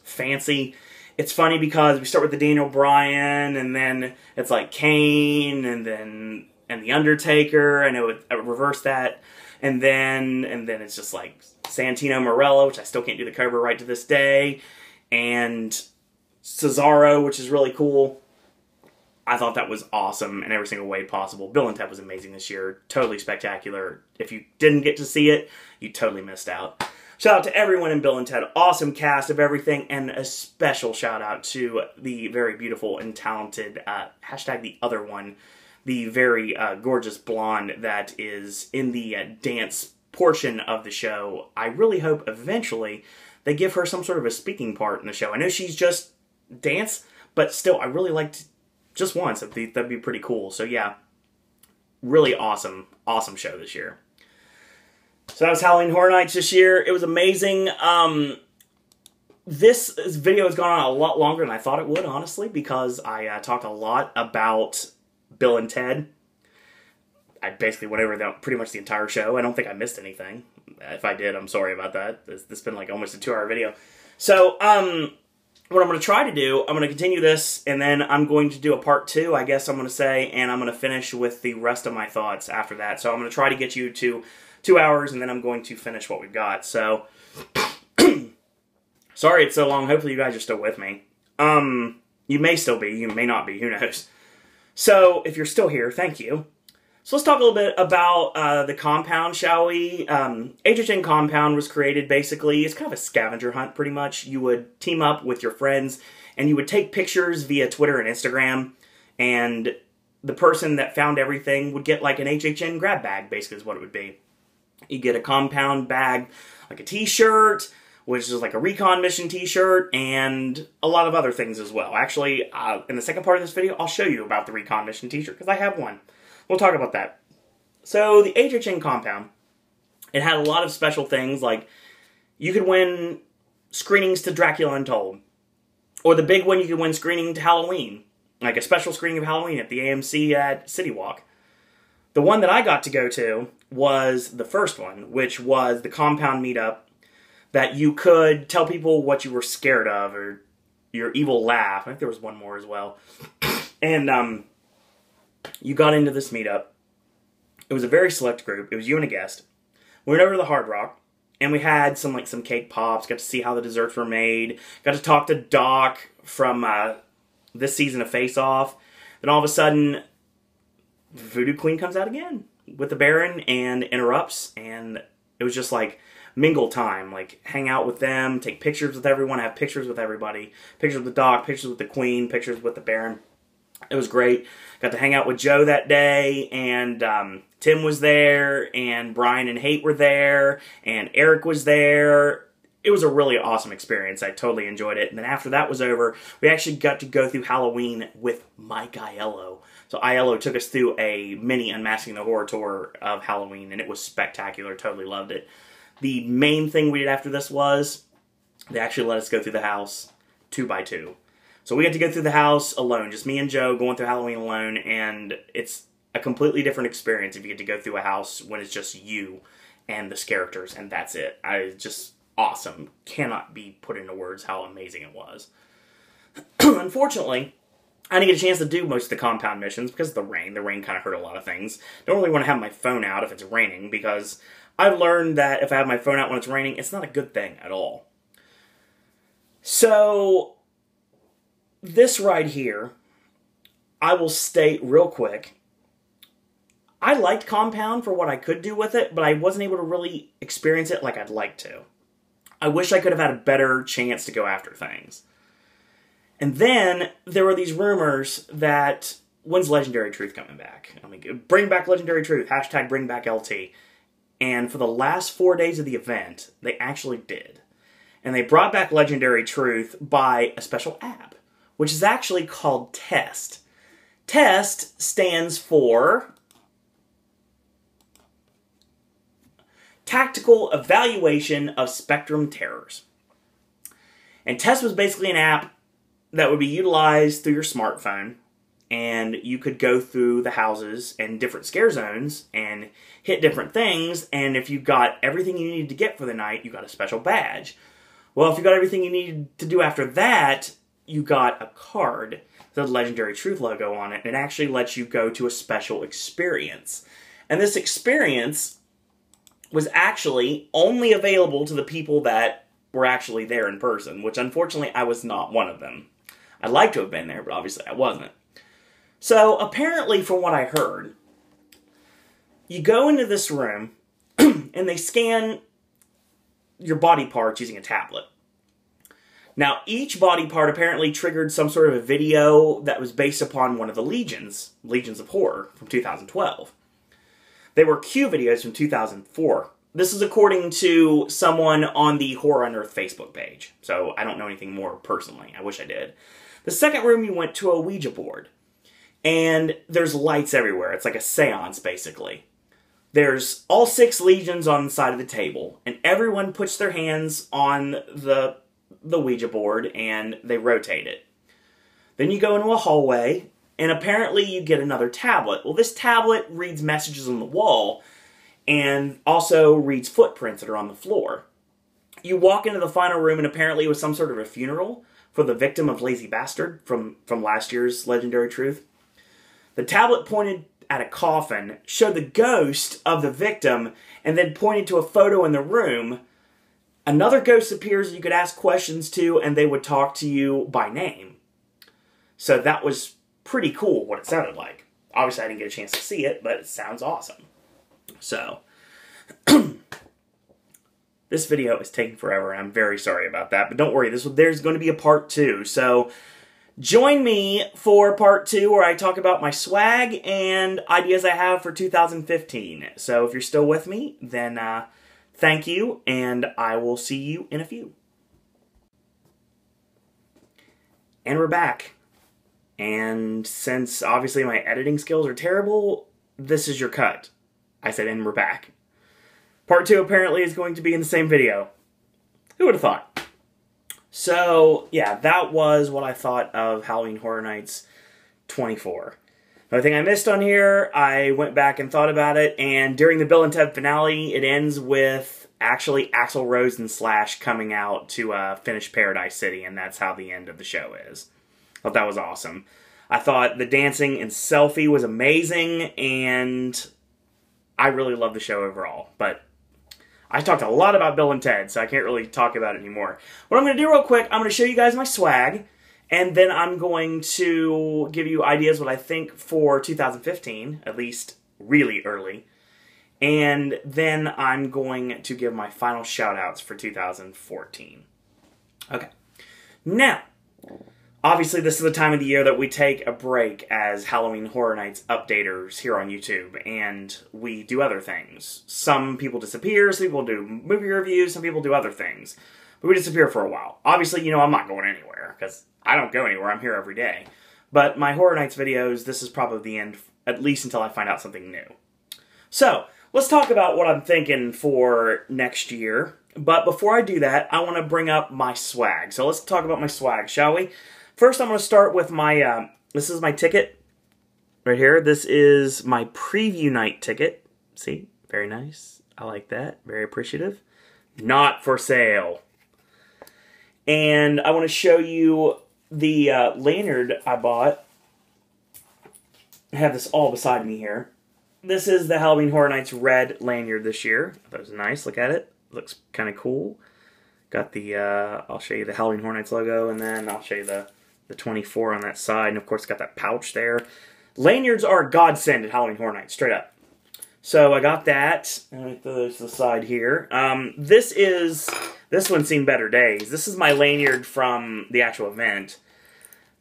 Fancy. It's funny because we start with the Daniel Bryan, and then it's like Kane, and The Undertaker, and it would reverse that. And then it's just like Santino Marella, which I still can't do the Cobra right to this day. And Cesaro, which is really cool. I thought that was awesome in every single way possible. Bill and Ted was amazing this year. Totally spectacular. If you didn't get to see it, you totally missed out. Shout out to everyone in Bill and Ted. Awesome cast of everything. And a special shout out to the very beautiful and talented, hashtag the other one, the very gorgeous blonde that is in the dance portion of the show. I really hope eventually they give her some sort of a speaking part in the show. I know she's just dance, but still, I really liked just once. That'd be pretty cool. So yeah, really awesome, awesome show this year. So that was Halloween Horror Nights this year. It was amazing. This video has gone on a lot longer than I thought it would, honestly, because I talked a lot about Bill and Ted. I basically went over pretty much the entire show. I don't think I missed anything. If I did, I'm sorry about that. This has been like almost a 2-hour video. So, what I'm going to try to do, I'm going to continue this, and then I'm going to do a part 2, I guess I'm going to say, and I'm going to finish with the rest of my thoughts after that. So I'm going to try to get you to 2 hours, and then I'm going to finish what we've got. So, sorry it's so long. Hopefully you guys are still with me. You may still be. You may not be. Who knows? So, if you're still here, thank you. So let's talk a little bit about the Compound, shall we? HHN Compound was created, basically, it's kind of a scavenger hunt, pretty much. You would team up with your friends, and you would take pictures via Twitter and Instagram, and the person that found everything would get, like, an HHN grab bag, basically, is what it would be. You get a Compound bag, like a t-shirt, which is like a recon mission t-shirt, and a lot of other things as well. Actually, in the second part of this video, I'll show you about the recon mission t-shirt, because I have one. We'll talk about that. So, the HHN Compound, it had a lot of special things, like you could win screenings to Dracula Untold. Or the big one, you could win screening to Halloween. Like a special screening of Halloween at the AMC at City Walk. The one that I got to go to was the first one, which was the Compound meetup, that you could tell people what you were scared of, or your evil laugh. I think there was one more as well. And, you got into this meetup. It was a very select group. It was you and a guest. We went over to the Hard Rock, and we had some cake pops, got to see how the desserts were made, got to talk to Doc from this season of Face Off. Then all of a sudden, Voodoo Queen comes out again with the Baron and interrupts, and it was just like mingle time, like hang out with them, take pictures with everyone, have pictures with everybody, pictures with the Doc, pictures with the Queen, pictures with the Baron. It was great. Got to hang out with Joe that day, and Tim was there, and Brian and Haight were there, and Erik was there. It was a really awesome experience. I totally enjoyed it. And then after that was over, we actually got to go through Halloween with Mike Aiello. So Aiello took us through a mini Unmasking the Horror tour of Halloween, and it was spectacular. Totally loved it. The main thing we did after this was they actually let us go through the house 2 by 2. So we got to go through the house alone, just me and Joe going through Halloween alone, and it's a completely different experience if you get to go through a house when it's just you and the characters, and that's it. Just awesome. Cannot be put into words how amazing it was. Unfortunately, I didn't get a chance to do most of the compound missions because of the rain. The rain kind of hurt a lot of things. Don't really want to have my phone out if it's raining, because I've learned that if I have my phone out when it's raining, it's not a good thing at all. So this right here, I will state real quick, I liked Compound for what I could do with it, but I wasn't able to really experience it like I'd like to. I wish I could have had a better chance to go after things. And then there were these rumors that, when's Legendary Truth coming back? I mean, bring back Legendary Truth, hashtag bring back LT. And for the last 4 days of the event, they actually did. And they brought back Legendary Truth by a special app, which is actually called TEST. TEST stands for Tactical Evaluation of Spectrum Terrors. And TEST was basically an app that would be utilized through your smartphone, and you could go through the houses and different scare zones and hit different things, and if you got everything you needed to get for the night, you got a special badge. Well, if you got everything you needed to do after that, you got a card with the Legendary Truth logo on it, and it actually lets you go to a special experience. And this experience was actually only available to the people that were actually there in person, which unfortunately I was not one of them. I'd like to have been there, but obviously I wasn't. So apparently, from what I heard, you go into this room and they scan your body parts using a tablet. Now, each body part apparently triggered some sort of a video that was based upon one of the Legions of Horror from 2012. They were Q videos from 2004. This is according to someone on the Horror Unearthed Facebook page, so I don't know anything more personally. I wish I did. The second room, you went to a Ouija board, and there's lights everywhere. It's like a seance, basically. There's all 6 Legions on the side of the table, and everyone puts their hands on the Ouija board, and they rotate it. Then you go into a hallway, and apparently you get another tablet. Well, this tablet reads messages on the wall, and also reads footprints that are on the floor. You walk into the final room, and apparently it was some sort of a funeral for the victim of Lazy Bastard from last year's Legendary Truth. The tablet pointed at a coffin, showed the ghost of the victim, and then pointed to a photo in the room. Another ghost appears you could ask questions to, and they would talk to you by name. So that was pretty cool what it sounded like. Obviously, I didn't get a chance to see it, but it sounds awesome. So, this video is taking forever, and I'm very sorry about that. But don't worry, there's going to be a part 2. So, join me for part 2 where I talk about my swag and ideas I have for 2015. So, if you're still with me, then thank you, and I will see you in a few. And we're back. And since, obviously, my editing skills are terrible, this is your cut. I said, and we're back. Part 2 apparently is going to be in the same video. Who would have thought? So, yeah, that was what I thought of Halloween Horror Nights 24. Another thing I missed on here, I went back and thought about it, and during the Bill and Ted finale, it ends with actually Axl Rose and Slash coming out to finish Paradise City, and that's how the end of the show is. I thought that was awesome. I thought the dancing in Selfie was amazing, and I really love the show overall. But I talked a lot about Bill and Ted, so I can't really talk about it anymore. What I'm going to do real quick, I'm going to show you guys my swag, and then I'm going to give you ideas what I think for 2015, at least really early. And then I'm going to give my final shoutouts for 2014. Okay. Now, obviously this is the time of the year that we take a break as Halloween Horror Nights updaters here on YouTube, and we do other things. Some people disappear, some people do movie reviews, some people do other things. But we disappear for a while. Obviously, you know, I'm not going anywhere, because I don't go anywhere, I'm here every day. But my Horror Nights videos, this is probably the end, at least until I find out something new. So, let's talk about what I'm thinking for next year. But before I do that, I want to bring up my swag. So let's talk about my swag, shall we? First, I'm going to start with my, this is my ticket right here. This is my preview night ticket. See? Very nice. I like that. Very appreciative. Not for sale. And I want to show you the lanyard I bought. I have this all beside me here. This is the Halloween Horror Nights red lanyard this year. That was nice. Look at it. Looks kind of cool. Got the, I'll show you the Halloween Horror Nights logo, and then I'll show you the 24 on that side. And of course, got that pouch there. Lanyards are a godsend at Halloween Horror Nights, straight up. So I got that. Let me throw this to the side here. This one's seen better days. This is my lanyard from the actual event.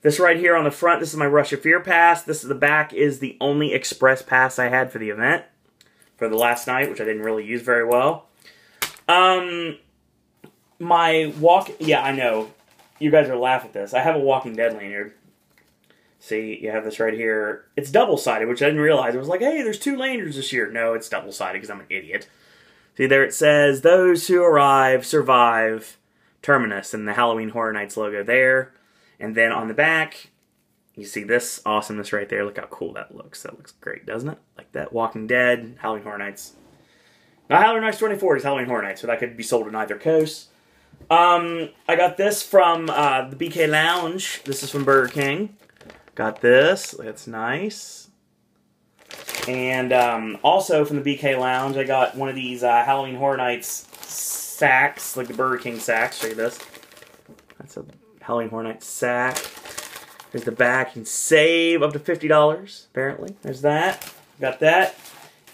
This right here on the front, this is my Rush of Fear pass. This is the back is the only express pass I had for the event. For the last night, which I didn't really use very well. Yeah, I know. You guys are laughing at this. I have a Walking Dead lanyard. See, you have this right here. It's double-sided, which I didn't realize. I was like, hey, there's 2 lanyards this year. No, it's double-sided because I'm an idiot. See, there it says, those who arrive, survive, Terminus, and the Halloween Horror Nights logo there. And then on the back, you see this awesomeness right there. Look how cool that looks. That looks great, doesn't it? Like that. Walking Dead, Halloween Horror Nights. Now, Halloween Nights 24 is Halloween Horror Nights, so that could be sold on either coast. I got this from the BK Lounge. This is from Burger King. Got this. That's nice. And also from the BK Lounge, I got one of these Halloween Horror Nights sacks, like the Burger King sacks. Show you this. That's a Halloween Horror Nights sack. There's the back. You can save up to $50, apparently. There's that. Got that.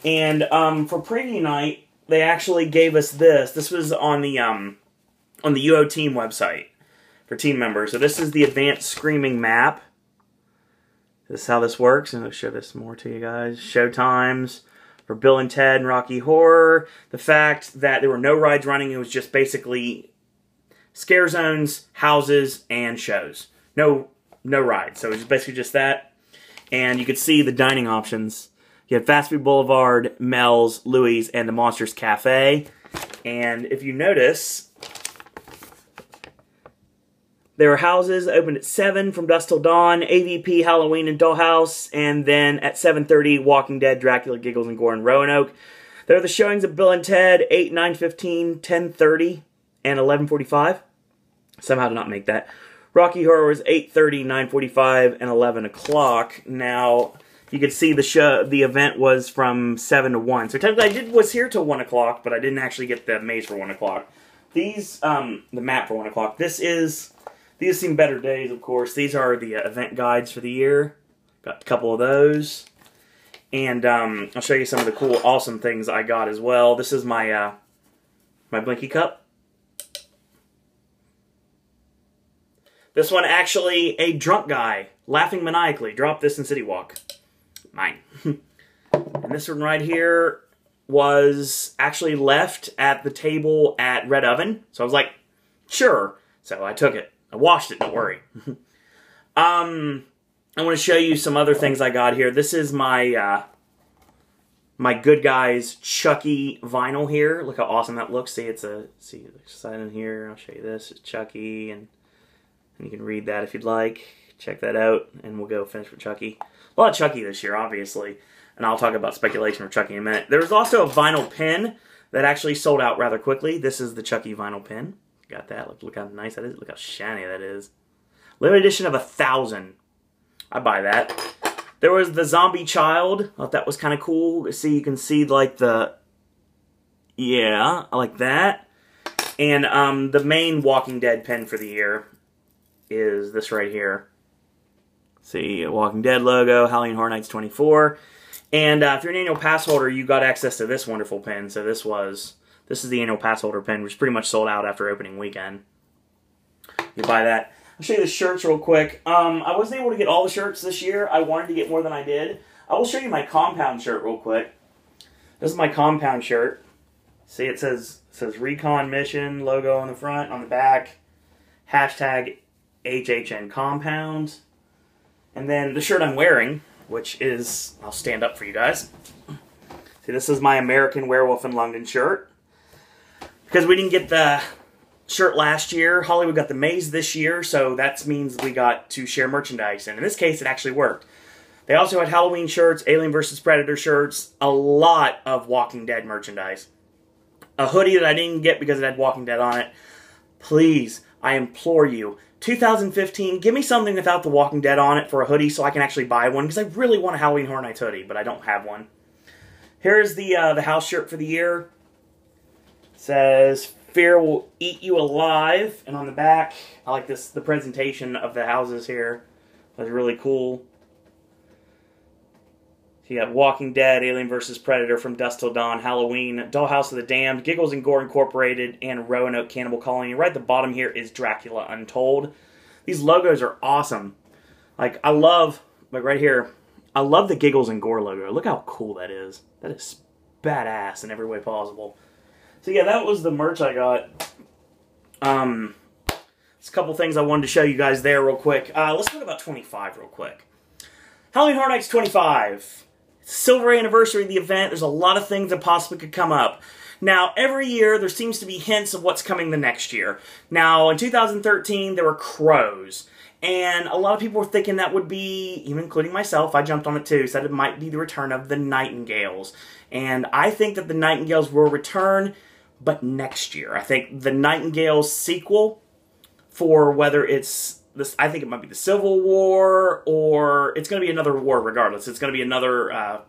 And for preview night, they actually gave us this. This was on the UO Team website for team members. So this is the advanced screaming map. This is how this works, and I'll show this more to you guys. Showtimes for Bill and Ted and Rocky Horror. The fact that there were no rides running, it was just basically scare zones, houses, and shows. No rides. So it was basically just that. And you could see the dining options. You have Fast Food Boulevard, Mel's, Louis, and the Monsters Cafe. And if you notice, there are houses opened at 7 from dusk till dawn, AVP, Halloween, and Dollhouse, and then at 7:30, Walking Dead, Dracula, Giggles, and Gore in Roanoke. There are the showings of Bill and Ted, 8, 9:15, 10:30, and 11:45. Somehow did not make that. Rocky Horror was 8:30, 9:45, and 11 o'clock. Now, you could see the event was from 7 to 1. So technically I was here till 1 o'clock, but I didn't actually get the maze for 1 o'clock. These, the map for 1 o'clock. These have seen better days, of course. These are the event guides for the year. Got a couple of those. And I'll show you some of the cool, awesome things I got as well. This is my my Blinky Cup. This one actually, a drunk guy, laughing maniacally, dropped this in City Walk. Mine. And this one right here was actually left at the table at Red Oven. So I was like, sure. So I took it. I washed it, don't worry. I want to show you some other things I got here. This is my my Good Guys Chucky vinyl here. Look how awesome that looks. See, it's a side in here. I'll show you this. It's Chucky, and you can read that if you'd like. Check that out, and we'll go finish with Chucky. A lot of Chucky this year, obviously, and I'll talk about speculation for Chucky in a minute. There was also a vinyl pin that actually sold out rather quickly. This is the Chucky vinyl pin. Got that. Look how nice that is. Look how shiny that is. Limited edition of 1,000. I'd buy that. There was the Zombie Child. I thought that was kind of cool. See, you can see like the... Yeah, I like that. And the main Walking Dead pen for the year is this right here. See, Walking Dead logo, Halloween Horror Nights 24. And if you're an annual pass holder, you got access to this wonderful pin. So this is the annual pass holder pin, which pretty much sold out after opening weekend. You buy that. I'll show you the shirts real quick. I wasn't able to get all the shirts this year. I wanted to get more than I did. I will show you my Compound shirt real quick. This is my Compound shirt. See, it says Recon Mission logo on the front, on the back. Hashtag HHN Compound. And then the shirt I'm wearing, which is, I'll stand up for you guys. See, this is my American Werewolf in London shirt. Because we didn't get the shirt last year, Hollywood got the maze this year, so that means we got to share merchandise. And in this case, it actually worked. They also had Halloween shirts, Alien vs. Predator shirts, a lot of Walking Dead merchandise. A hoodie that I didn't get because it had Walking Dead on it. Please, I implore you, 2015, give me something without the Walking Dead on it for a hoodie so I can actually buy one, because I really want a Halloween Horror Nights hoodie, but I don't have one. Here's the house shirt for the year. It says, "Fear will eat you alive," and on the back, I like this, the presentation of the houses here. That's really cool. You got Walking Dead, Alien vs. Predator, From Dusk Till Dawn, Halloween, Dollhouse of the Damned, Giggles and Gore Incorporated, and Roanoke Cannibal Colony. Right at the bottom here is Dracula Untold. These logos are awesome. Like, I love, like right here, I love the Giggles and Gore logo. Look how cool that is. That is badass in every way possible. So yeah, that was the merch I got. There's a couple things I wanted to show you guys there real quick. Let's talk about 25 real quick. Halloween Horror Nights 25. Silver anniversary of the event. There's a lot of things that possibly could come up. Now, every year, there seems to be hints of what's coming the next year. Now, in 2013, there were crows. And a lot of people were thinking that would be, even including myself, I jumped on it too, said it might be the return of the Nightingales. And I think that the Nightingales will return, but next year. I think the Nightingales sequel, for whether it's this, I think it might be the Civil War, or it's going to be another war regardless. It's going to be another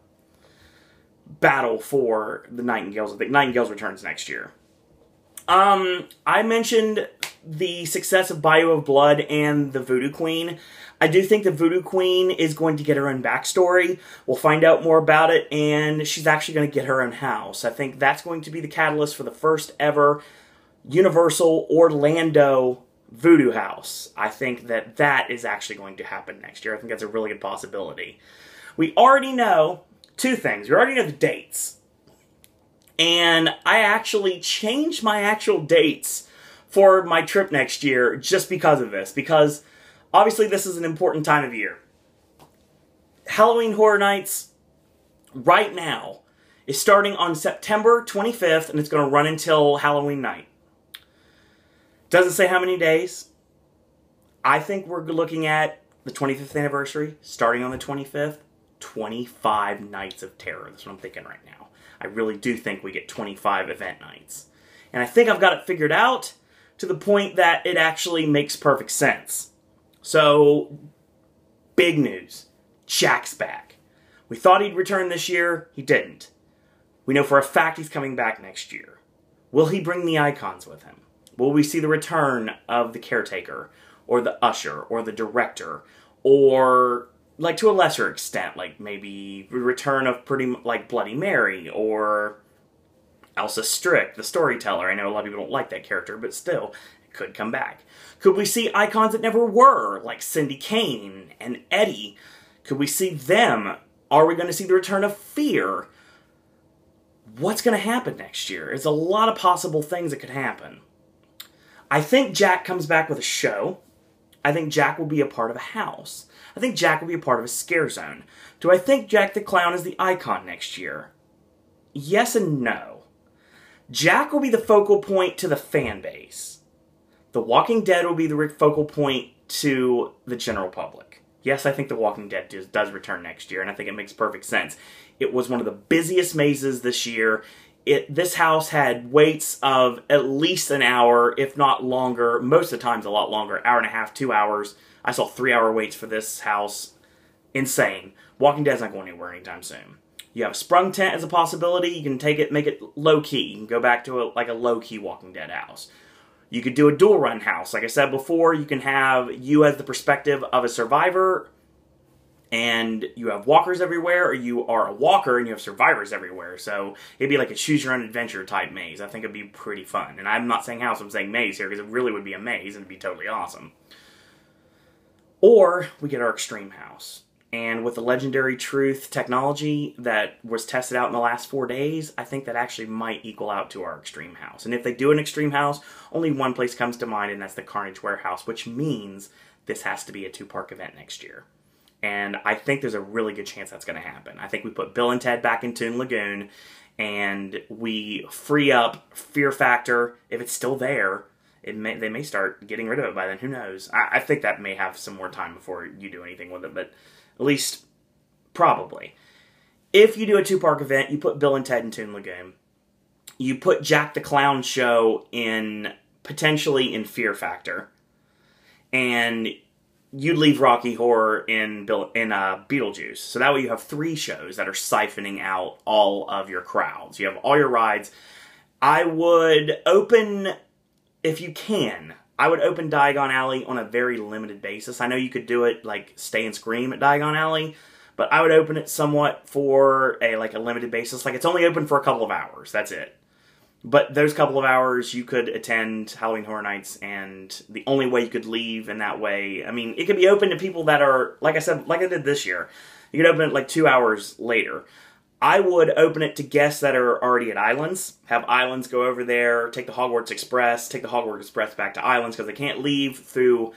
battle for the Nightingales. I think Nightingales returns next year. I mentioned the success of Bayou of Blood and the Voodoo Queen. I do think the Voodoo Queen is going to get her own backstory. We'll find out more about it, and she's actually going to get her own house. I think that's going to be the catalyst for the first ever Universal Orlando Voodoo House. I think that that is actually going to happen next year. I think that's a really good possibility. We already know two things. We already know the dates. And I actually changed my actual dates for my trip next year just because of this. Because obviously this is an important time of year. Halloween Horror Nights right now is starting on September 25th, and it's going to run until Halloween night. Doesn't say how many days. I think we're looking at the 25th anniversary, starting on the 25th, 25 nights of terror. That's what I'm thinking right now. I really do think we get 25 event nights. And I think I've got it figured out to the point that it actually makes perfect sense. So, big news. Jack's back. We thought he'd return this year. He didn't. We know for a fact he's coming back next year. Will he bring the icons with him? Will we see the return of the caretaker, or the usher, or the director, or, like, to a lesser extent, like, maybe the return of like, Bloody Mary, or Elsa Strick, the storyteller. I know a lot of people don't like that character, but still, it could come back. Could we see icons that never were, like Cindy Kane and Eddie? Could we see them? Are we going to see the return of Fear? What's going to happen next year? There's a lot of possible things that could happen. I think Jack comes back with a show. I think Jack will be a part of a house. I think Jack will be a part of a scare zone. Do I think Jack the Clown is the icon next year? Yes and no. Jack will be the focal point to the fan base. The Walking Dead will be the focal point to the general public. Yes, I think The Walking Dead does return next year, and I think it makes perfect sense. It was one of the busiest mazes this year. This house had waits of at least an hour, if not longer. Most of the times a lot longer. Hour and a half, 2 hours. I saw 3-hour waits for this house. Insane. Walking Dead's not going anywhere anytime soon. You have a sprung tent as a possibility. You can take it, make it low-key. You can go back to like a low-key Walking Dead house. You could do a dual-run house. Like I said before, you can have you as the perspective of a survivor and you have walkers everywhere, or you are a walker and you have survivors everywhere. So it'd be like a choose-your-own-adventure type maze. I think it'd be pretty fun. And I'm not saying house, I'm saying maze here, because it really would be a maze, and it'd be totally awesome. Or we get our extreme house. And with the Legendary Truth technology that was tested out in the last 4 days, I think that actually might equal out to our extreme house. And if they do an extreme house, only one place comes to mind, and that's the Carnage Warehouse, which means this has to be a 2-park event next year. And I think there's a really good chance that's going to happen. I think we put Bill and Ted back in Toon Lagoon, and we free up Fear Factor. If it's still there, they may start getting rid of it by then. Who knows? I think that may have some more time before you do anything with it, but at least, probably. If you do a 2-park event, you put Bill and Ted in Toon Lagoon. You put Jack the Clown Show potentially in Fear Factor. And you'd leave Rocky Horror in Beetlejuice. So that way you have 3 shows that are siphoning out all of your crowds. You have all your rides. I would open, if you can, I would open Diagon Alley on a very limited basis. I know you could do it like Stay and Scream at Diagon Alley, but I would open it somewhat for a limited basis. Like, it's only open for a couple of hours. That's it. But those couple of hours, you could attend Halloween Horror Nights, and the only way you could leave in that way, I mean, it could be open to people that are, like I said, like I did this year. You could open it like 2 hours later. I would open it to guests that are already at Islands, have Islands go over there, take the Hogwarts Express back to Islands, because they can't leave through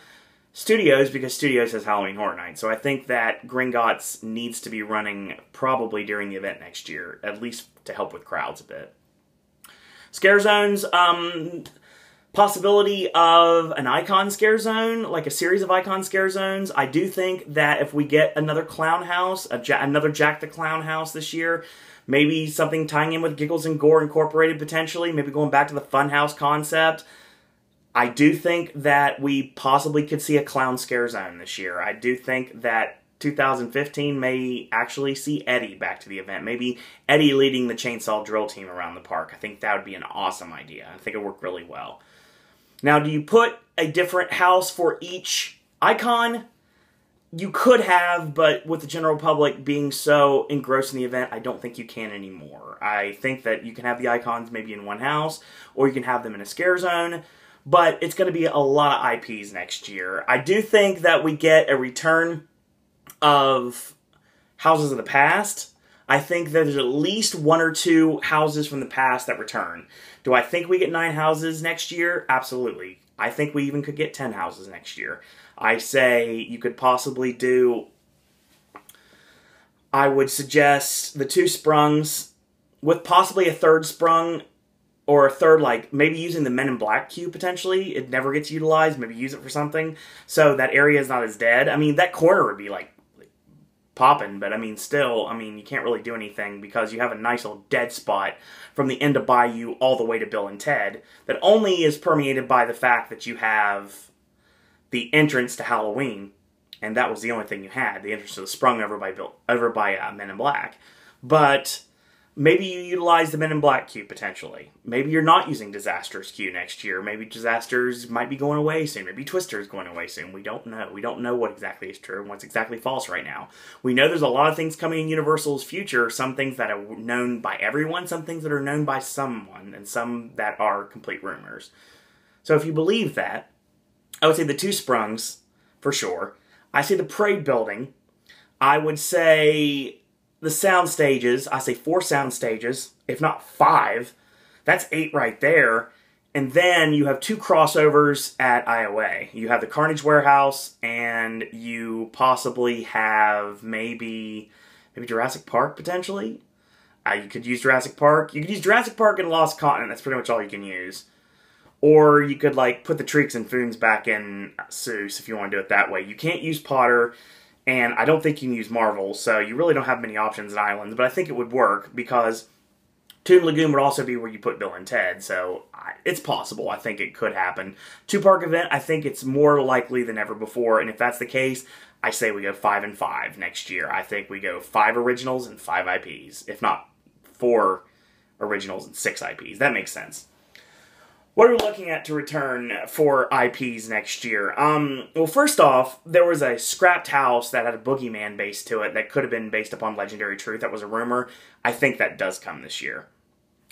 Studios, because Studios has Halloween Horror Nights. So I think that Gringotts needs to be running probably during the event next year, at least to help with crowds a bit. Scarezones, possibility of an Icon Scarezone, like a series of Icon Scarezones. I do think that if we get another Clown House, another Jack the Clown House this year, maybe something tying in with Giggles and Gore Incorporated potentially, maybe going back to the Funhouse concept, I do think that we possibly could see a Clown Scarezone this year. I do think that 2015 may actually see Eddie back to the event. Maybe Eddie leading the Chainsaw Drill team around the park. I think that would be an awesome idea. I think it would work really well. Now, do you put a different house for each icon? You could have, but with the general public being so engrossed in the event, I don't think you can anymore. I think that you can have the icons maybe in one house, or you can have them in a scare zone, but it's going to be a lot of IPs next year. I do think that we get a return of houses of the past. I think there's at least 1 or 2 houses from the past that return. Do I think we get 9 houses next year? Absolutely. I think we even could get 10 houses next year. I say you could possibly do, I would suggest the 2 sprungs with possibly a 3rd sprung, or a 3rd, like, maybe using the Men in Black queue potentially. It never gets utilized. Maybe use it for something so that area is not as dead. I mean, that corner would be, like, popping, but I mean, still, I mean, you can't really do anything because you have a nice little dead spot from the end of Bayou all the way to Bill and Ted that only is permeated by the fact that you have the entrance to Halloween, and that was the only thing you had, the entrance to the sprung over by Men in Black. But maybe you utilize the Men in Black queue potentially. Maybe you're not using Disaster's queue next year. Maybe Disasters might be going away soon. Maybe Twister's going away soon. We don't know. We don't know what exactly is true and what's exactly false right now. We know there's a lot of things coming in Universal's future. Some things that are known by everyone, some things that are known by someone, and some that are complete rumors. So if you believe that, I would say the 2 sprungs, for sure. I say the parade building. I would say the sound stages, I say 4 sound stages, if not 5. That's 8 right there. And then you have 2 crossovers at IOA. You have the Carnage Warehouse, and you possibly have maybe Jurassic Park, potentially. You could use Jurassic Park. You could use Jurassic Park and Lost Continent. That's pretty much all you can use. Or you could, like, put the Treeks and Foons back in Seuss if you want to do it that way. You can't use Potter, and I don't think you can use Marvel, so you really don't have many options at Islands, but I think it would work, because Toon Lagoon would also be where you put Bill and Ted, so it's possible. I think it could happen. 2-park event, I think it's more likely than ever before, and if that's the case, I say we go 5 and 5 next year. I think we go 5 originals and 5 IPs, if not 4 originals and 6 IPs. That makes sense. What are we looking at to return for IPs next year? Well, first off, there was a scrapped house that had a boogeyman base to it that could have been based upon Legendary Truth. That was a rumor. I think that does come this year.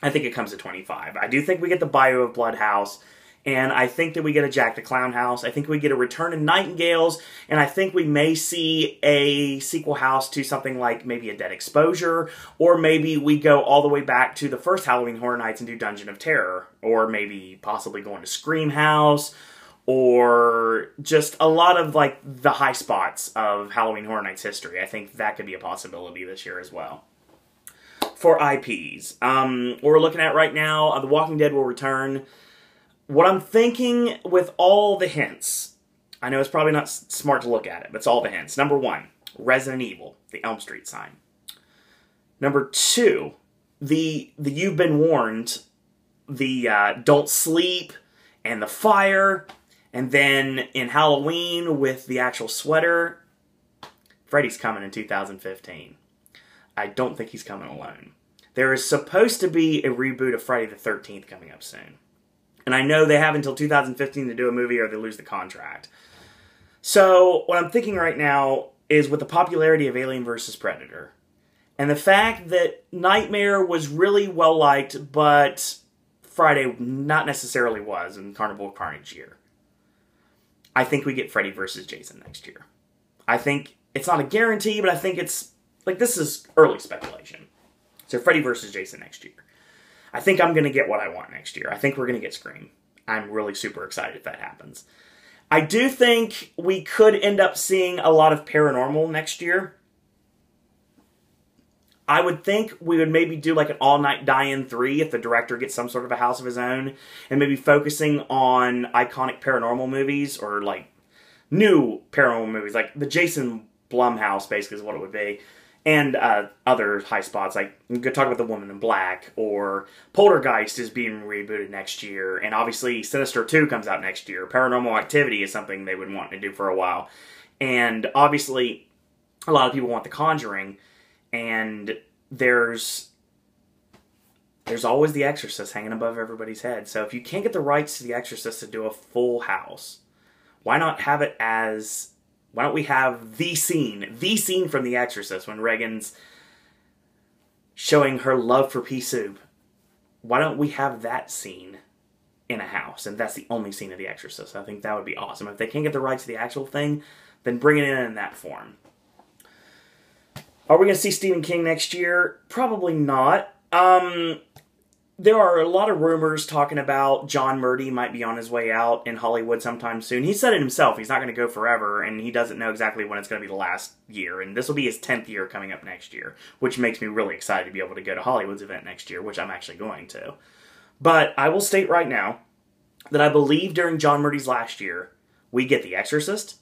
I think it comes to 25. I do think we get the Bayou of Blood house, and I think that we get a Jack the Clown house. I think we get a Return of Nightingales, and I think we may see a sequel house to something like maybe a Dead Exposure, or maybe we go all the way back to the first Halloween Horror Nights and do Dungeon of Terror, or maybe possibly going to Scream House, or just a lot of like the high spots of Halloween Horror Nights history. I think that could be a possibility this year as well. For IPs, what we're looking at right now, The Walking Dead will return. What I'm thinking with all the hints, I know it's probably not smart to look at it, but it's all the hints. Number 1, Resident Evil, the Elm Street sign. Number 2, the You've Been Warned, the Don't Sleep, and the fire, and then in Halloween with the actual sweater, Freddy's coming in 2015. I don't think he's coming alone. There is supposed to be a reboot of Friday the 13th coming up soon. And I know they have until 2015 to do a movie or they lose the contract. So, what I'm thinking right now is with the popularity of Alien vs. Predator, and the fact that Nightmare was really well-liked, but Friday not necessarily was in Carnival of Carnage year, I think we get Freddy vs. Jason next year. I think it's not a guarantee, but I think it's, like, this is early speculation. So, Freddy vs. Jason next year. I think I'm going to get what I want next year. I think we're going to get Scream. I'm really super excited if that happens. I do think we could end up seeing a lot of paranormal next year. I would think we would maybe do like an all-night die-in 3 if the director gets some sort of a house of his own, and maybe focusing on iconic paranormal movies, or like new paranormal movies, like the Jason Blumhouse basically is what it would be. And other high spots, like you could talk about The Woman in Black, or Poltergeist is being rebooted next year, and obviously Sinister 2 comes out next year. Paranormal Activity is something they would want to do for a while. And obviously, a lot of people want The Conjuring, and there's always The Exorcist hanging above everybody's head. So if you can't get the rights to The Exorcist to do a full house, why not have it as... Why don't we have the scene from The Exorcist when Regan's showing her love for pea soup? Why don't we have that scene in a house? And that's the only scene of The Exorcist. I think that would be awesome. If they can't get the rights to the actual thing, then bring it in that form. Are we going to see Stephen King next year? Probably not. There are a lot of rumors talking about John Murdy might be on his way out in Hollywood sometime soon. He said it himself. He's not going to go forever, and he doesn't know exactly when it's going to be the last year. And this will be his 10th year coming up next year, which makes me really excited to be able to go to Hollywood's event next year, which I'm actually going to. But I will state right now that I believe during John Murdy's last year, we get The Exorcist,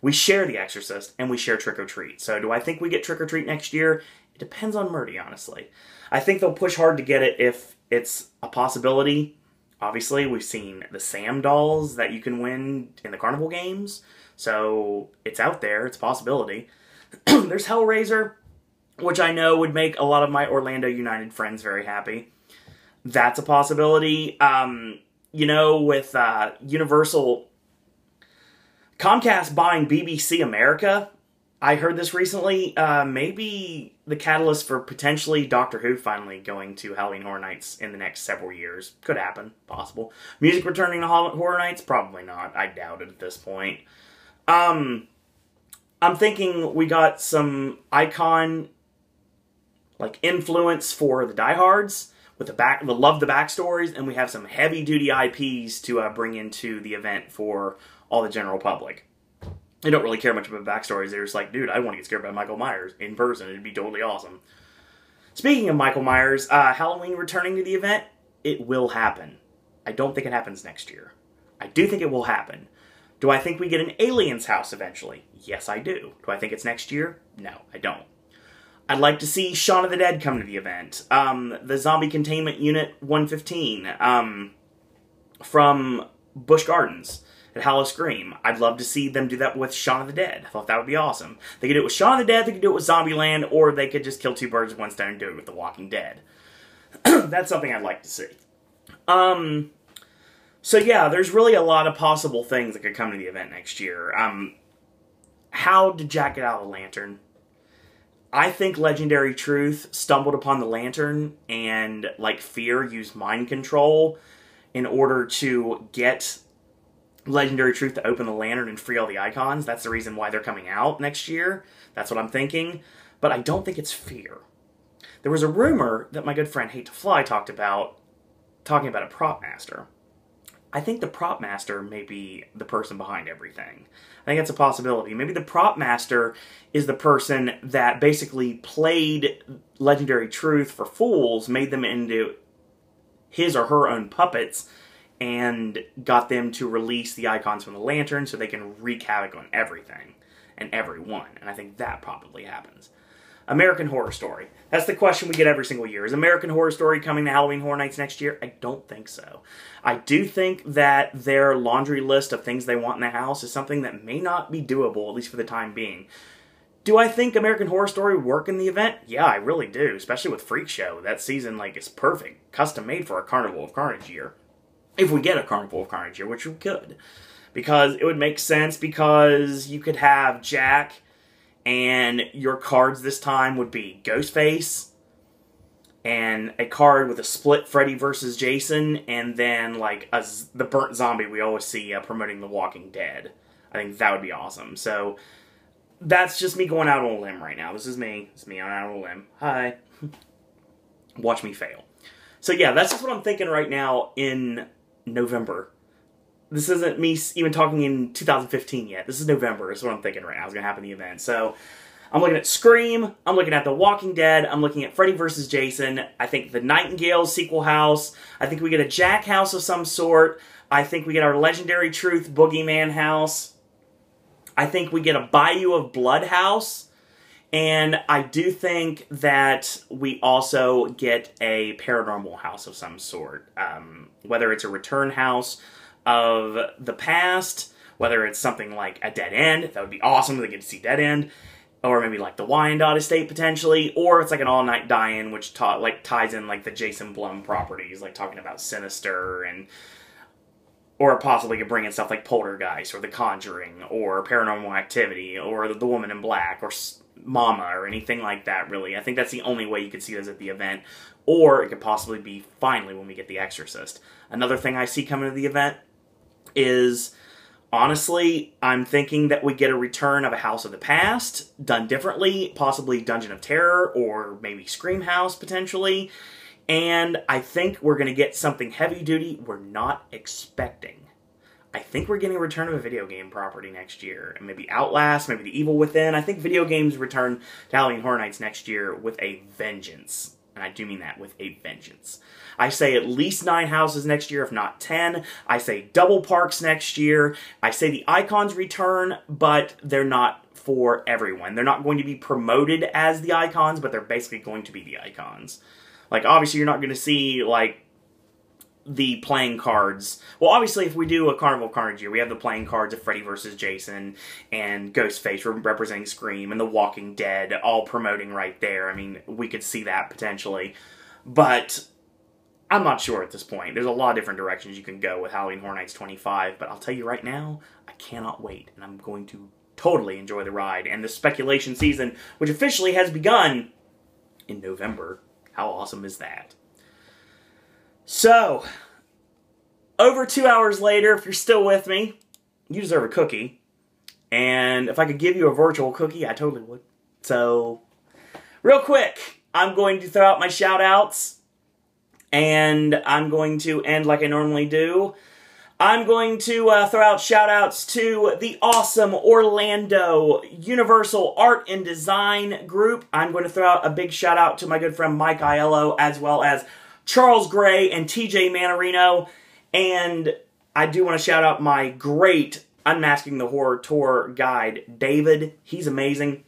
we share The Exorcist, and we share Trick or Treat. So do I think we get Trick or Treat next year? It depends on Murdy, honestly. I think they'll push hard to get it if it's a possibility. Obviously, we've seen the Sam dolls that you can win in the Carnival games. So, it's out there. It's a possibility. There's Hellraiser, which I know would make a lot of my Orlando United friends very happy. That's a possibility. You know, with Universal... Comcast buying BBC America, I heard this recently, maybe the catalyst for potentially Doctor Who finally going to Halloween Horror Nights in the next several years. Could happen. Possible. Music returning to Horror Nights? Probably not. I doubt it at this point. I'm thinking we got some icon, like, influence for the diehards, with the love the backstories, and we have some heavy-duty IPs to bring into the event for all the general public. They don't really care much about backstories. They're just like, dude, I want to get scared by Michael Myers in person. It'd be totally awesome. Speaking of Michael Myers, Halloween returning to the event, it will happen. I don't think it happens next year. I do think it will happen. Do I think we get an Aliens house eventually? Yes, I do. Do I think it's next year? No, I don't. I'd like to see Shaun of the Dead come to the event. The Zombie Containment Unit 115 from Busch Gardens at Hallow Scream. I'd love to see them do that with Shaun of the Dead. I thought that would be awesome. They could do it with Shaun of the Dead, they could do it with Zombieland, or they could just kill two birds with one stone and do it with The Walking Dead. That's something I'd like to see. So yeah, there's really a lot of possible things that could come to the event next year. How did Jack get out of the lantern? I think Legendary Truth stumbled upon the lantern and, like Fear, used mind control in order to get Legendary Truth to open the lantern and free all the icons. That's the reason why they're coming out next year. That's what I'm thinking. But I don't think it's Fear. There was a rumor that my good friend Hate to Fly talking about a prop master. I think the prop master may be the person behind everything. I think that's a possibility. Maybe the prop master is the person that basically played Legendary Truth for fools, made them into his or her own puppets, and got them to release the icons from the lantern so they can wreak havoc on everything and everyone. And I think that probably happens. American Horror Story. That's the question we get every single year. Is American Horror Story coming to Halloween Horror Nights next year? I don't think so. I do think that their laundry list of things they want in the house is something that may not be doable, at least for the time being. Do I think American Horror Story would work in the event? Yeah, I really do, especially with Freak Show. That season, like, is perfect. Custom made for a Carnival of Carnage year. If we get a Carnival of Carnage year, which we could. Because it would make sense, because you could have Jack, and your cards this time would be Ghostface, and a card with a split Freddy versus Jason, and then like the burnt zombie we always see promoting The Walking Dead. I think that would be awesome. So that's just me going out on a limb right now. This is me. It's me on out on a limb. Hi. Watch me fail. So yeah, that's just what I'm thinking right now in November. This isn't me even talking in 2015 yet. This is November. This is what I'm thinking right now. It's going to happen in the event. So I'm looking at Scream. I'm looking at The Walking Dead. I'm looking at Freddy vs. Jason. I think the Nightingale sequel house. I think we get a Jack house of some sort. I think we get our Legendary Truth Boogeyman house. I think we get a Bayou of Blood house. And I do think that we also get a paranormal house of some sort. Whether it's a return house of the past, whether it's something like a Dead End, that would be awesome, they get to see Dead End, or maybe like the Wyandotte estate potentially, or it's like an all-night die-in, which ties in like the Jason Blum properties, like talking about Sinister, and or possibly could bring in stuff like Poltergeist, or The Conjuring, or Paranormal Activity, or The Woman in Black, or Mama, or anything like that, really. I think that's the only way you could see those at the event, or it could possibly be finally when we get The Exorcist. Another thing I see coming to the event is, honestly, I'm thinking that we get a return of a House of the Past, done differently, possibly Dungeon of Terror, or maybe Scream House, potentially, and I think we're going to get something heavy-duty we're not expecting. I think we're getting a return of a video game property next year, and maybe Outlast, maybe The Evil Within. I think video games return to Halloween Horror Nights next year with a vengeance, and I do mean that, with a vengeance. I say at least 9 houses next year, if not 10. I say double parks next year. I say the icons return, but they're not for everyone. They're not going to be promoted as the icons, but they're basically going to be the icons. Like, obviously, you're not going to see, like, the playing cards. Well, obviously, if we do a Carnival of Carnage year, we have the playing cards of Freddy vs. Jason and Ghostface representing Scream and The Walking Dead all promoting right there. I mean, we could see that potentially. But I'm not sure at this point. There's a lot of different directions you can go with Halloween Horror Nights 25, but I'll tell you right now, I cannot wait, and I'm going to totally enjoy the ride. And the speculation season, which officially has begun in November. How awesome is that? So, over 2 hours later, if you're still with me, you deserve a cookie. And if I could give you a virtual cookie, I totally would. So, real quick, I'm going to throw out my shout-outs. And I'm going to end like I normally do. I'm going to throw out shout-outs to the awesome Orlando Universal Art and Design Group. I'm going to throw out a big shout-out to my good friend Mike Aiello, as well as Charles Gray and TJ Mannarino. And I do want to shout out my great Unmasking the Horror Tour guide, David. He's amazing.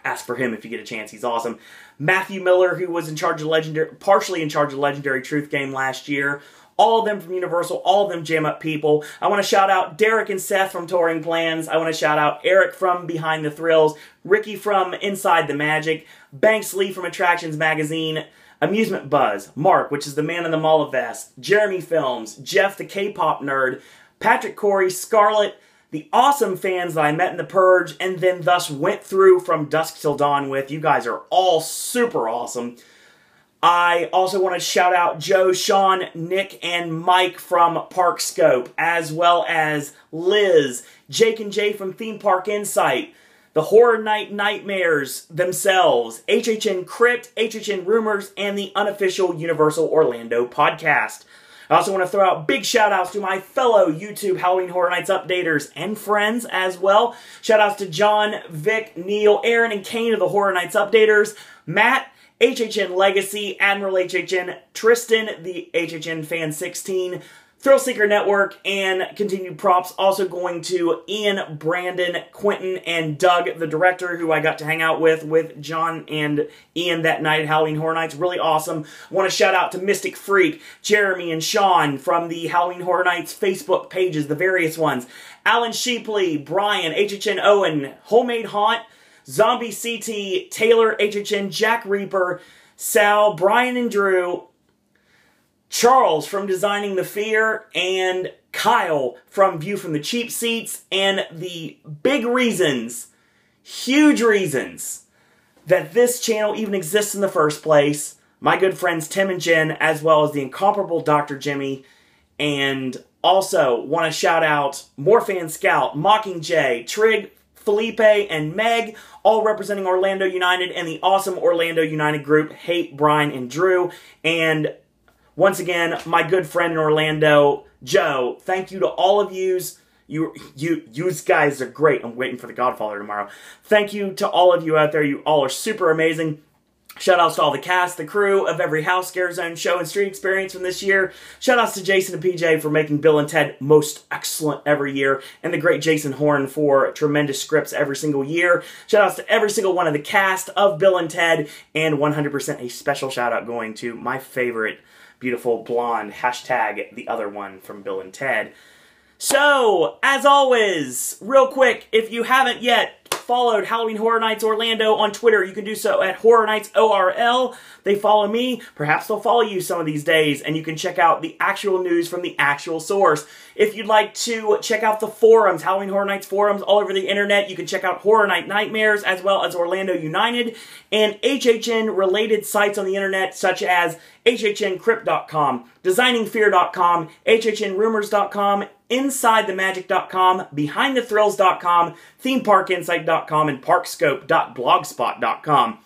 Ask for him if you get a chance. He's awesome. Matthew Miller, who was in charge of partially in charge of Legendary Truth Game last year. All of them from Universal, all of them Jam Up people. I want to shout out Derek and Seth from Touring Plans. I want to shout out Erik from Behind the Thrills, Ricky from Inside the Magic, Banks Lee from Attractions Magazine, Amusement Buzz, Mark, which is the man in the ManinMOLLEVest, JeremyFilmzz, Jeff the K-pop nerd, Patrick, Cory, Scarlett, the awesome fans that I met in the Purge, and then thus went through from dusk till dawn with. You guys are all super awesome. I also want to shout out Joe, Sean, Nick, and Mike from Parkscope, as well as Liz, Jake and Jay from Theme Park Insite, the Horror Night Nightmares themselves, HHN Crypt, HHN Rumors, and the Unofficial Universal Orlando podcast. I also want to throw out big shout-outs to my fellow YouTube Halloween Horror Nights updaters and friends as well. Shout-outs to John, Vic, Neil, Aaron, and Kane of the Horror Nights updaters, Matt, HHN Legacy, Admiral HHN, Tristan, the HHN Fan 16, Thrill Seeker Network, and continued props also going to Ian, Brandon, Quentin, and Doug, the director, who I got to hang out with John and Ian that night at Halloween Horror Nights. Really awesome. I want to shout out to Mystic Freak, Jeremy, and Sean from the Halloween Horror Nights Facebook pages, the various ones. Alan Sheepley, Brian, HHN Owen, Homemade Haunt, Zombie CT, Taylor, HHN, Jack Reaper, Sal, Brian and Drew, Charles from Designing the Fear, and Kyle from View from the Cheap Seats, and the big reasons, huge reasons, that this channel even exists in the first place, my good friends Tim and Jen, as well as the incomparable Dr. Jimmy, and also want to shout out Morphan Scout, Mockingjay, Trig, Felipe, and Meg, all representing Orlando United and the awesome Orlando United group, Hate, Brian, and Drew. And once again, my good friend in Orlando, Joe, thank you to all of yous. You guys are great. I'm waiting for The Godfather tomorrow. Thank you to all of you out there. You all are super amazing. Shoutouts to all the cast, the crew of every House, Scarezone, show, and street experience from this year. Shoutouts to Jason and PJ for making Bill and Ted most excellent every year. And the great Jason Horne for tremendous scripts every single year. Shoutouts to every single one of the cast of Bill and Ted. And 100% a special shoutout going to my favorite beautiful blonde, hashtag the other one from Bill and Ted. So, as always, real quick, if you haven't yet followed Halloween Horror Nights Orlando on Twitter, you can do so at Horror Nights ORL. They follow me. Perhaps they'll follow you some of these days, and you can check out the actual news from the actual source. If you'd like to check out the forums, Halloween Horror Nights forums all over the internet, you can check out Horror Night Nightmares, as well as Orlando United, and HHN-related sites on the internet, such as HHNCrypt.com, DesigningFear.com, HHNRumors.com, InsideTheMagic.com, BehindTheThrills.com, ThemeParkInsight.com, and Parkscope.blogspot.com.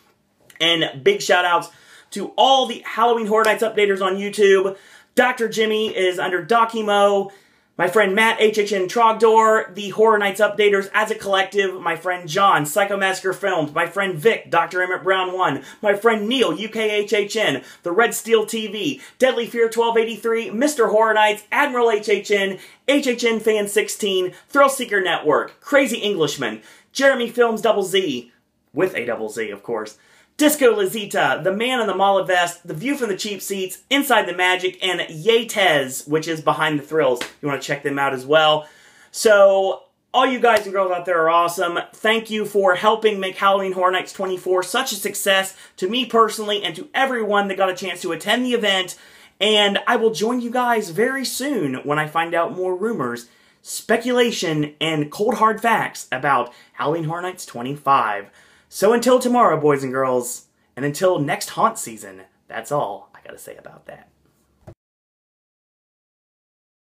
And big shout-outs to all the Halloween Horror Nights updaters on YouTube. Dr. Jimmy is under Docimo. My friend Matt, HHN Trogdor, the Horror Nights updaters as a collective. My friend John, Psycho Massacre Films. My friend Vic, Dr. Emmett Brown 1. My friend Neil, UKHHN, The Red Steel TV, Deadly Fear 1283, Mr. Horror Nights, Admiral HHN, HHN Fan 16, Thrill Seeker Network, Crazy Englishman, JeremyFilmzz Double Z, with a double Z, of course, Disco Lazita, The Man in the MOLLEVest, The View from the Cheap Seats, Inside the Magic, and Yaytez, which is Behind the Thrills. You want to check them out as well. So, all you guys and girls out there are awesome. Thank you for helping make Halloween Horror Nights 24 such a success to me personally and to everyone that got a chance to attend the event. And I will join you guys very soon when I find out more rumors, speculation, and cold hard facts about Halloween Horror Nights 25. So until tomorrow, boys and girls, and until next haunt season, that's all I gotta say about that.